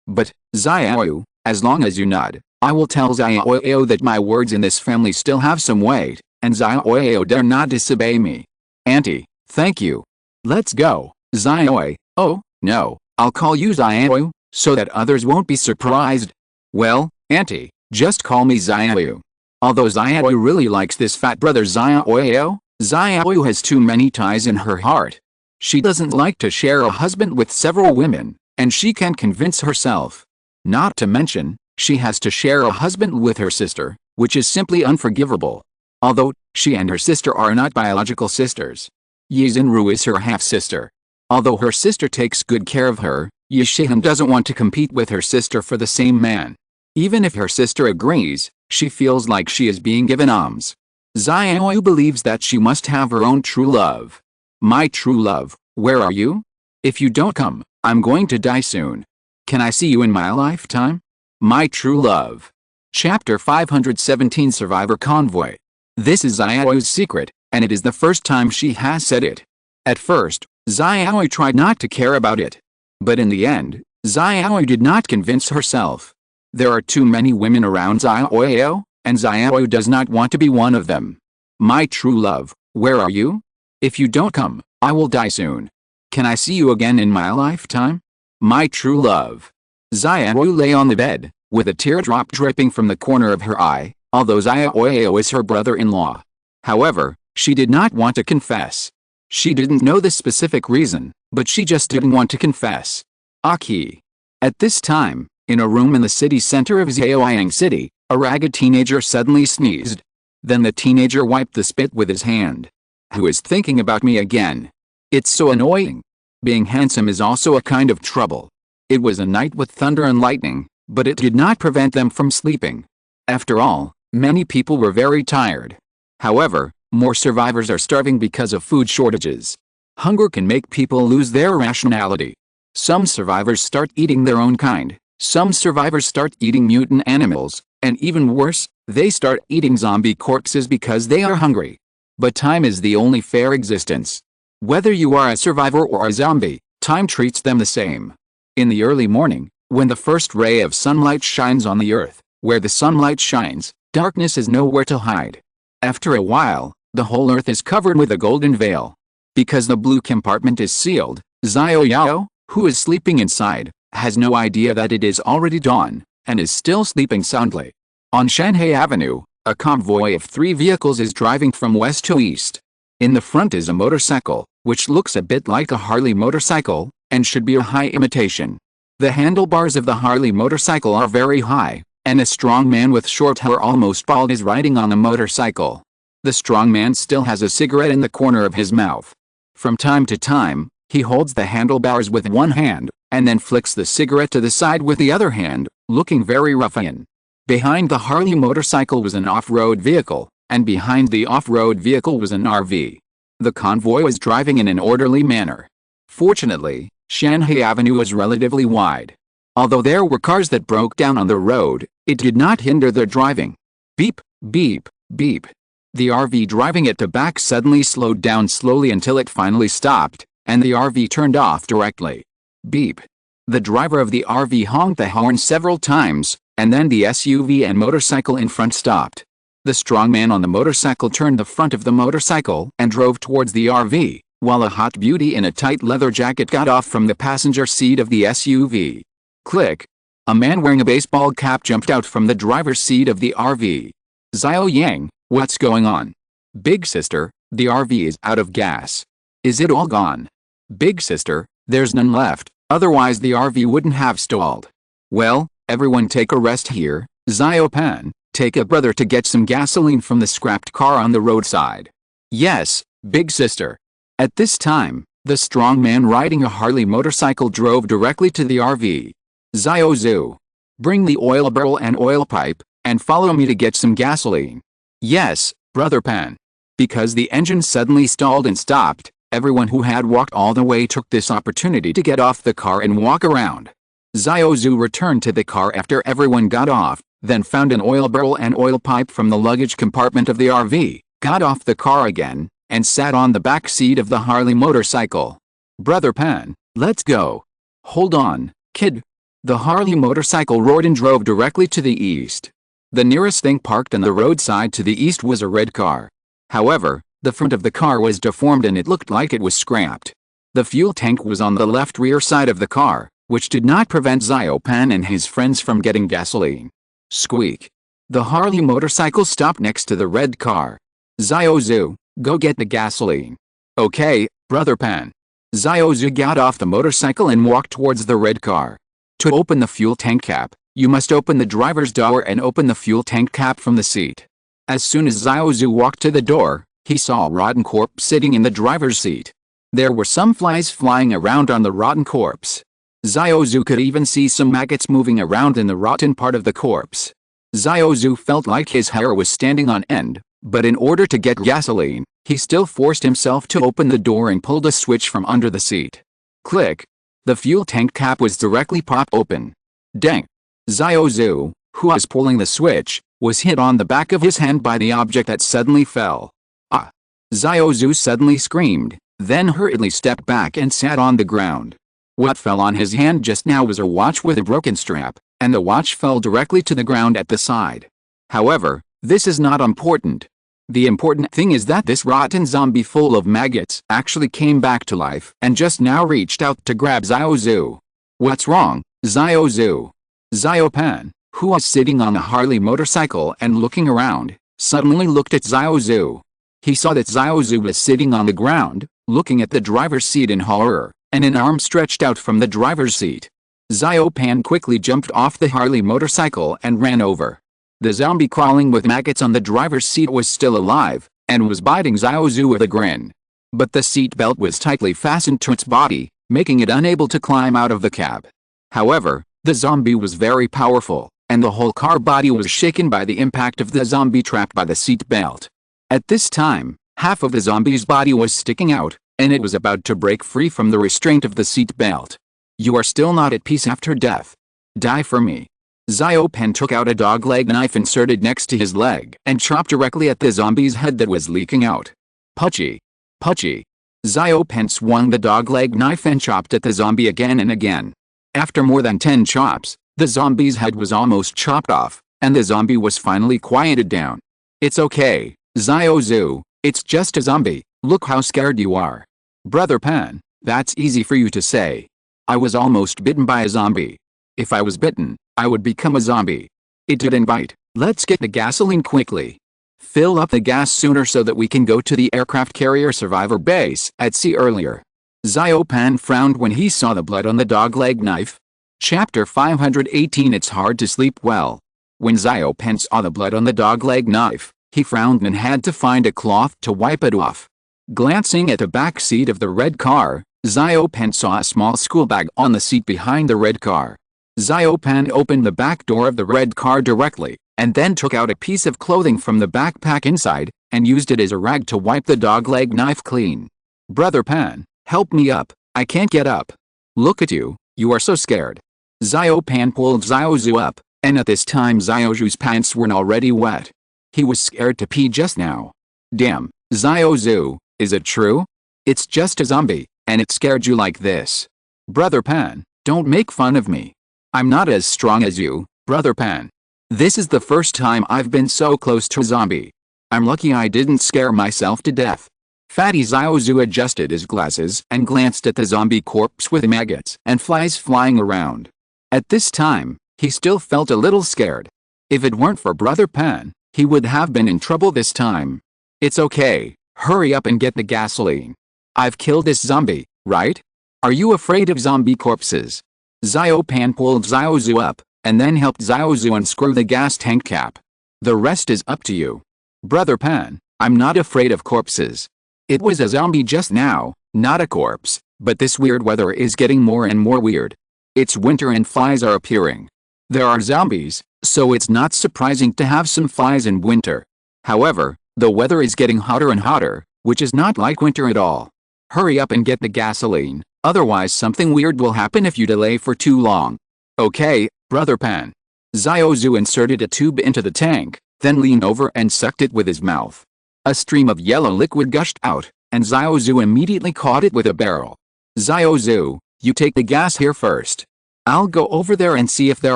but, Xiao, as long as you nod, I will tell Xiao that my words in this family still have some weight, and Xiao dare not disobey me. Auntie, thank you. Let's go, Xiao. Oh, no, I'll call you Xiao, so that others won't be surprised. Well, Auntie, just call me Xiao. Although Xiao really likes this fat brother Xiao, Xiao has too many ties in her heart. She doesn't like to share a husband with several women, and she can't convince herself. Not to mention, she has to share a husband with her sister, which is simply unforgivable. Although, she and her sister are not biological sisters. Yiziner is her half-sister. Although her sister takes good care of her, Yishin doesn't want to compete with her sister for the same man. Even if her sister agrees, she feels like she is being given alms. Xiao believes that she must have her own true love. My true love, where are you? If you don't come, I'm going to die soon. Can I see you in my lifetime? My true love. Chapter 517 Survivor Convoy. This is Xiao's secret, and it is the first time she has said it. At first, Xiao tried not to care about it. But in the end, Xiao did not convince herself. There are too many women around Xiao, and Xiao does not want to be one of them. My true love, where are you? If you don't come, I will die soon. Can I see you again in my lifetime? My true love. Xiao lay on the bed, with a teardrop dripping from the corner of her eye, although Xiao is her brother-in-law. However, she did not want to confess. She didn't know the specific reason, but she just didn't want to confess. Aki. At this time, in a room in the city center of Xiaoyang City, a ragged teenager suddenly sneezed. Then the teenager wiped the spit with his hand. Who is thinking about me again? It's so annoying. Being handsome is also a kind of trouble. It was a night with thunder and lightning, but it did not prevent them from sleeping. After all, many people were very tired. However, more survivors are starving because of food shortages. Hunger can make people lose their rationality. Some survivors start eating their own kind, some survivors start eating mutant animals, and even worse, they start eating zombie corpses because they are hungry. But time is the only fair existence. Whether you are a survivor or a zombie, time treats them the same. In the early morning, when the first ray of sunlight shines on the earth, where the sunlight shines, darkness is nowhere to hide. After a while, the whole earth is covered with a golden veil. Because the blue compartment is sealed, Xiao Yao, who is sleeping inside, has no idea that it is already dawn, and is still sleeping soundly. On Shanhai Avenue, a convoy of 3 vehicles is driving from west to east. In the front is a motorcycle, which looks a bit like a Harley motorcycle, and should be a high imitation. The handlebars of the Harley motorcycle are very high, and a strong man with short hair almost bald is riding on the motorcycle. The strong man still has a cigarette in the corner of his mouth. From time to time, he holds the handlebars with one hand, and then flicks the cigarette to the side with the other hand, looking very ruffian. Behind the Harley motorcycle was an off-road vehicle, and behind the off-road vehicle was an RV. The convoy was driving in an orderly manner. Fortunately, Shanghai Avenue was relatively wide. Although there were cars that broke down on the road, it did not hinder their driving. Beep, beep, beep. The RV driving at the back suddenly slowed down slowly until it finally stopped, and the RV turned off directly. Beep. The driver of the RV honked the horn several times, and then the SUV and motorcycle in front stopped. The strong man on the motorcycle turned the front of the motorcycle and drove towards the RV, while a hot beauty in a tight leather jacket got off from the passenger seat of the SUV. Click. A man wearing a baseball cap jumped out from the driver's seat of the RV. Xiao Yang, what's going on? Big sister, the RV is out of gas. Is it all gone? Big sister, there's none left, otherwise the RV wouldn't have stalled. Well, everyone take a rest here. Xiao Pan, take a brother to get some gasoline from the scrapped car on the roadside. Yes, big sister. At this time, the strong man riding a Harley motorcycle drove directly to the RV. Xiao Zhu. Bring the oil barrel and oil pipe, and follow me to get some gasoline. Yes, Brother Pan. Because the engine suddenly stalled and stopped, everyone who had walked all the way took this opportunity to get off the car and walk around. Xiao Zhu returned to the car after everyone got off, then found an oil barrel and oil pipe from the luggage compartment of the RV, got off the car again, and sat on the back seat of the Harley motorcycle. Brother Pan, let's go. Hold on, kid. The Harley motorcycle roared and drove directly to the east. The nearest thing parked on the roadside to the east was a red car. However, the front of the car was deformed and it looked like it was scrapped. The fuel tank was on the left rear side of the car, which did not prevent Xiao Pan and his friends from getting gasoline. Squeak. The Harley motorcycle stopped next to the red car. Xiao Zhu, go get the gasoline. Okay, Brother Pan. Xiao Zhu got off the motorcycle and walked towards the red car. To open the fuel tank cap, you must open the driver's door and open the fuel tank cap from the seat. As soon as Xiao Zhu walked to the door, he saw a rotten corpse sitting in the driver's seat. There were some flies flying around on the rotten corpse. Xiao Zhu could even see some maggots moving around in the rotten part of the corpse. Xiao Zhu felt like his hair was standing on end, but in order to get gasoline, he still forced himself to open the door and pulled a switch from under the seat. Click. The fuel tank cap was directly popped open. Dang. Xiao Zhu, who was pulling the switch, was hit on the back of his hand by the object that suddenly fell. Ah! Xiao Zhu suddenly screamed, then hurriedly stepped back and sat on the ground. What fell on his hand just now was a watch with a broken strap, and the watch fell directly to the ground at the side. However, this is not important. The important thing is that this rotten zombie full of maggots actually came back to life and just now reached out to grab Xiao Zhu. What's wrong, Xiao Zhu? Xiao Pan, who was sitting on a Harley motorcycle and looking around, suddenly looked at Xiao Zhu. He saw that Xiao Zhu was sitting on the ground, looking at the driver's seat in horror, and an arm stretched out from the driver's seat. Xiao Pan quickly jumped off the Harley motorcycle and ran over. The zombie crawling with maggots on the driver's seat was still alive, and was biting Xiao Zhu with a grin. But the seat belt was tightly fastened to its body, making it unable to climb out of the cab. However, the zombie was very powerful, and the whole car body was shaken by the impact of the zombie trapped by the seat belt. At this time, half of the zombie's body was sticking out, and it was about to break free from the restraint of the seat belt. You are still not at peace after death. Die for me. Xiao Pan took out a dog-leg knife inserted next to his leg and chopped directly at the zombie's head that was leaking out. Puchy. Puchy. Xiao Pan swung the dog-leg knife and chopped at the zombie again and again. After more than 10 chops, the zombie's head was almost chopped off, and the zombie was finally quieted down. It's okay, Xiao Zhu, it's just a zombie, look how scared you are. Brother Pan, that's easy for you to say. I was almost bitten by a zombie. If I was bitten, I would become a zombie. It didn't bite. Let's get the gasoline quickly. Fill up the gas sooner so that we can go to the aircraft carrier survivor base at sea earlier. Xiao Pan frowned when he saw the blood on the dog-leg knife. Chapter 518. It's hard to sleep well. When Xiao Pan saw the blood on the dog-leg knife, he frowned and had to find a cloth to wipe it off. Glancing at the back seat of the red car, Xiao Pan saw a small school bag on the seat behind the red car. Xiao Pan opened the back door of the red car directly, and then took out a piece of clothing from the backpack inside, and used it as a rag to wipe the dog-leg knife clean. Brother Pan, help me up, I can't get up. Look at you, you are so scared. Xiao Pan pulled Xiao Zhu up, and at this time Xiao Zhu's pants were already wet. He was scared to pee just now. Damn, Xiao Zhu, is it true? It's just a zombie, and it scared you like this. Brother Pan, don't make fun of me. I'm not as strong as you, Brother Pan. This is the first time I've been so close to a zombie. I'm lucky I didn't scare myself to death. Fatty Xiao Zhu adjusted his glasses and glanced at the zombie corpse with maggots and flies flying around. At this time, he still felt a little scared. If it weren't for Brother Pan, he would have been in trouble this time. It's okay, hurry up and get the gasoline. I've killed this zombie, right? Are you afraid of zombie corpses? Xiao Pan pulled Xiao Zhu up, and then helped Xiao Zhu unscrew the gas tank cap. The rest is up to you. Brother Pan, I'm not afraid of corpses. It was a zombie just now, not a corpse, but this weird weather is getting more and more weird. It's winter and flies are appearing. There are zombies, so it's not surprising to have some flies in winter. However, the weather is getting hotter and hotter, which is not like winter at all. Hurry up and get the gasoline, otherwise something weird will happen if you delay for too long. Okay, Brother Pan. Xiao Zhu inserted a tube into the tank, then leaned over and sucked it with his mouth. A stream of yellow liquid gushed out, and Xiao Zhu immediately caught it with a barrel. Xiao Zhu, you take the gas here first. I'll go over there and see if there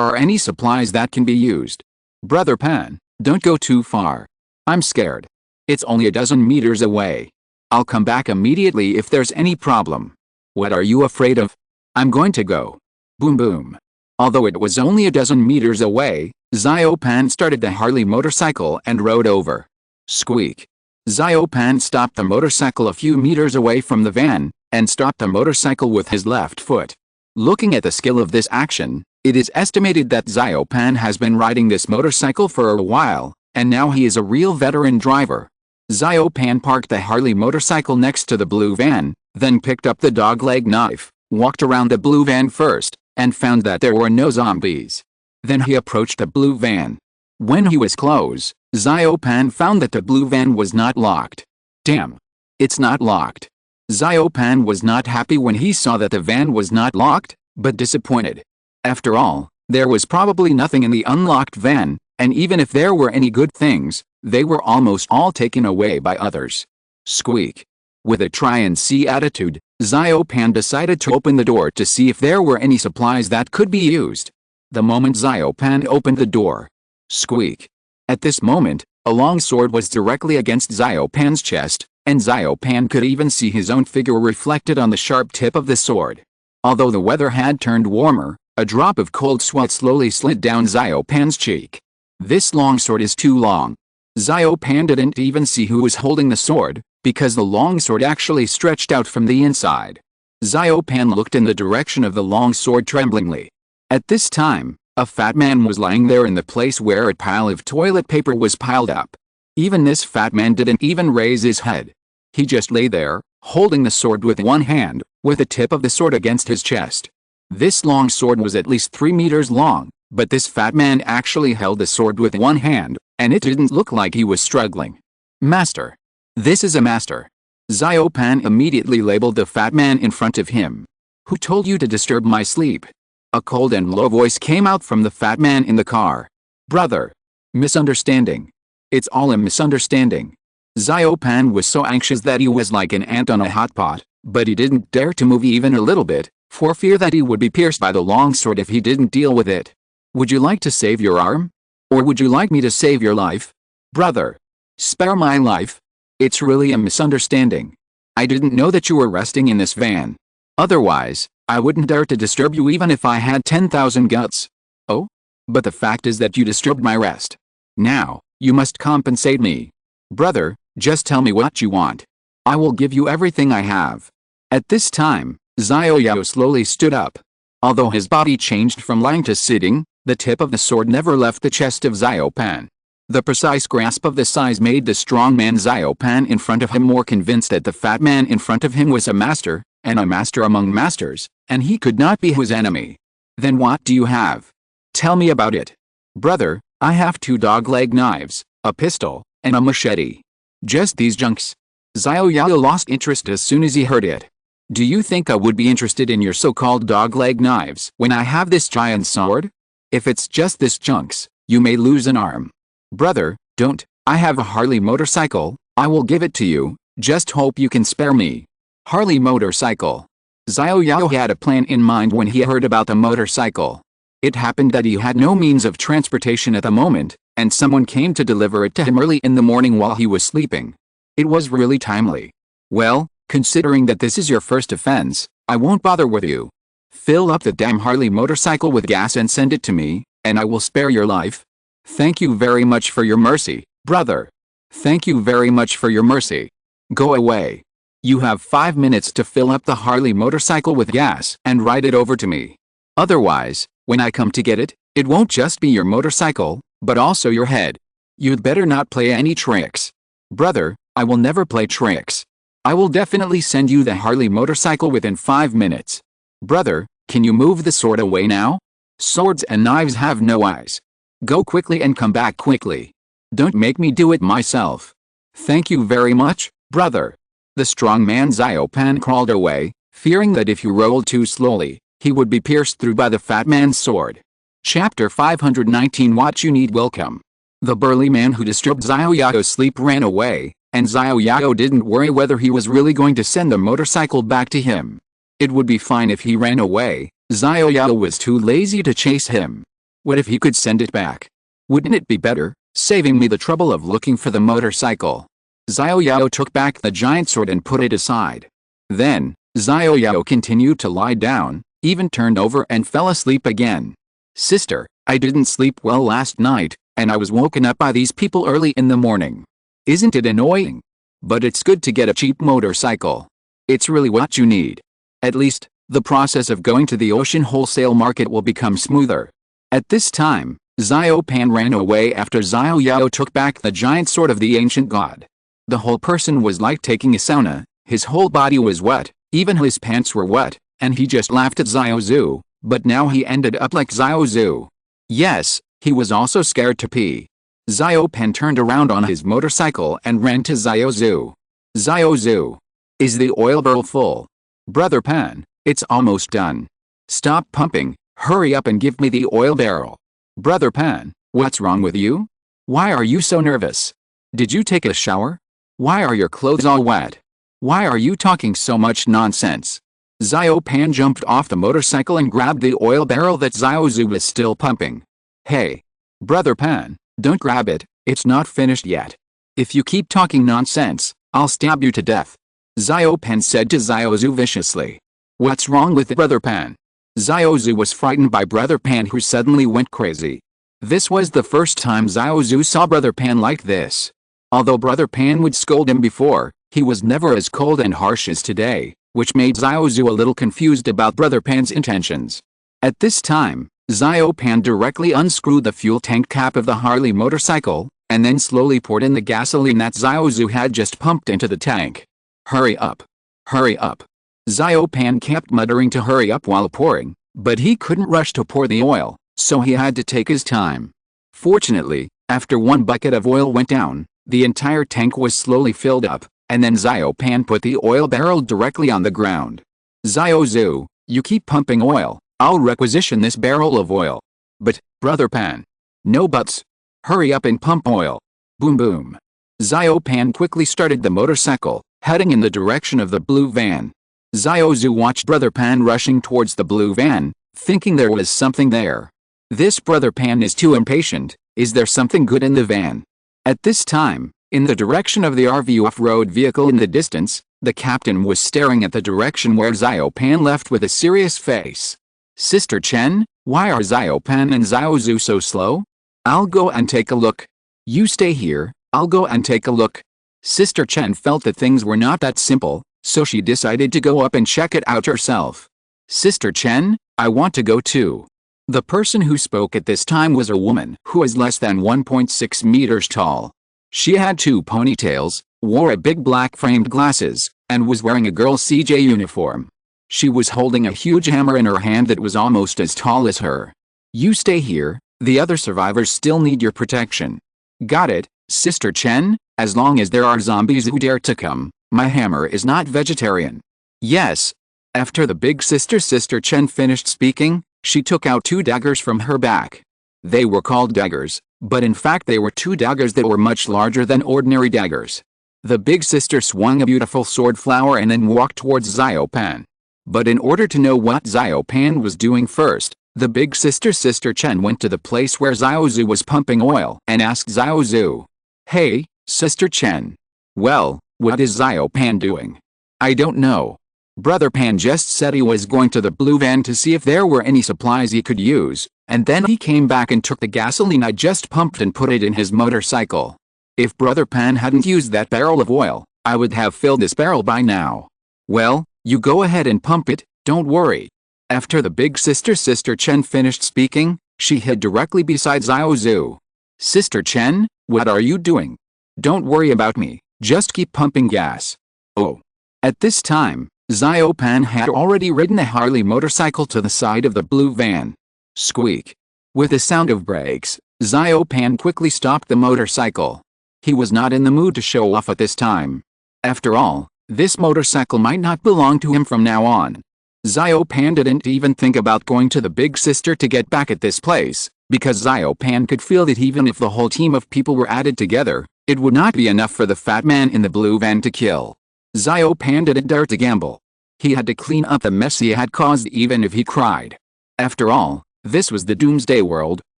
are any supplies that can be used. Brother Pan, don't go too far. I'm scared. It's only a dozen meters away. I'll come back immediately if there's any problem. What are you afraid of? I'm going to go. Boom boom. Although it was only a dozen meters away, Xiao Pan started the Harley motorcycle and rode over. Squeak. Xiao Pan stopped the motorcycle a few meters away from the van, and stopped the motorcycle with his left foot. Looking at the skill of this action, it is estimated that Xiao Pan has been riding this motorcycle for a while, and now he is a real veteran driver. Xiao Pan parked the Harley motorcycle next to the blue van, then picked up the dog-leg knife, walked around the blue van first, and found that there were no zombies. Then he approached the blue van. When he was close, Xiao Pan found that the blue van was not locked. Damn! It's not locked. Xiao Pan was not happy when he saw that the van was not locked, but disappointed. After all, there was probably nothing in the unlocked van, and even if there were any good things, they were almost all taken away by others. Squeak. With a try-and-see attitude, Xiao Pan decided to open the door to see if there were any supplies that could be used. The moment Xiao Pan opened the door. Squeak. At this moment, a long sword was directly against Xiao Pan's chest, and Xiao Pan could even see his own figure reflected on the sharp tip of the sword. Although the weather had turned warmer, a drop of cold sweat slowly slid down Xiao Pan's cheek. This long sword is too long. Xiao Pan didn't even see who was holding the sword, because the long sword actually stretched out from the inside. Xiao Pan looked in the direction of the long sword tremblingly. At this time, a fat man was lying there in the place where a pile of toilet paper was piled up. Even this fat man didn't even raise his head. He just lay there, holding the sword with one hand, with the tip of the sword against his chest. This long sword was at least 3 meters long, but this fat man actually held the sword with one hand, and it didn't look like he was struggling. Master. This is a master. Xiao Pan immediately labeled the fat man in front of him. Who told you to disturb my sleep? A cold and low voice came out from the fat man in the car. Brother. Misunderstanding. It's all a misunderstanding. Xiao Pan was so anxious that he was like an ant on a hot pot, but he didn't dare to move even a little bit, for fear that he would be pierced by the long sword if he didn't deal with it. Would you like to save your arm? Or would you like me to save your life? Brother. Spare my life. It's really a misunderstanding. I didn't know that you were resting in this van. Otherwise, I wouldn't dare to disturb you even if I had 10,000 guts. Oh? But the fact is that you disturbed my rest. Now, you must compensate me. Brother, just tell me what you want. I will give you everything I have. At this time, Xiao Yao slowly stood up. Although his body changed from lying to sitting, the tip of the sword never left the chest of Xiao Pan. The precise grasp of the size made the strong man Xiao Pan in front of him more convinced that the fat man in front of him was a master, and a master among masters, and he could not be his enemy. Then what do you have? Tell me about it. Brother, I have 2 dog-leg knives, a pistol, and a machete. Just these junks. Xiao Yao lost interest as soon as he heard it. Do you think I would be interested in your so-called dog-leg knives when I have this giant sword? If it's just this junks, you may lose an arm. Brother, don't. I have a Harley motorcycle. I will give it to you. Just hope you can spare me. Harley motorcycle. Xiao Yao had a plan in mind when he heard about the motorcycle. It happened that he had no means of transportation at the moment, and someone came to deliver it to him early in the morning while he was sleeping. It was really timely. Well, considering that this is your first offense, I won't bother with you. Fill up the damn Harley motorcycle with gas and send it to me, and I will spare your life. Thank you very much for your mercy, brother. Thank you very much for your mercy. Go away. You have 5 minutes to fill up the Harley motorcycle with gas and ride it over to me. Otherwise, when I come to get it, it won't just be your motorcycle, but also your head. You'd better not play any tricks. Brother, I will never play tricks. I will definitely send you the Harley motorcycle within 5 minutes. Brother, can you move the sword away now? Swords and knives have no eyes. Go quickly and come back quickly. Don't make me do it myself. Thank you very much, brother. The strong man Xiao Pan crawled away, fearing that if he rolled too slowly, he would be pierced through by the fat man's sword. Chapter 519 What You Need Welcome. The burly man who disturbed Xiao Yao's sleep ran away, and Xiao Yao didn't worry whether he was really going to send the motorcycle back to him. It would be fine if he ran away. Xiao Yao was too lazy to chase him. What if he could send it back? Wouldn't it be better, saving me the trouble of looking for the motorcycle? Xiao Yao took back the giant sword and put it aside. Then, Xiao Yao continued to lie down, even turned over and fell asleep again. Sister, I didn't sleep well last night, and I was woken up by these people early in the morning. Isn't it annoying? But it's good to get a cheap motorcycle. It's really what you need. At least, the process of going to the ocean wholesale market will become smoother. At this time, Xiao Pan ran away after Xiao Yao took back the giant sword of the ancient god. The whole person was like taking a sauna, his whole body was wet, even his pants were wet, and he just laughed at Xiao Zhu, but now he ended up like Xiao Zhu. Yes, he was also scared to pee. Xiao Pan turned around on his motorcycle and ran to Xiao Zhu. Xiao Zhu. Is the oil barrel full? Brother Pan, it's almost done. Stop pumping, hurry up and give me the oil barrel. Brother Pan, what's wrong with you? Why are you so nervous? Did you take a shower? Why are your clothes all wet? Why are you talking so much nonsense? Xiao Pan jumped off the motorcycle and grabbed the oil barrel that Xiao Zhu was still pumping. Hey! Brother Pan, don't grab it, it's not finished yet. If you keep talking nonsense, I'll stab you to death. Xiao Pan said to Xiao Zhu viciously. What's wrong with Brother Pan? Xiao Zhu was frightened by Brother Pan who suddenly went crazy. This was the first time Xiao Zhu saw Brother Pan like this. Although Brother Pan would scold him before, he was never as cold and harsh as today, which made Xiao Zhu a little confused about Brother Pan's intentions. At this time, Xiao Pan directly unscrewed the fuel tank cap of the Harley motorcycle, and then slowly poured in the gasoline that Xiao Zhu had just pumped into the tank. Hurry up! Hurry up! Xiao Pan kept muttering to hurry up while pouring, but he couldn't rush to pour the oil, so he had to take his time. Fortunately, after one bucket of oil went down, the entire tank was slowly filled up, and then Xiao Pan put the oil barrel directly on the ground. Xiao Zhu, you keep pumping oil, I'll requisition this barrel of oil. But, Brother Pan. No buts. Hurry up and pump oil. Boom boom. Xiao Pan quickly started the motorcycle, heading in the direction of the blue van. Xiao Zhu watched Brother Pan rushing towards the blue van, thinking there was something there. This Brother Pan is too impatient. Is there something good in the van? At this time, in the direction of the RV off-road vehicle in the distance, the captain was staring at the direction where Xiao Pan left with a serious face. Sister Chen, why are Xiao Pan and Xiao Zhu so slow? I'll go and take a look. You stay here, I'll go and take a look. Sister Chen felt that things were not that simple, so she decided to go up and check it out herself. Sister Chen, I want to go too. The person who spoke at this time was a woman who was less than 1.6 meters tall. She had 2 ponytails, wore a big black framed glasses, and was wearing a girl CJ uniform. She was holding a huge hammer in her hand that was almost as tall as her. You stay here, the other survivors still need your protection. Got it, Sister Chen? As long as there are zombies who dare to come, my hammer is not vegetarian. Yes. After the big Sister Chen finished speaking, she took out 2 daggers from her back. They were called daggers, but in fact they were 2 daggers that were much larger than ordinary daggers. The big sister swung a beautiful sword flower and then walked towards Xiao Pan. But in order to know what Xiao Pan was doing first, the big Sister Chen went to the place where Xiao Zhu was pumping oil and asked Xiao Zhu, "Hey, Sister Chen. Well, what is Xiao Pan doing?" "I don't know. Brother Pan just said he was going to the blue van to see if there were any supplies he could use, and then he came back and took the gasoline I just pumped and put it in his motorcycle. If Brother Pan hadn't used that barrel of oil, I would have filled this barrel by now." "Well, you go ahead and pump it, don't worry." After the big Sister Chen finished speaking, she hid directly beside Xiao Zhu. "Sister Chen, what are you doing? Don't worry about me, just keep pumping gas." Oh. At this time, Xiao Pan had already ridden a Harley motorcycle to the side of the blue van. Squeak. With the sound of brakes, Xiao Pan quickly stopped the motorcycle. He was not in the mood to show off at this time. After all, this motorcycle might not belong to him from now on. Xiao Pan didn't even think about going to the big sister to get back at this place, because Xiao Pan could feel that even if the whole team of people were added together, it would not be enough for the fat man in the blue van to kill. Xiao Pan didn't dare to gamble. He had to clean up the mess he had caused even if he cried. After all, this was the doomsday world,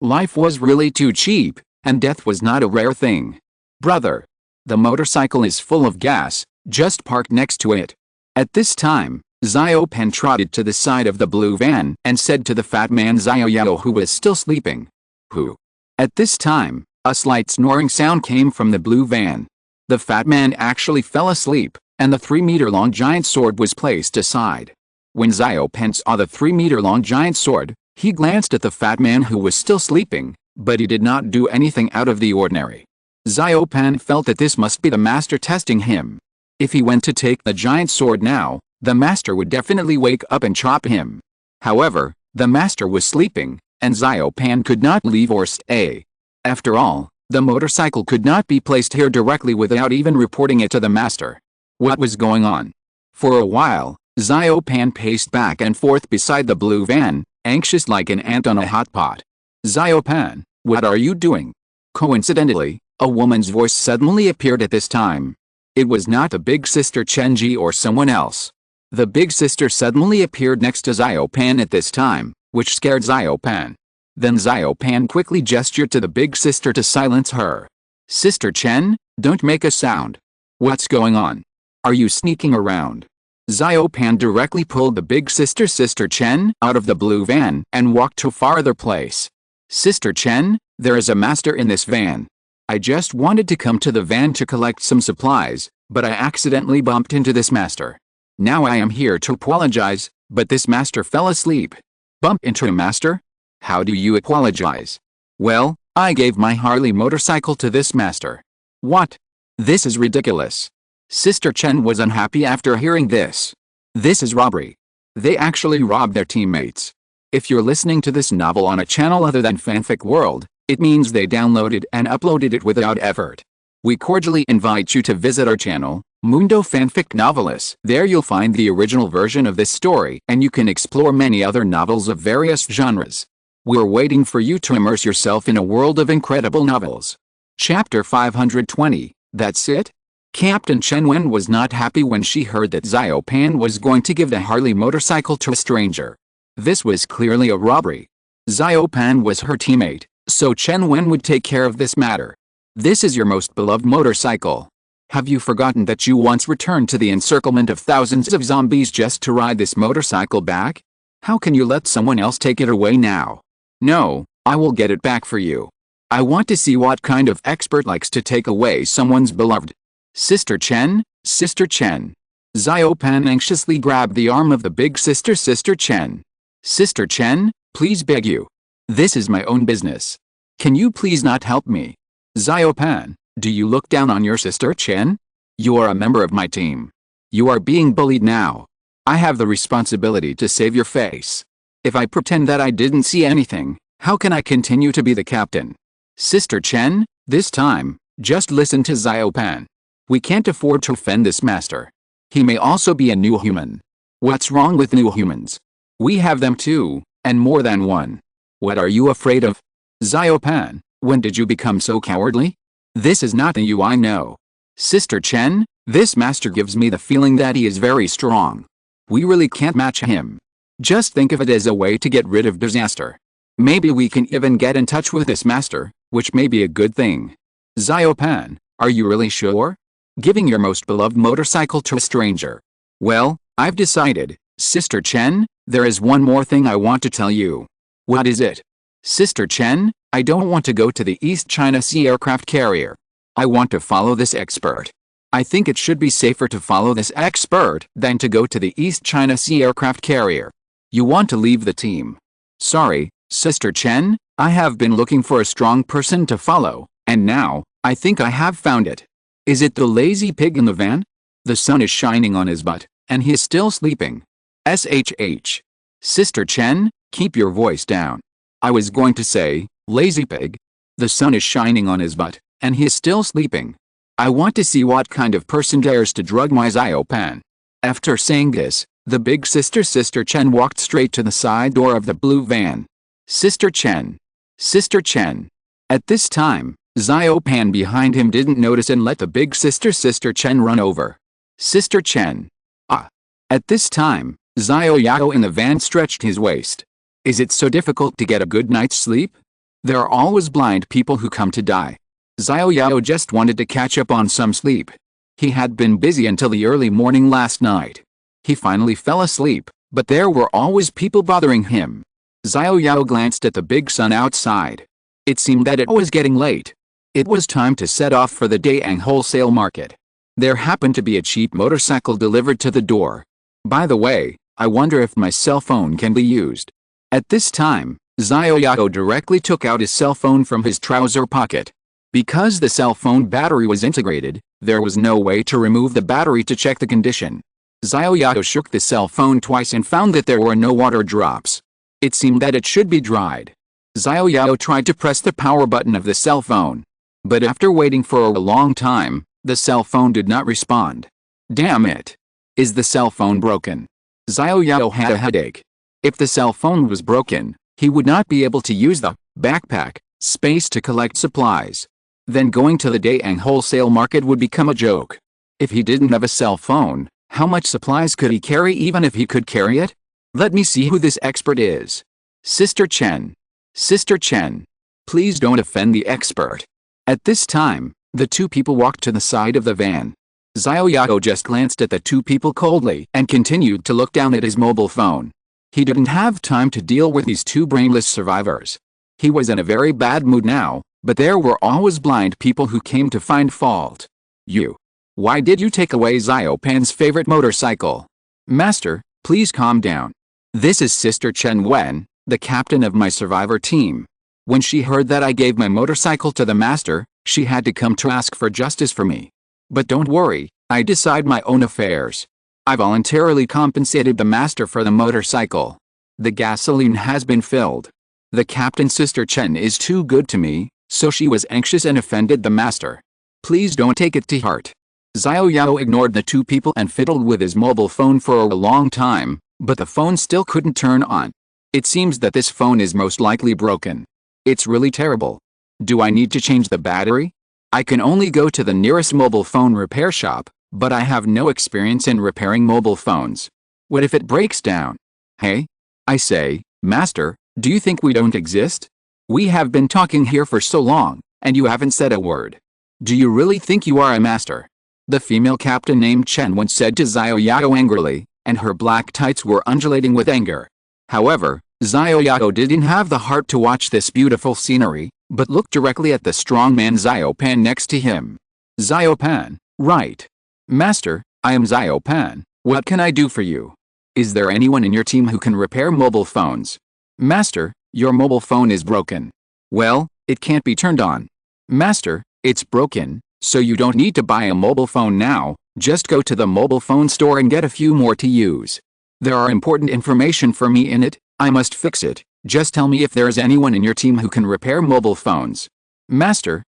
life was really too cheap, and death was not a rare thing. "Brother, the motorcycle is full of gas, just park next to it." At this time, Xiao Pan trotted to the side of the blue van and said to the fat man Xiao Yao, who was still sleeping. "Who?" At this time, a slight snoring sound came from the blue van. The fat man actually fell asleep, and the 3-meter-long giant sword was placed aside. When Xiao Pan saw the 3-meter-long giant sword, he glanced at the fat man who was still sleeping, but he did not do anything out of the ordinary. Xiao Pan felt that this must be the master testing him. If he went to take the giant sword now, the master would definitely wake up and chop him. However, the master was sleeping, and Xiao Pan could not leave or stay. After all, the motorcycle could not be placed here directly without even reporting it to the master. What was going on? For a while, Xiao Pan paced back and forth beside the blue van, anxious like an ant on a hot pot. "Xiao Pan, what are you doing?" Coincidentally, a woman's voice suddenly appeared at this time. It was not the big sister Chenji or someone else. The big sister suddenly appeared next to Xiao Pan at this time, which scared Xiao Pan. Then Xiao Pan quickly gestured to the big sister to silence her. "Sister Chen, don't make a sound. What's going on? Are you sneaking around?" Xiao Pan directly pulled the big Sister Chen out of the blue van and walked to a farther place. "Sister Chen, there is a master in this van. I just wanted to come to the van to collect some supplies, but I accidentally bumped into this master. Now I am here to apologize, but this master fell asleep." "Bump into a master? How do you apologize?" "Well, I gave my Harley motorcycle to this master." "What? This is ridiculous." Sister Chen was unhappy after hearing this. This is robbery. They actually robbed their teammates. If you're listening to this novel on a channel other than Fanfic World, it means they downloaded and uploaded it without effort. We cordially invite you to visit our channel, Mundo Fanfic Novelis. There you'll find the original version of this story and you can explore many other novels of various genres. We're waiting for you to immerse yourself in a world of incredible novels. Chapter 520, that's it? Captain Chen Wen was not happy when she heard that Xiao Pan was going to give the Harley motorcycle to a stranger. This was clearly a robbery. Xiao Pan was her teammate, so Chen Wen would take care of this matter. This is your most beloved motorcycle. Have you forgotten that you once returned to the encirclement of thousands of zombies just to ride this motorcycle back? How can you let someone else take it away now? No, I will get it back for you. I want to see what kind of expert likes to take away someone's beloved. Sister Chen, Sister Chen. Xiao Pan anxiously grabbed the arm of the big sister Sister Chen. Sister Chen, please beg you. This is my own business. Can you please not help me? Xiao Pan, do you look down on your sister Chen? You are a member of my team. You are being bullied now. I have the responsibility to save your face. If I pretend that I didn't see anything, how can I continue to be the captain? Sister Chen, this time, just listen to Xiao Pan. We can't afford to offend this master. He may also be a new human. What's wrong with new humans? We have them too, and more than one. What are you afraid of? Xiao Pan, when did you become so cowardly? This is not the you I know. Sister Chen, this master gives me the feeling that he is very strong. We really can't match him. Just think of it as a way to get rid of disaster. Maybe we can even get in touch with this master, which may be a good thing. Xiao Pan, are you really sure? Giving your most beloved motorcycle to a stranger. Well, I've decided, Sister Chen, there is one more thing I want to tell you. What is it? Sister Chen, I don't want to go to the East China Sea aircraft carrier. I want to follow this expert. I think it should be safer to follow this expert than to go to the East China Sea aircraft carrier. You want to leave the team. Sorry, Sister Chen, I have been looking for a strong person to follow, and now, I think I have found it. Is it the lazy pig in the van? The sun is shining on his butt, and he is still sleeping. SHH. Sister Chen, keep your voice down. I was going to say, lazy pig. The sun is shining on his butt, and he is still sleeping. I want to see what kind of person dares to drug my Xiao Pan. After saying this, the big sister Sister Chen walked straight to the side door of the blue van. Sister Chen. Sister Chen. At this time, Xiao Pan behind him didn't notice and let the big sister Sister Chen run over. Sister Chen. Ah. At this time, Xiao Yao in the van stretched his waist. Is it so difficult to get a good night's sleep? There are always blind people who come to die. Xiao Yao just wanted to catch up on some sleep. He had been busy until the early morning last night. He finally fell asleep, but there were always people bothering him. Xiao Yao glanced at the big sun outside. It seemed that it was getting late. It was time to set off for the Dayang wholesale market. There happened to be a cheap motorcycle delivered to the door. By the way, I wonder if my cell phone can be used. At this time, Xiao Yao directly took out his cell phone from his trouser pocket. Because the cell phone battery was integrated, there was no way to remove the battery to check the condition. Xiao Yao shook the cell phone twice and found that there were no water drops. It seemed that it should be dried. Xiao Yao tried to press the power button of the cell phone. But after waiting for a long time, the cell phone did not respond. Damn it! Is the cell phone broken? Xiao Yao had a headache. If the cell phone was broken, he would not be able to use the backpack space to collect supplies. Then going to the Dayang wholesale market would become a joke. If he didn't have a cell phone, how much supplies could he carry even if he could carry it? Let me see who this expert is. Sister Chen. Sister Chen. Please don't offend the expert. At this time, the two people walked to the side of the van. Xiao Yao just glanced at the two people coldly and continued to look down at his mobile phone. He didn't have time to deal with these two brainless survivors. He was in a very bad mood now, but there were always blind people who came to find fault. You. Why did you take away Xiao Pan's favorite motorcycle? Master, please calm down. This is Sister Chen Wen, the captain of my survivor team. When she heard that I gave my motorcycle to the master, she had to come to ask for justice for me. But don't worry, I decide my own affairs. I voluntarily compensated the master for the motorcycle. The gasoline has been filled. The captain Sister Chen is too good to me, so she was anxious and offended the master. Please don't take it to heart. Xiao Yao ignored the two people and fiddled with his mobile phone for a long time, but the phone still couldn't turn on. It seems that this phone is most likely broken. It's really terrible. Do I need to change the battery? I can only go to the nearest mobile phone repair shop, but I have no experience in repairing mobile phones. What if it breaks down? Hey? I say, Master, do you think we don't exist? We have been talking here for so long, and you haven't said a word. Do you really think you are a master? The female captain named Chen once said to Xiao Yao angrily, and her black tights were undulating with anger. However, Xiao Yao didn't have the heart to watch this beautiful scenery, but looked directly at the strong man Xiao Pan next to him. Xiao Pan, right. Master, I am Xiao Pan, what can I do for you? Is there anyone in your team who can repair mobile phones? Master, your mobile phone is broken. Well, it can't be turned on. Master, it's broken, so you don't need to buy a mobile phone now, just go to the mobile phone store and get a few more to use. There are important information for me in it, I must fix it. Just tell me if there is anyone in your team who can repair mobile phones. Master,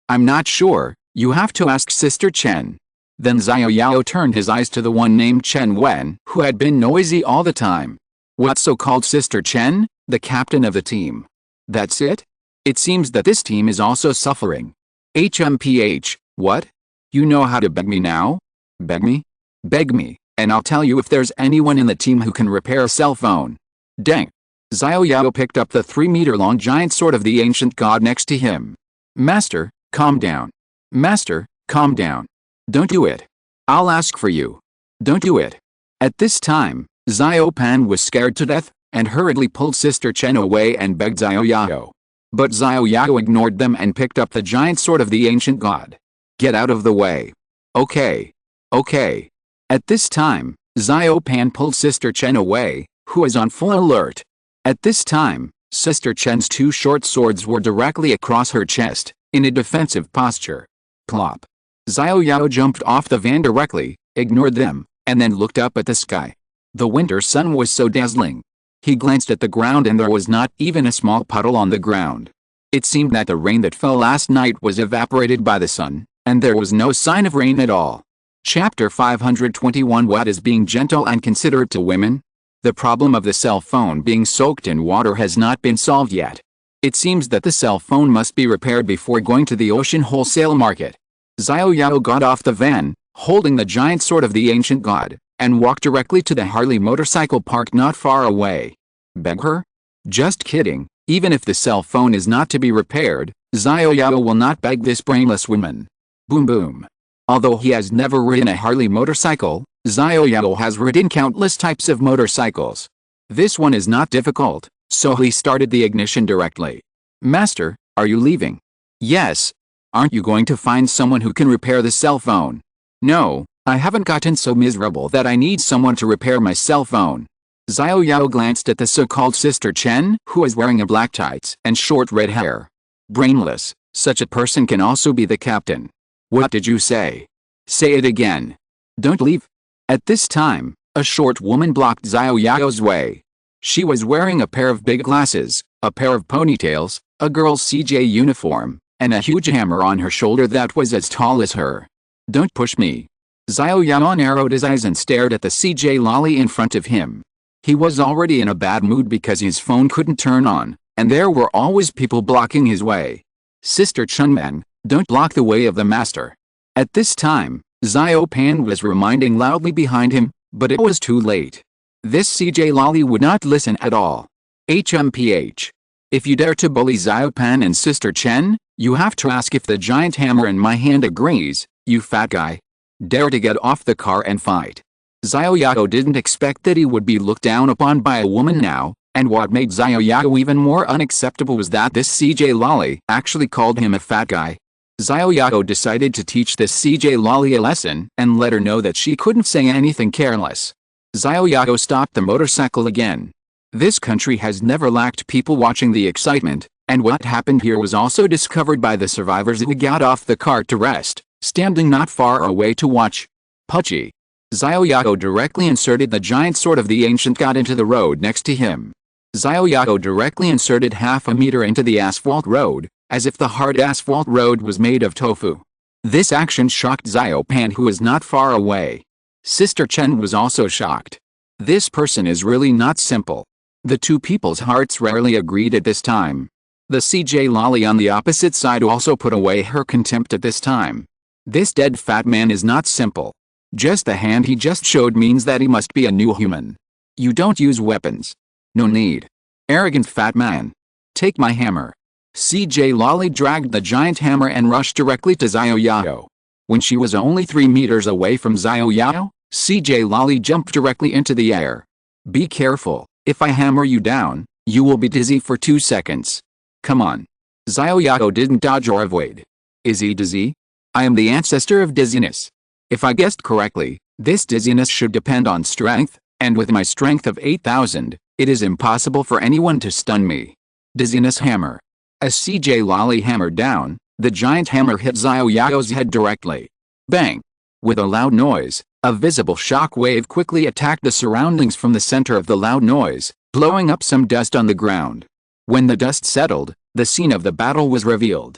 I'm not sure, you have to ask Sister Chen. Then Xiao Yao turned his eyes to the one named Chen Wen, who had been noisy all the time. What so-called Sister Chen? The captain of the team. That's it? It seems that this team is also suffering. HMPH, what? You know how to beg me now? Beg me? Beg me, and I'll tell you if there's anyone in the team who can repair a cell phone. Dang. Xiao Yao picked up the 3-meter-long giant sword of the ancient god next to him. Master, calm down. Master, calm down. Don't do it. I'll ask for you. Don't do it. At this time, Xiao Pan was scared to death, and hurriedly pulled Sister Chen away and begged Xiao Yao. But Xiao Yao ignored them and picked up the giant sword of the ancient god. Get out of the way. Okay. Okay. At this time, Xiao Pan pulled Sister Chen away, who was on full alert. At this time, Sister Chen's 2 short swords were directly across her chest, in a defensive posture. Plop. Xiao Yao jumped off the van directly, ignored them, and then looked up at the sky. The winter sun was so dazzling. He glanced at the ground and there was not even a small puddle on the ground. It seemed that the rain that fell last night was evaporated by the sun, and there was no sign of rain at all. Chapter 521. What is being gentle and considerate to women? The problem of the cell phone being soaked in water has not been solved yet. It seems that the cell phone must be repaired before going to the ocean wholesale market. Xiao Yao got off the van, holding the giant sword of the ancient god, and walked directly to the Harley motorcycle park not far away. Beg her? Just kidding. Even if the cell phone is not to be repaired, Xiao Yao will not beg this brainless woman. Boom boom. Although he has never ridden a Harley motorcycle, Xiao Yao has ridden countless types of motorcycles. This one is not difficult, so he started the ignition directly. Master, are you leaving? Yes. Aren't you going to find someone who can repair the cell phone? No, I haven't gotten so miserable that I need someone to repair my cell phone. Xiao Yao glanced at the so-called Sister Chen, who was wearing a black tights and short red hair. Brainless, such a person can also be the captain. What did you say? Say it again. Don't leave. At this time, a short woman blocked Xiao Yao's way. She was wearing a pair of big glasses, a pair of ponytails, a girl's CJ uniform, and a huge hammer on her shoulder that was as tall as her. Don't push me. Xiao Yao narrowed his eyes and stared at the CJ lolly in front of him. He was already in a bad mood because his phone couldn't turn on, and there were always people blocking his way. Sister Chunman, don't block the way of the master. At this time, Xiao Pan was reminding loudly behind him, but it was too late. This CJ lolly would not listen at all. HMPH. If you dare to bully Xiao Pan and Sister Chen, you have to ask if the giant hammer in my hand agrees, you fat guy. Dare to get off the car and fight. Xiao Yao didn't expect that he would be looked down upon by a woman now, and what made Xiao Yao even more unacceptable was that this CJ lolly actually called him a fat guy. Xiao Yao decided to teach this CJ lolly a lesson and let her know that she couldn't say anything careless. Xiao Yao stopped the motorcycle again. This country has never lacked people watching the excitement, and what happened here was also discovered by the survivors who got off the car to rest, standing not far away to watch. Puchy. Xiao Yao directly inserted the giant sword of the ancient god into the road next to him. Xiao Yao directly inserted half a meter into the asphalt road, as if the hard asphalt road was made of tofu. This action shocked Xiao Pan, who was not far away. Sister Chen was also shocked. This person is really not simple. The two people's hearts rarely agreed at this time. The CJ lolly on the opposite side also put away her contempt at this time. This dead fat man is not simple. Just the hand he just showed means that he must be a new human. You don't use weapons. No need. Arrogant fat man. Take my hammer. CJ lolly dragged the giant hammer and rushed directly to Xiao Yao. When she was only 3 meters away from Xiao Yao, CJ lolly jumped directly into the air. Be careful, if I hammer you down, you will be dizzy for 2 seconds. Come on. Xiao Yao didn't dodge or avoid. Is he dizzy? I am the ancestor of dizziness. If I guessed correctly, this dizziness should depend on strength, and with my strength of 8,000, it is impossible for anyone to stun me. Dizziness hammer. As CJ lolly hammered down, the giant hammer hit Xiao Yao's head directly. Bang! With a loud noise, A visible shock wave quickly attacked the surroundings from the center of the loud noise, blowing up some dust on the ground. When the dust settled, the scene of the battle was revealed.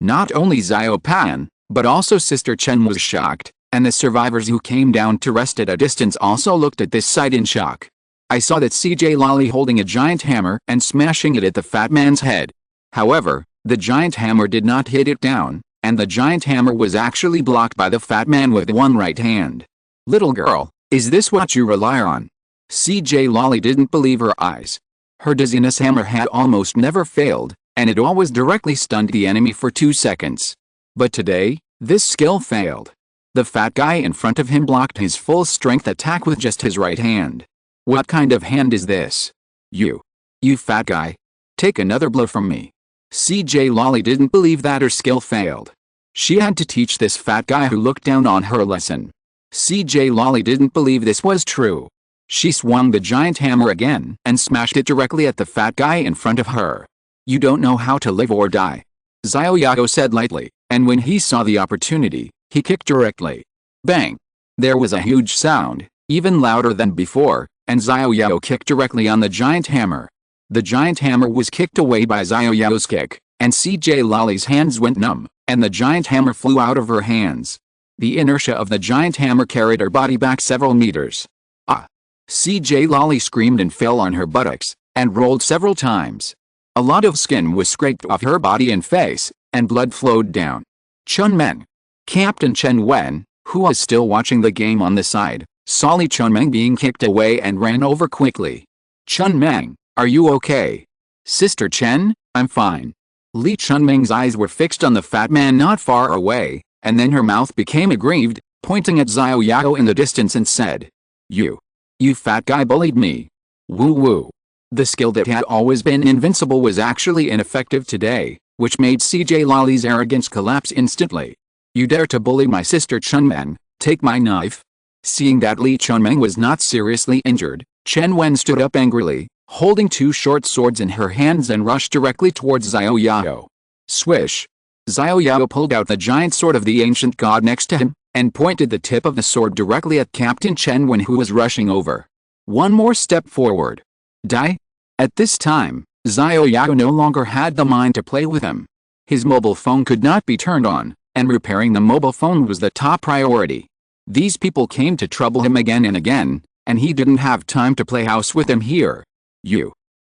Not only Xiao Pan, but also Sister Chen was shocked, and the survivors who came down to rest at a distance also looked at this sight in shock. I saw that CJ Lolly holding a giant hammer and smashing it at the fat man's head. However, the giant hammer did not hit it down, and the giant hammer was actually blocked by the fat man with one right hand. Little girl, is this what you rely on? CJ Lolly didn't believe her eyes. Her dizziness hammer had almost never failed, and it always directly stunned the enemy for 2 seconds. But today, this skill failed. The fat guy in front of him blocked his full strength attack with just his right hand. What kind of hand is this? You fat guy. Take another blow from me. CJ Lolly didn't believe that her skill failed. She had to teach this fat guy who looked down on her lesson. CJ Lolly didn't believe this was true. She swung the giant hammer again and smashed it directly at the fat guy in front of her. You don't know how to live or die. Xiao Yao said lightly, and when he saw the opportunity, he kicked directly. Bang! There was a huge sound, even louder than before, and Xiao Yao kicked directly on the giant hammer. The giant hammer was kicked away by Xiao Yao's kick, and CJ Lolly's hands went numb, and the giant hammer flew out of her hands. The inertia of the giant hammer carried her body back several meters. Ah! CJ Lolly screamed and fell on her buttocks, and rolled several times. A lot of skin was scraped off her body and face, and blood flowed down. Chun Meng. Captain Chen Wen, who was still watching the game on the side, saw Li Chunmeng being kicked away and ran over quickly. Chun Meng, are you okay? Sister Chen, I'm fine. Li Chunmeng's eyes were fixed on the fat man not far away, and then her mouth became aggrieved, pointing at Xiao Yao in the distance and said, You fat guy bullied me. Woo woo. The skill that had always been invincible was actually ineffective today, which made CJ Lolly's arrogance collapse instantly. You dare to bully my sister Chunmeng, take my knife. Seeing that Li Chunmeng was not seriously injured, Chen Wen stood up angrily, holding 2 short swords in her hands and rushed directly towards Xiao Yao. Swish! Xiao Yao pulled out the giant sword of the ancient god next to him, and pointed the tip of the sword directly at Captain Chen Wen who was rushing over. One more step forward. Die? At this time, Xiao Yao no longer had the mind to play with him. His mobile phone could not be turned on, and repairing the mobile phone was the top priority. These people came to trouble him again and again, and he didn't have time to play house with them here.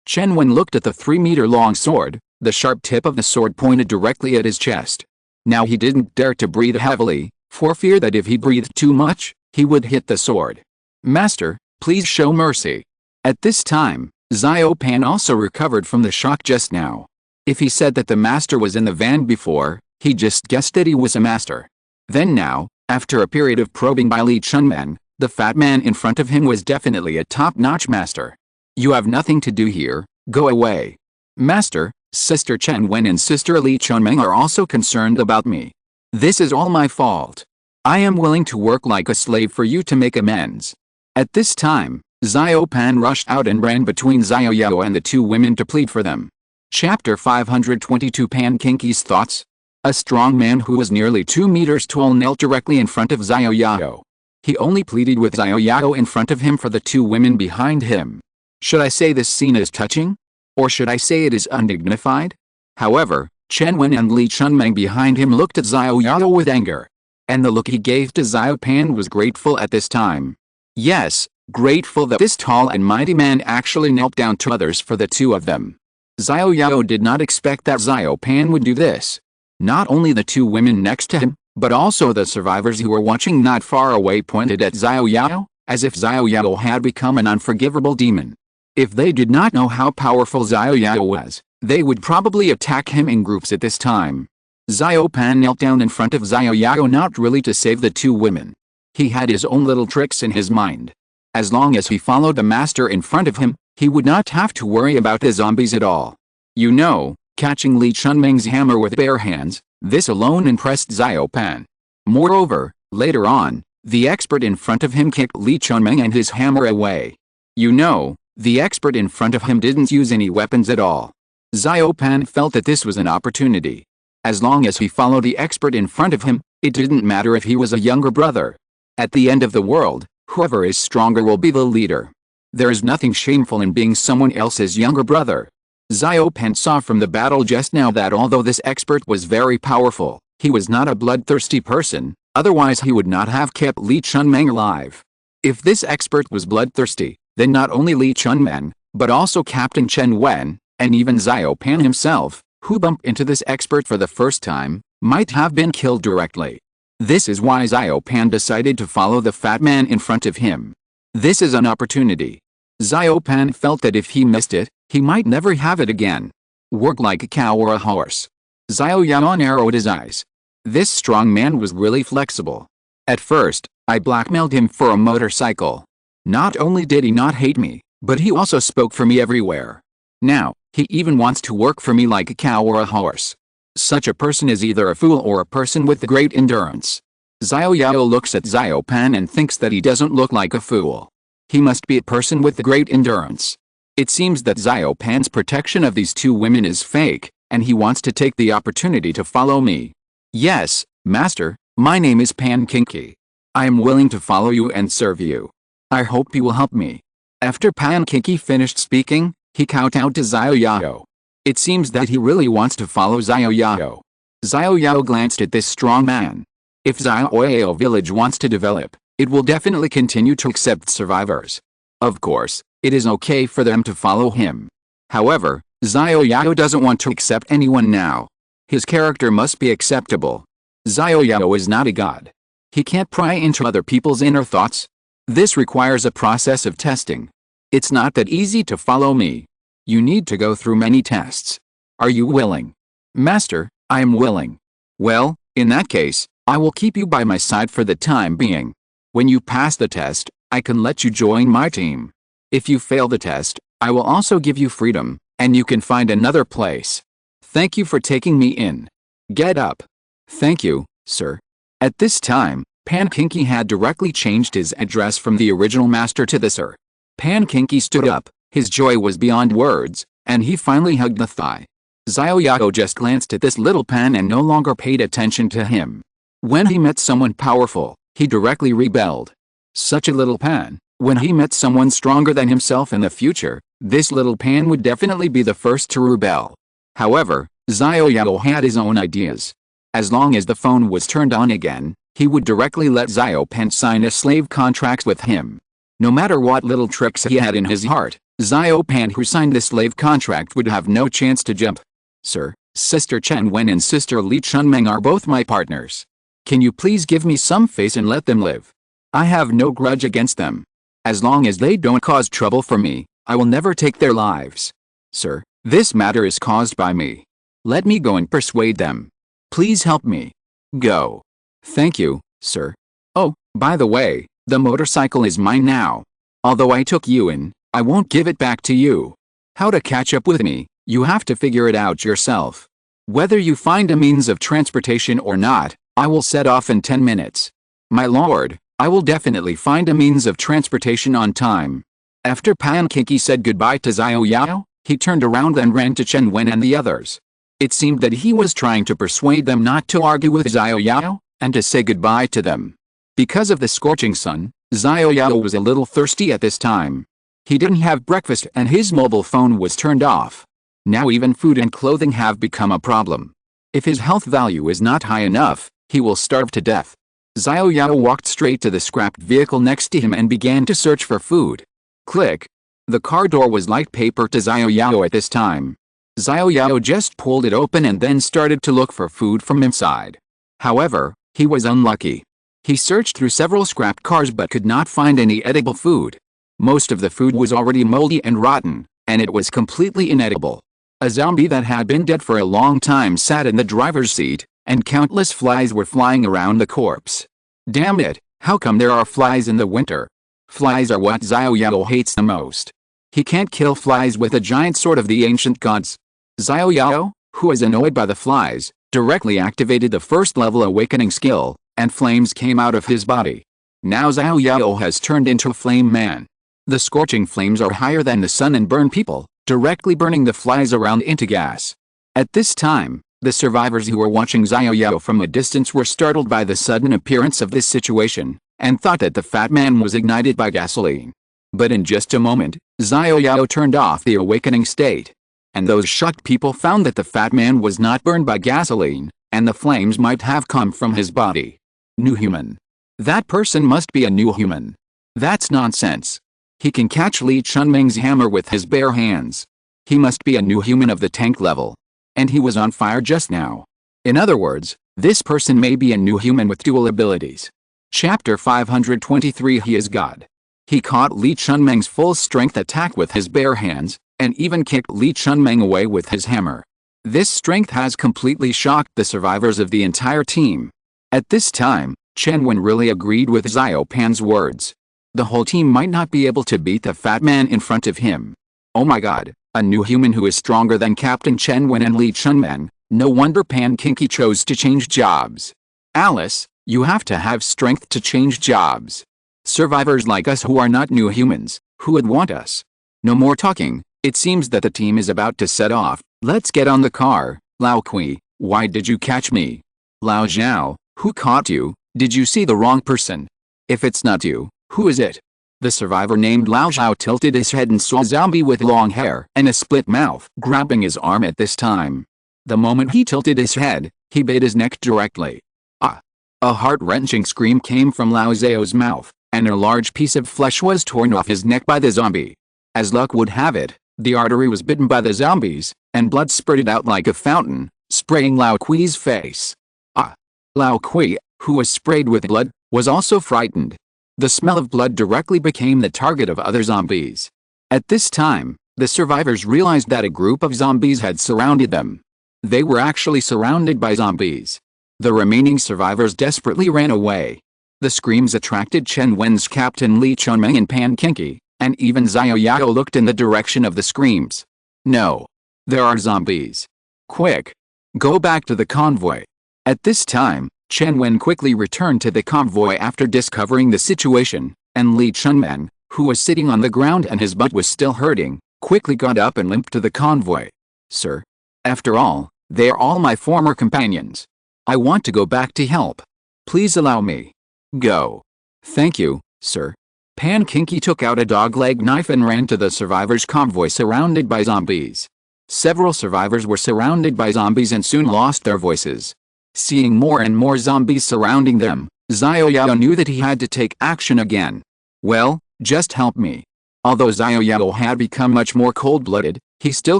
Chen Wen looked at the 3-meter-long sword. The sharp tip of the sword pointed directly at his chest. Now he didn't dare to breathe heavily, for fear that if he breathed too much, he would hit the sword. Master, please show mercy. At this time, Xiao Pan also recovered from the shock just now. If he said that the master was in the van before, he just guessed that he was a master. Then now, after a period of probing by Li Chunmeng, the fat man in front of him was definitely a top-notch master. You have nothing to do here, go away. Master, Sister Chen Wen and Sister Li Chunmeng are also concerned about me. This is all my fault. I am willing to work like a slave for you to make amends. At this time, Xiao Pan rushed out and ran between Xiao Yao and the 2 women to plead for them. Chapter 522 Pan Kinki's Thoughts. A strong man who was nearly 2 meters tall knelt directly in front of Xiao Yao. He only pleaded with Xiao Yao in front of him for the 2 women behind him. Should I say this scene is touching? Or should I say it is undignified? However, Chen Wen and Li Chunmeng behind him looked at Xiao Yao with anger. And the look he gave to Xiao Pan was grateful at this time. Yes, grateful that this tall and mighty man actually knelt down to others for the 2 of them. Xiao Yao did not expect that Xiao Pan would do this. Not only the 2 women next to him, but also the survivors who were watching not far away pointed at Xiao Yao, as if Xiao Yao had become an unforgivable demon. If they did not know how powerful Xiao Yao was, they would probably attack him in groups at this time. Xiao Pan knelt down in front of Xiao Yao not really to save the 2 women. He had his own little tricks in his mind. As long as he followed the master in front of him, he would not have to worry about the zombies at all. You know, catching Li Chunmeng's hammer with bare hands, this alone impressed Xiao Pan. Moreover, later on, the expert in front of him kicked Li Chunmeng and his hammer away. You know, the expert in front of him didn't use any weapons at all. Xiao Pan felt that this was an opportunity. As long as he followed the expert in front of him, it didn't matter if he was a younger brother. At the end of the world, whoever is stronger will be the leader. There is nothing shameful in being someone else's younger brother. Xiao Pan saw from the battle just now that although this expert was very powerful, he was not a bloodthirsty person, otherwise he would not have kept Li Chunmeng alive. If this expert was bloodthirsty, then not only Li Chunmeng, but also Captain Chen Wen, and even Xiao Pan himself, who bumped into this expert for the first time, might have been killed directly. This is why Xiao Pan decided to follow the fat man in front of him. This is an opportunity. Xiao Pan felt that if he missed it, he might never have it again. Work like a cow or a horse. Xiao Yao narrowed his eyes. This strong man was really flexible. At first, I blackmailed him for a motorcycle. Not only did he not hate me, but he also spoke for me everywhere. Now, he even wants to work for me like a cow or a horse. Such a person is either a fool or a person with great endurance. Xiao Yao looks at Xiao Pan and thinks that he doesn't look like a fool. He must be a person with great endurance. It seems that Xiao Pan's protection of these two women is fake, and he wants to take the opportunity to follow me. Yes, Master, my name is Pan Kinky. I am willing to follow you and serve you. I hope you will help me. After Pan Kinky finished speaking, he kowtowed to Xiao Yao. It seems that he really wants to follow Xiao Yao. Xiao Yao glanced at this strong man. If Xiao Yao village wants to develop, it will definitely continue to accept survivors. Of course, it is okay for them to follow him. However, Xiao Yao doesn't want to accept anyone now. His character must be acceptable. Xiao Yao is not a god. He can't pry into other people's inner thoughts. This requires a process of testing. It's not that easy to follow me. You need to go through many tests. Are you willing? Master, I am willing. Well, in that case, I will keep you by my side for the time being. When you pass the test, I can let you join my team. If you fail the test, I will also give you freedom, and you can find another place. Thank you for taking me in. Get up. Thank you, sir. At this time, Pan Kinky had directly changed his address from the original master to the sir. Pan Kinky stood up, his joy was beyond words, and he finally hugged the thigh. Xiao Yao just glanced at this little Pan and no longer paid attention to him. When he met someone powerful, he directly rebelled. Such a little Pan, when he met someone stronger than himself in the future, this little Pan would definitely be the first to rebel. However, Xiao Yao had his own ideas. As long as the phone was turned on again, he would directly let Xiao Pan sign a slave contract with him. No matter what little tricks he had in his heart, Xiao Pan who signed the slave contract would have no chance to jump. Sir, Sister Chen Wen and Sister Li Chunmeng are both my partners. Can you please give me some face and let them live? I have no grudge against them. As long as they don't cause trouble for me, I will never take their lives. Sir, this matter is caused by me. Let me go and persuade them. Please help me. Go. Thank you, sir. Oh, by the way, the motorcycle is mine now. Although I took you in, I won't give it back to you. How to catch up with me, you have to figure it out yourself. Whether you find a means of transportation or not, I will set off in 10 minutes. My lord, I will definitely find a means of transportation on time. After Pan Kinky said goodbye to Xiao Yao, he turned around and ran to Chen Wen and the others. It seemed that he was trying to persuade them not to argue with Xiao Yao, and to say goodbye to them. Because of the scorching sun, Xiao Yao was a little thirsty at this time. He didn't have breakfast and his mobile phone was turned off. Now even food and clothing have become a problem. If his health value is not high enough, he will starve to death. Xiao Yao walked straight to the scrapped vehicle next to him and began to search for food. Click. The car door was like paper to Xiao Yao at this time. Xiao Yao just pulled it open and then started to look for food from inside. However, he was unlucky. He searched through several scrapped cars but could not find any edible food. Most of the food was already moldy and rotten, and it was completely inedible. A zombie that had been dead for a long time sat in the driver's seat, and countless flies were flying around the corpse. Damn it, how come there are flies in the winter? Flies are what Xiao Yao hates the most. He can't kill flies with a giant sword of the ancient gods. Xiao Yao, who was annoyed by the flies, directly activated the first level awakening skill, and flames came out of his body. Now Xiao Yao has turned into a flame man. The scorching flames are higher than the sun and burn people, directly burning the flies around into gas. At this time, the survivors who were watching Xiao Yao from a distance were startled by the sudden appearance of this situation. and thought that the fat man was ignited by gasoline. But in just a moment, Xiao Yao turned off the awakening state. And those shocked people found that the fat man was not burned by gasoline, and the flames might have come from his body. New human. That person must be a new human. That's nonsense. He can catch Li Chunming's hammer with his bare hands. He must be a new human of the tank level. And he was on fire just now. In other words, this person may be a new human with dual abilities. Chapter 523 He is God. He caught Li Chunming's full strength attack with his bare hands, and even kicked Li Chunming away with his hammer. This strength has completely shocked the survivors of the entire team. At this time, Chen Wen really agreed with Xiao Pan's words. The whole team might not be able to beat the fat man in front of him. Oh my god, a new human who is stronger than Captain Chen Wen and Li Chunming. No wonder Pan Kinky chose to change jobs. Alice, you have to have strength to change jobs. Survivors like us who are not new humans, who would want us? No more talking, it seems that the team is about to set off. Let's get on the car. Lao Kui, why did you catch me? Lao Zhao, who caught you? Did you see the wrong person? If it's not you, who is it? The survivor named Lao Zhao tilted his head and saw a zombie with long hair and a split mouth grabbing his arm at this time. The moment he tilted his head, he bit his neck directly. Ah! A heart-wrenching scream came from Lao Zhao's mouth, and a large piece of flesh was torn off his neck by the zombie. As luck would have it, the artery was bitten by the zombies, and blood spurted out like a fountain, spraying Lao Kui's face. Ah! Lao Kui, who was sprayed with blood, was also frightened. The smell of blood directly became the target of other zombies. At this time, the survivors realized that a group of zombies had surrounded them. They were actually surrounded by zombies. The remaining survivors desperately ran away. The screams attracted Chen Wen's Captain Li Chunming and Pan Kinky, and even Xiao Yao looked in the direction of the screams. No. There are zombies. Quick! Go back to the convoy. At this time, Chen Wen quickly returned to the convoy after discovering the situation, and Li Chunming, who was sitting on the ground and his butt was still hurting, quickly got up and limped to the convoy. Sir. After all, they are all my former companions. I want to go back to help. Please allow me. Go. Thank you, sir. Pan Kinky took out a dog-leg knife and ran to the survivors' convoy surrounded by zombies. Several survivors were surrounded by zombies and soon lost their voices. Seeing more and more zombies surrounding them, Xiao Yao knew that he had to take action again. Well, just help me. Although Xiao Yao had become much more cold-blooded, he still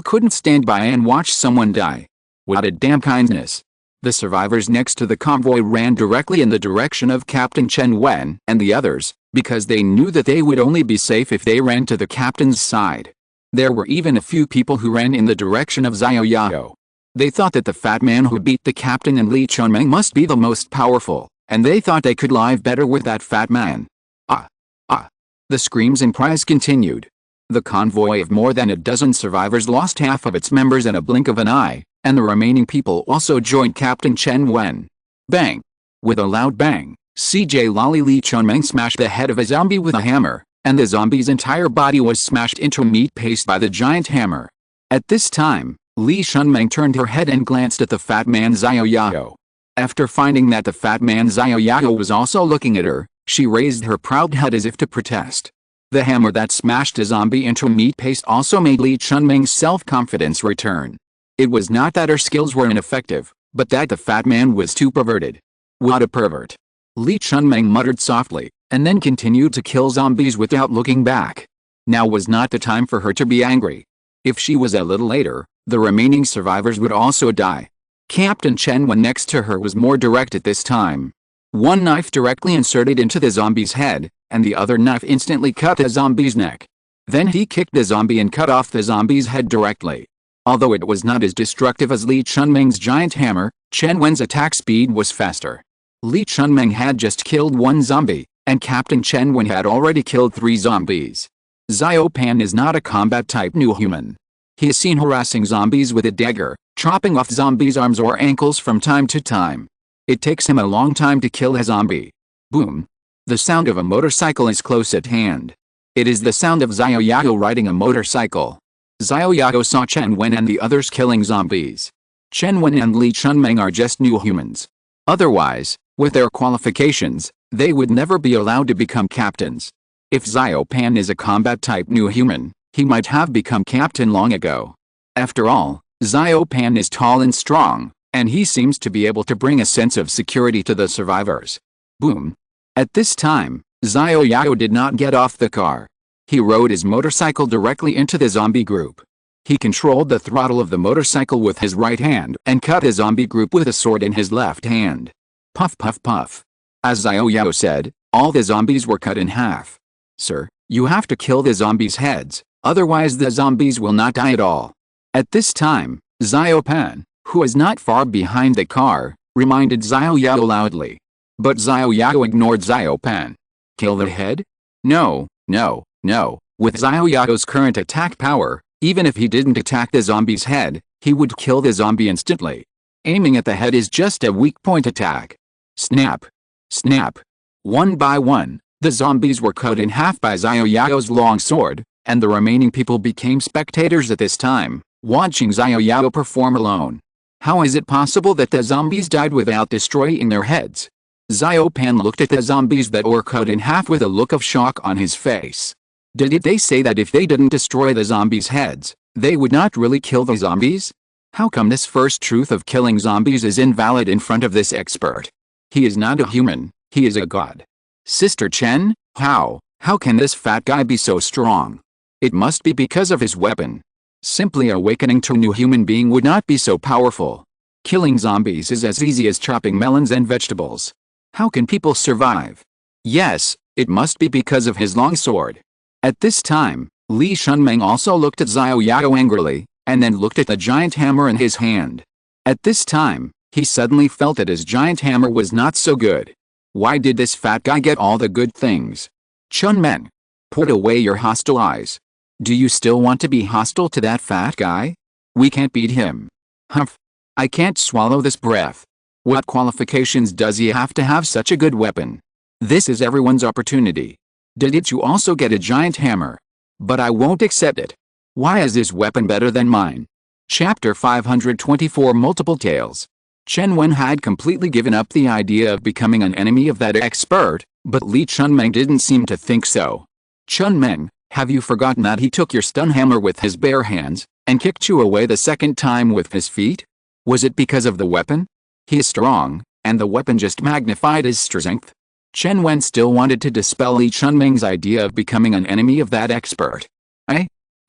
couldn't stand by and watch someone die. What a damn kindness. The survivors next to the convoy ran directly in the direction of Captain Chen Wen and the others, because they knew that they would only be safe if they ran to the captain's side. There were even a few people who ran in the direction of Xiao Yao. They thought that the fat man who beat the captain and Li Chunming must be the most powerful, and they thought they could live better with that fat man. Ah! Ah! The screams and cries continued. The convoy of more than a dozen survivors lost half of its members in a blink of an eye, and the remaining people also joined Captain Chen Wen. Bang! With a loud bang, CJ Lolly Li Chunming smashed the head of a zombie with a hammer, and the zombie's entire body was smashed into meat paste by the giant hammer. At this time, Li Chunming turned her head and glanced at the fat man Xiao Yao. After finding that the fat man Xiao Yao was also looking at her, she raised her proud head as if to protest. The hammer that smashed a zombie into meat paste also made Li Chunming's self-confidence return. It was not that her skills were ineffective, but that the fat man was too perverted. What a pervert. Li Chunming muttered softly, and then continued to kill zombies without looking back. Now was not the time for her to be angry. If she was a little later, the remaining survivors would also die. Captain Chen Wen next to her was more direct at this time. One knife directly inserted into the zombie's head, and the other knife instantly cut the zombie's neck. Then he kicked the zombie and cut off the zombie's head directly. Although it was not as destructive as Li Chunming's giant hammer, Chen Wen's attack speed was faster. Li Chunming had just killed one zombie, and Captain Chen Wen had already killed 3 zombies. Xiao Pan is not a combat-type new human. He is seen harassing zombies with a dagger, chopping off zombies' arms or ankles from time to time. It takes him a long time to kill a zombie. Boom. The sound of a motorcycle is close at hand. It is the sound of Xiao Yao riding a motorcycle. Xiao Yao saw Chen Wen and the others killing zombies. Chen Wen and Li Chunming are just new humans. Otherwise, with their qualifications, They would never be allowed to become captains. If Xiao Pan is a combat-type new human, he might have become captain long ago. After all, Xiao Pan is tall and strong, and he seems to be able to bring a sense of security to the survivors. Boom. At this time, Xiao Yao did not get off the car. He rode his motorcycle directly into the zombie group. He controlled the throttle of the motorcycle with his right hand and cut the zombie group with a sword in his left hand. Puff puff puff. As Xiao Yao said, all the zombies were cut in half. Sir, you have to kill the zombies' heads, otherwise the zombies will not die at all. At this time, Xiao Pan, who was not far behind the car, reminded Xiao Yao loudly. But Xiao Yao ignored Xiao Pan. Kill the head? No, no, no. With Xiao Yao's current attack power, even if he didn't attack the zombie's head, he would kill the zombie instantly. Aiming at the head is just a weak point attack. Snap. Snap. One by one, the zombies were cut in half by Xiao Yao's long sword, and the remaining people became spectators at this time, watching Xiao Yao perform alone. How is it possible that the zombies died without destroying their heads? Xiao Pan looked at the zombies that were cut in half with a look of shock on his face. Did they say that if they didn't destroy the zombies' heads, they would not really kill the zombies? How come this first truth of killing zombies is invalid in front of this expert? He is not a human, he is a god. Sister Chen, how can this fat guy be so strong? It must be because of his weapon. Simply awakening to a new human being would not be so powerful. Killing zombies is as easy as chopping melons and vegetables. How can people survive? Yes, it must be because of his long sword. At this time, Li Shunmeng also looked at Xiao Yao angrily, and then looked at the giant hammer in his hand. At this time, he suddenly felt that his giant hammer was not so good. Why did this fat guy get all the good things? Shunmeng, put away your hostile eyes. Do you still want to be hostile to that fat guy? We can't beat him. Humph. I can't swallow this breath. What qualifications does he have to have such a good weapon? This is everyone's opportunity. Did you also get a giant hammer? But I won't accept it. Why is this weapon better than mine? Chapter 524 Multiple Tales. Chen Wen had completely given up the idea of becoming an enemy of that expert, but Li Chunmeng didn't seem to think so. Chunmeng, have you forgotten that he took your stun hammer with his bare hands, and kicked you away the second time with his feet? Was it because of the weapon? He is strong, and the weapon just magnified his strength. Chen Wen still wanted to dispel Li Chunmeng's idea of becoming an enemy of that expert.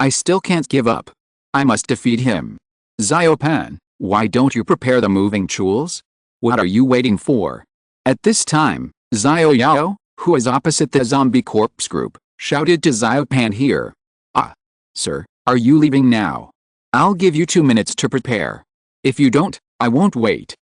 I still can't give up. I must defeat him. Xiao Pan, why don't you prepare the moving tools? What are you waiting for? At this time, Xiao Yao, who is opposite the zombie corpse group, shouted to Xiao Pan here. Sir, are you leaving now? I'll give you 2 minutes to prepare. If you don't, I won't wait.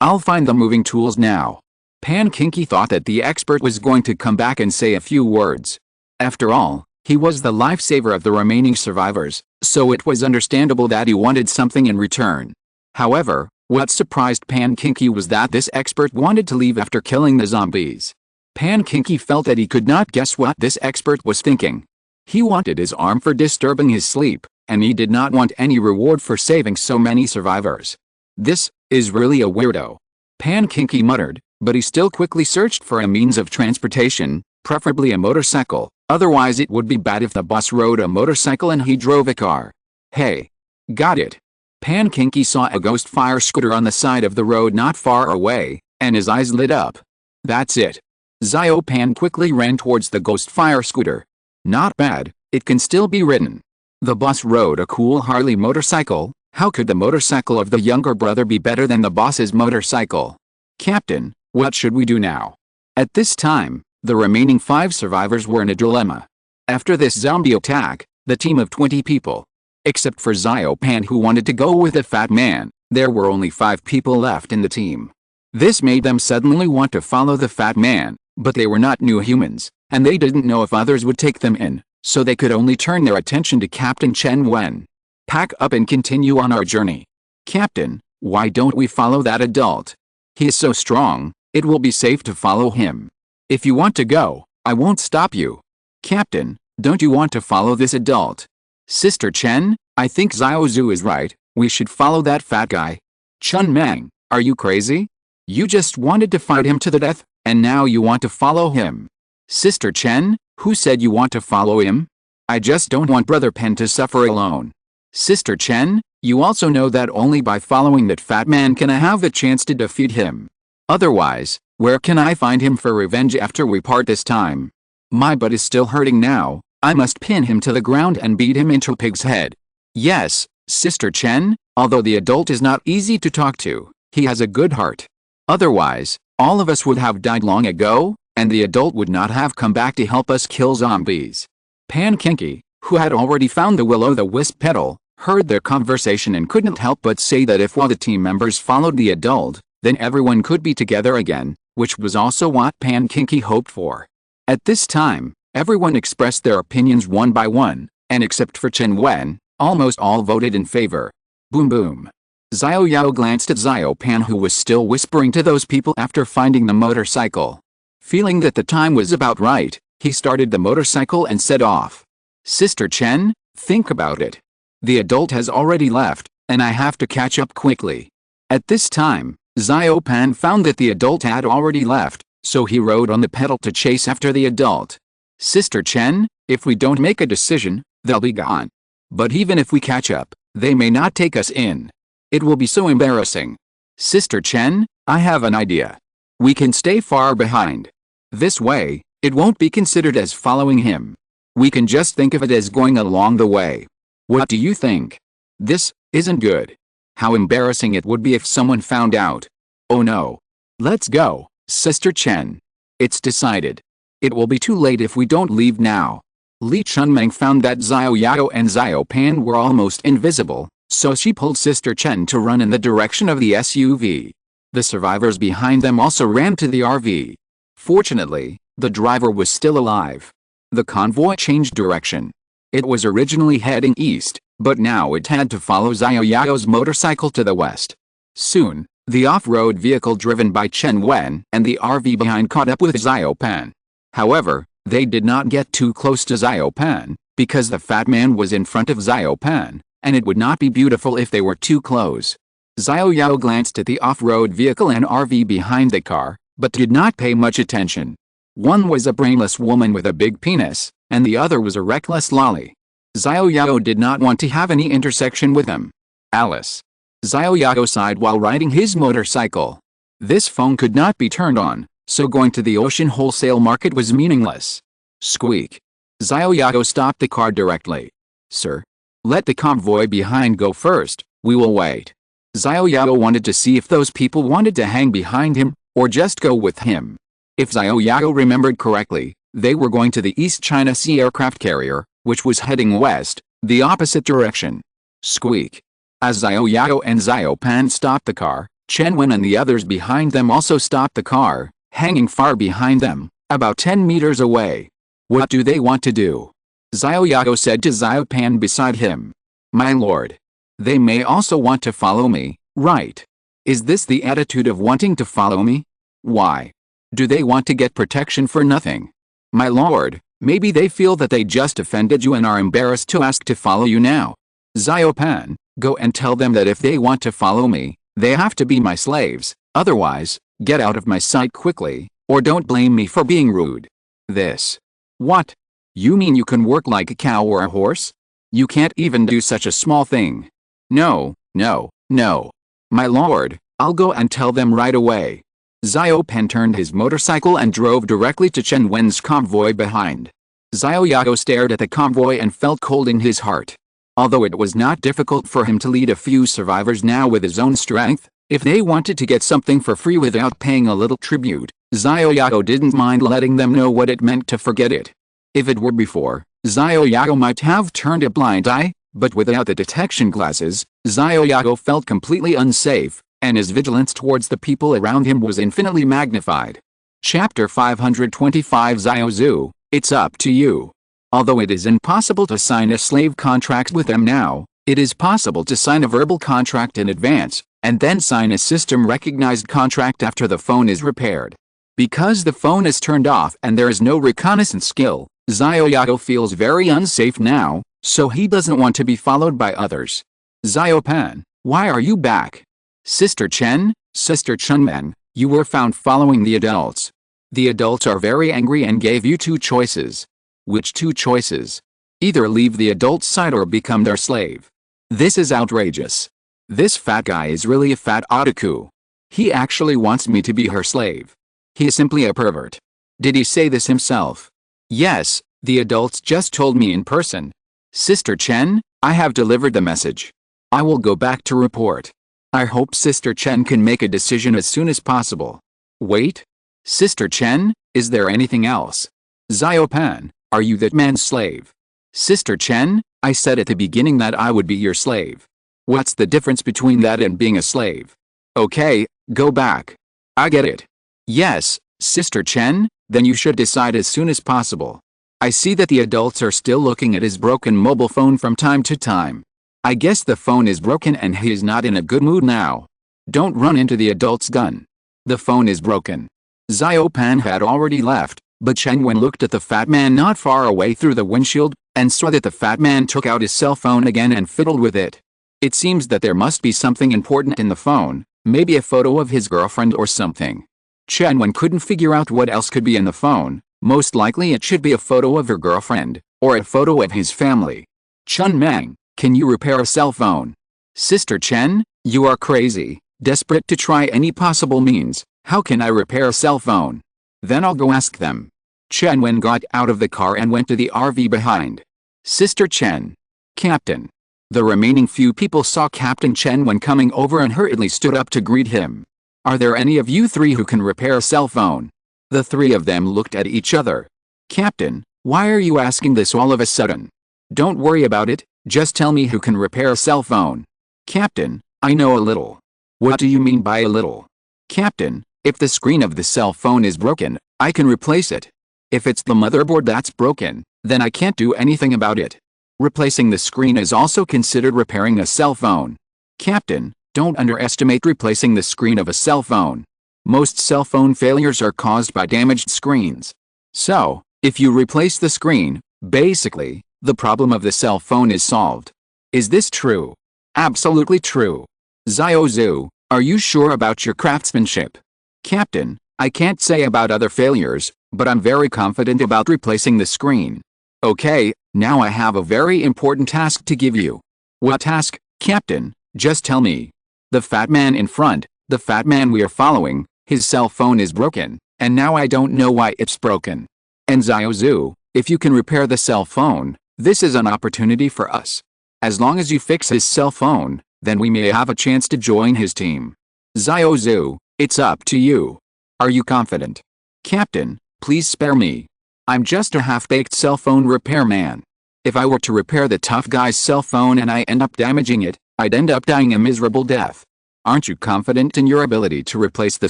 I'll find the moving tools now. Pan Kinky thought that the expert was going to come back and say a few words. After all, he was the lifesaver of the remaining survivors, so it was understandable that he wanted something in return. However, what surprised Pan Kinky was that this expert wanted to leave after killing the zombies. Pan Kinky felt that he could not guess what this expert was thinking. He wanted his arm for disturbing his sleep, and he did not want any reward for saving so many survivors. This is really a weirdo. Pan Kinky muttered, but he still quickly searched for a means of transportation, preferably a motorcycle, otherwise it would be bad if the boss rode a motorcycle and he drove a car. Hey. Got it. Pan Kinky saw a ghost fire scooter on the side of the road not far away, and his eyes lit up. That's it. Xiao Pan quickly ran towards the ghost fire scooter. Not bad, it can still be ridden. The boss rode a cool Harley motorcycle. How could the motorcycle of the younger brother be better than the boss's motorcycle? Captain, what should we do now? At this time, the remaining 5 survivors were in a dilemma. After this zombie attack, the team of 20 people, except for Xiao Pan who wanted to go with the fat man, there were only 5 people left in the team. This made them suddenly want to follow the fat man, but they were not new humans, and they didn't know if others would take them in, so they could only turn their attention to Captain Chen Wen. Pack up and continue on our journey. Captain, why don't we follow that adult? He is so strong, it will be safe to follow him. If you want to go, I won't stop you. Captain, don't you want to follow this adult? Sister Chen, I think Xiao Zhu is right, we should follow that fat guy. Chun Meng, are you crazy? You just wanted to fight him to the death, And now you want to follow him. Sister Chen, who said you want to follow him? I just don't want Brother Pen to suffer alone. Sister Chen, you also know that only by following that fat man can I have the chance to defeat him. Otherwise, where can I find him for revenge after we part this time? My butt is still hurting now. I must pin him to the ground and beat him into a pig's head. Yes, Sister Chen, although the adult is not easy to talk to, he has a good heart. Otherwise, all of us would have died long ago, and the adult would not have come back to help us kill zombies. Pan Kinky, who had already found the will-o'-the-wisp petal, heard their conversation and couldn't help but say that if all the team members followed the adult, then everyone could be together again, which was also what Pan Kinky hoped for. At this time, everyone expressed their opinions one by one, and except for Chen Wen, almost all voted in favor. Boom boom. Xiao Yao glanced at Xiao Pan, who was still whispering to those people after finding the motorcycle. Feeling that the time was about right, he started the motorcycle and set off. Sister Chen, think about it. The adult has already left, and I have to catch up quickly. At this time, Xiao Pan found that the adult had already left, so he rode on the pedal to chase after the adult. Sister Chen, if we don't make a decision, they'll be gone. But even if we catch up, they may not take us in. It will be so embarrassing. Sister Chen, I have an idea. We can stay far behind. This way, it won't be considered as following him. We can just think of it as going along the way. What do you think? This isn't good. How embarrassing it would be if someone found out. Oh no. Let's go, Sister Chen. It's decided. It will be too late if we don't leave now. Li Chunmeng found that Xiao Yao and Xiao Pan were almost invisible, so she pulled Sister Chen to run in the direction of the SUV. The survivors behind them also ran to the RV. Fortunately, the driver was still alive. The convoy changed direction. It was originally heading east, but now it had to follow Xiao Yao's motorcycle to the west. Soon, the off-road vehicle driven by Chen Wen and the RV behind caught up with Xiao Pan. However, they did not get too close to Xiao Pan, because the fat man was in front of Xiao Pan, and it would not be beautiful if they were too close. Xiao Yao glanced at the off-road vehicle and RV behind the car, but did not pay much attention. One was a brainless woman with a big penis, and the other was a reckless lolly. Xiao Yao did not want to have any intersection with them. Alice. Xiao Yao sighed while riding his motorcycle. This phone could not be turned on, so going to the ocean wholesale market was meaningless. Squeak. Xiao Yao stopped the car directly. Sir. Let the convoy behind go first, we will wait. Xiao Yao wanted to see if those people wanted to hang behind him, or just go with him. If Xiao Yao remembered correctly, they were going to the East China Sea aircraft carrier, which was heading west, the opposite direction. Squeak. As Xiao Yao and Xiao Pan stopped the car, Chen Wen and the others behind them also stopped the car, hanging far behind them, about 10 meters away. What do they want to do? Xiao Yao said to Xiao Pan beside him. My lord. They may also want to follow me, right? Is this the attitude of wanting to follow me? Why? Do they want to get protection for nothing? My lord, maybe they feel that they just offended you and are embarrassed to ask to follow you now. Xiao Pan, go and tell them that if they want to follow me, they have to be my slaves, otherwise, get out of my sight quickly, or don't blame me for being rude. This. What? You mean you can work like a cow or a horse? You can't even do such a small thing. No, no, no. My lord, I'll go and tell them right away. Xiao Pan turned his motorcycle and drove directly to Chen Wen's convoy behind. Xiao Yao stared at the convoy and felt cold in his heart. Although it was not difficult for him to lead a few survivors now with his own strength, if they wanted to get something for free without paying a little tribute, Xiao Yao didn't mind letting them know what it meant to forget it. If it were before, Xiao Yao might have turned a blind eye, but without the detection glasses, Xiao Yao felt completely unsafe, and his vigilance towards the people around him was infinitely magnified. Chapter 525 Xiao Zhu, it's up to you. Although it is impossible to sign a slave contract with them now, it is possible to sign a verbal contract in advance, and then sign a system-recognized contract after the phone is repaired. Because the phone is turned off and there is no reconnaissance skill, Xiao Yao feels very unsafe now, so he doesn't want to be followed by others. Xiao Pan, why are you back? Sister Chen, Sister Chunmen, you were found following the adults. The adults are very angry and gave you two choices. Which two choices? Either leave the adult's side or become their slave. This is outrageous. This fat guy is really a fat otaku. He actually wants me to be her slave. He is simply a pervert. Did he say this himself? Yes, the adults just told me in person. Sister Chen, I have delivered the message. I will go back to report. I hope Sister Chen can make a decision as soon as possible. Wait. Sister Chen, is there anything else? Xiao, are you that man's slave? Sister Chen, I said at the beginning that I would be your slave. What's the difference between that and being a slave? Okay, go back. I get it. Yes, Sister Chen, then you should decide as soon as possible. I see that the adults are still looking at his broken mobile phone from time to time. I guess the phone is broken and he is not in a good mood now. Don't run into the adult's gun. The phone is broken. Xiao had already left, but Chen Wen looked at the fat man not far away through the windshield, and saw that the fat man took out his cell phone again and fiddled with it. It seems that there must be something important in the phone, maybe a photo of his girlfriend or something. Chen Wen couldn't figure out what else could be in the phone. Most likely it should be a photo of her girlfriend, or a photo of his family. Chun Mang, can you repair a cell phone? Sister Chen, you are crazy. Desperate to try any possible means, how can I repair a cell phone? Then I'll go ask them. Chen Wen got out of the car and went to the RV behind. Sister Chen. Captain. The remaining few people saw Captain Chen Wen coming over and hurriedly stood up to greet him. Are there any of you three who can repair a cell phone? The three of them looked at each other. Captain, why are you asking this all of a sudden? Don't worry about it, just tell me who can repair a cell phone. Captain, I know a little. What do you mean by a little? Captain, if the screen of the cell phone is broken, I can replace it. If it's the motherboard that's broken, then I can't do anything about it. Replacing the screen is also considered repairing a cell phone. Captain, don't underestimate replacing the screen of a cell phone. Most cell phone failures are caused by damaged screens. So, if you replace the screen, basically, the problem of the cell phone is solved. Is this true? Absolutely true. Xiao Zhu, are you sure about your craftsmanship? Captain, I can't say about other failures, but I'm very confident about replacing the screen. Okay, now I have a very important task to give you. What task, Captain? Just tell me. The fat man in front, the fat man we are following, his cell phone is broken, and now I don't know why it's broken. And Xiao Zhu, if you can repair the cell phone, this is an opportunity for us. As long as you fix his cell phone, then we may have a chance to join his team. Xiao Zhu, it's up to you. Are you confident? Captain, please spare me. I'm just a half-baked cell phone repairman. If I were to repair the tough guy's cell phone and I end up damaging it, I'd end up dying a miserable death. Aren't you confident in your ability to replace the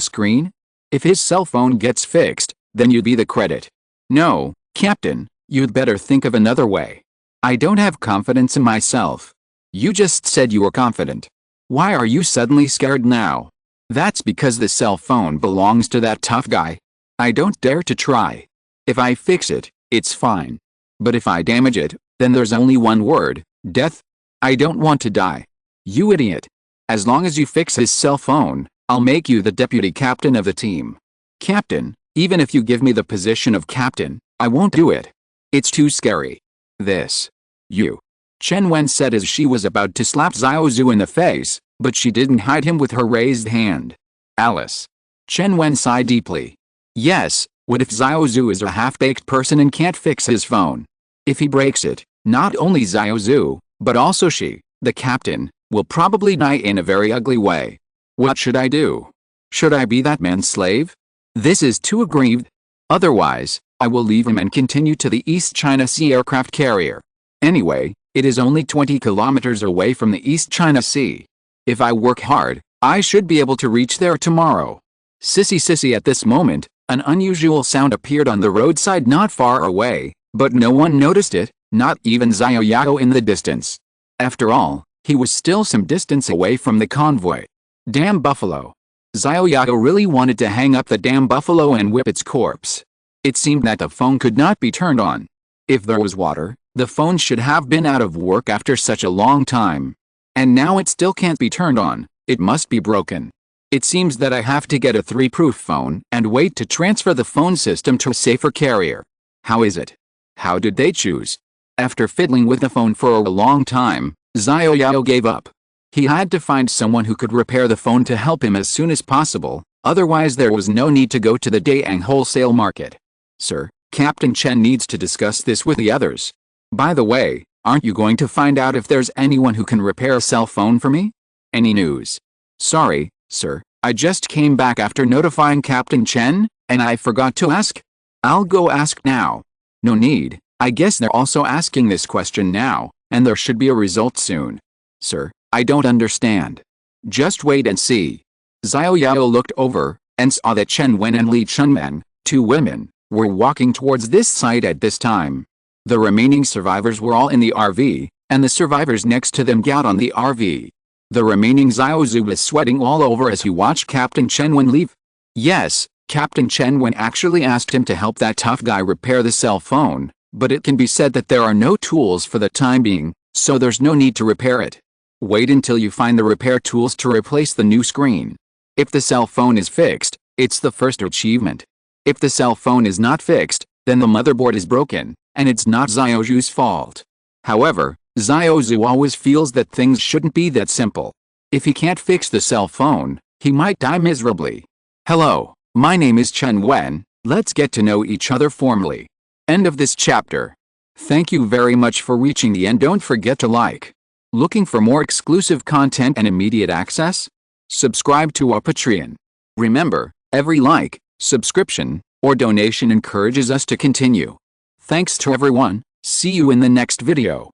screen? If his cell phone gets fixed, then you'd be the credit. No, Captain, you'd better think of another way. I don't have confidence in myself. You just said you were confident. Why are you suddenly scared now? That's because the cell phone belongs to that tough guy. I don't dare to try. If I fix it, it's fine. But if I damage it, then there's only one word, death. I don't want to die. You idiot. As long as you fix his cell phone, I'll make you the deputy captain of the team. Captain, even if you give me the position of captain, I won't do it. It's too scary. This. You. Chen Wen said as she was about to slap Xiao Zhu in the face, but she didn't hide him with her raised hand. Alice. Chen Wen sighed deeply. Yes, what if Xiao Zhu is a half-baked person and can't fix his phone? If he breaks it, not only Xiao Zhu, but also she, the captain, will probably die in a very ugly way. What should I do? Should I be that man's slave? This is too aggrieved. Otherwise, I will leave him and continue to the East China Sea aircraft carrier. Anyway, it is only 20 kilometers away from the East China Sea. If I work hard, I should be able to reach there tomorrow. Sissy at this moment, an unusual sound appeared on the roadside not far away, but no one noticed it, not even Xiao Yao in the distance. After all, he was still some distance away from the convoy. Damn buffalo. Xiao Yao really wanted to hang up the damn buffalo and whip its corpse. It seemed that the phone could not be turned on. If there was water, the phone should have been out of work after such a long time. And now it still can't be turned on, it must be broken. It seems that I have to get a 3-proof phone and wait to transfer the phone system to a safer carrier. How is it? How did they choose? After fiddling with the phone for a long time, Xiao Yao gave up. He had to find someone who could repair the phone to help him as soon as possible, otherwise there was no need to go to the Dayang wholesale market. Sir, Captain Chen needs to discuss this with the others. By the way, aren't you going to find out if there's anyone who can repair a cell phone for me? Any news? Sorry, sir, I just came back after notifying Captain Chen, and I forgot to ask. I'll go ask now. No need, I guess they're also asking this question now, and there should be a result soon. Sir, I don't understand. Just wait and see. Xiao Yao looked over, and saw that Chen Wen and Li Chunmen, 2 women, were walking towards this site at this time. The remaining survivors were all in the RV, and the survivors next to them got on the RV. The remaining Xiao Zhu was sweating all over as he watched Captain Chen Wen leave. Yes, Captain Chen Wen actually asked him to help that tough guy repair the cell phone, but it can be said that there are no tools for the time being, so there's no need to repair it. Wait until you find the repair tools to replace the new screen. If the cell phone is fixed, it's the first achievement. If the cell phone is not fixed, then the motherboard is broken, and it's not Xiao Zhu's fault. However, Xiao Zhu always feels that things shouldn't be that simple. If he can't fix the cell phone, he might die miserably. Hello, my name is Chen Wen, let's get to know each other formally. End of this chapter. Thank you very much for reaching the end. Don't forget to like. Looking for more exclusive content and immediate access? Subscribe to our Patreon. Remember, every like, subscription, or donation encourages us to continue. Thanks to everyone, see you in the next video.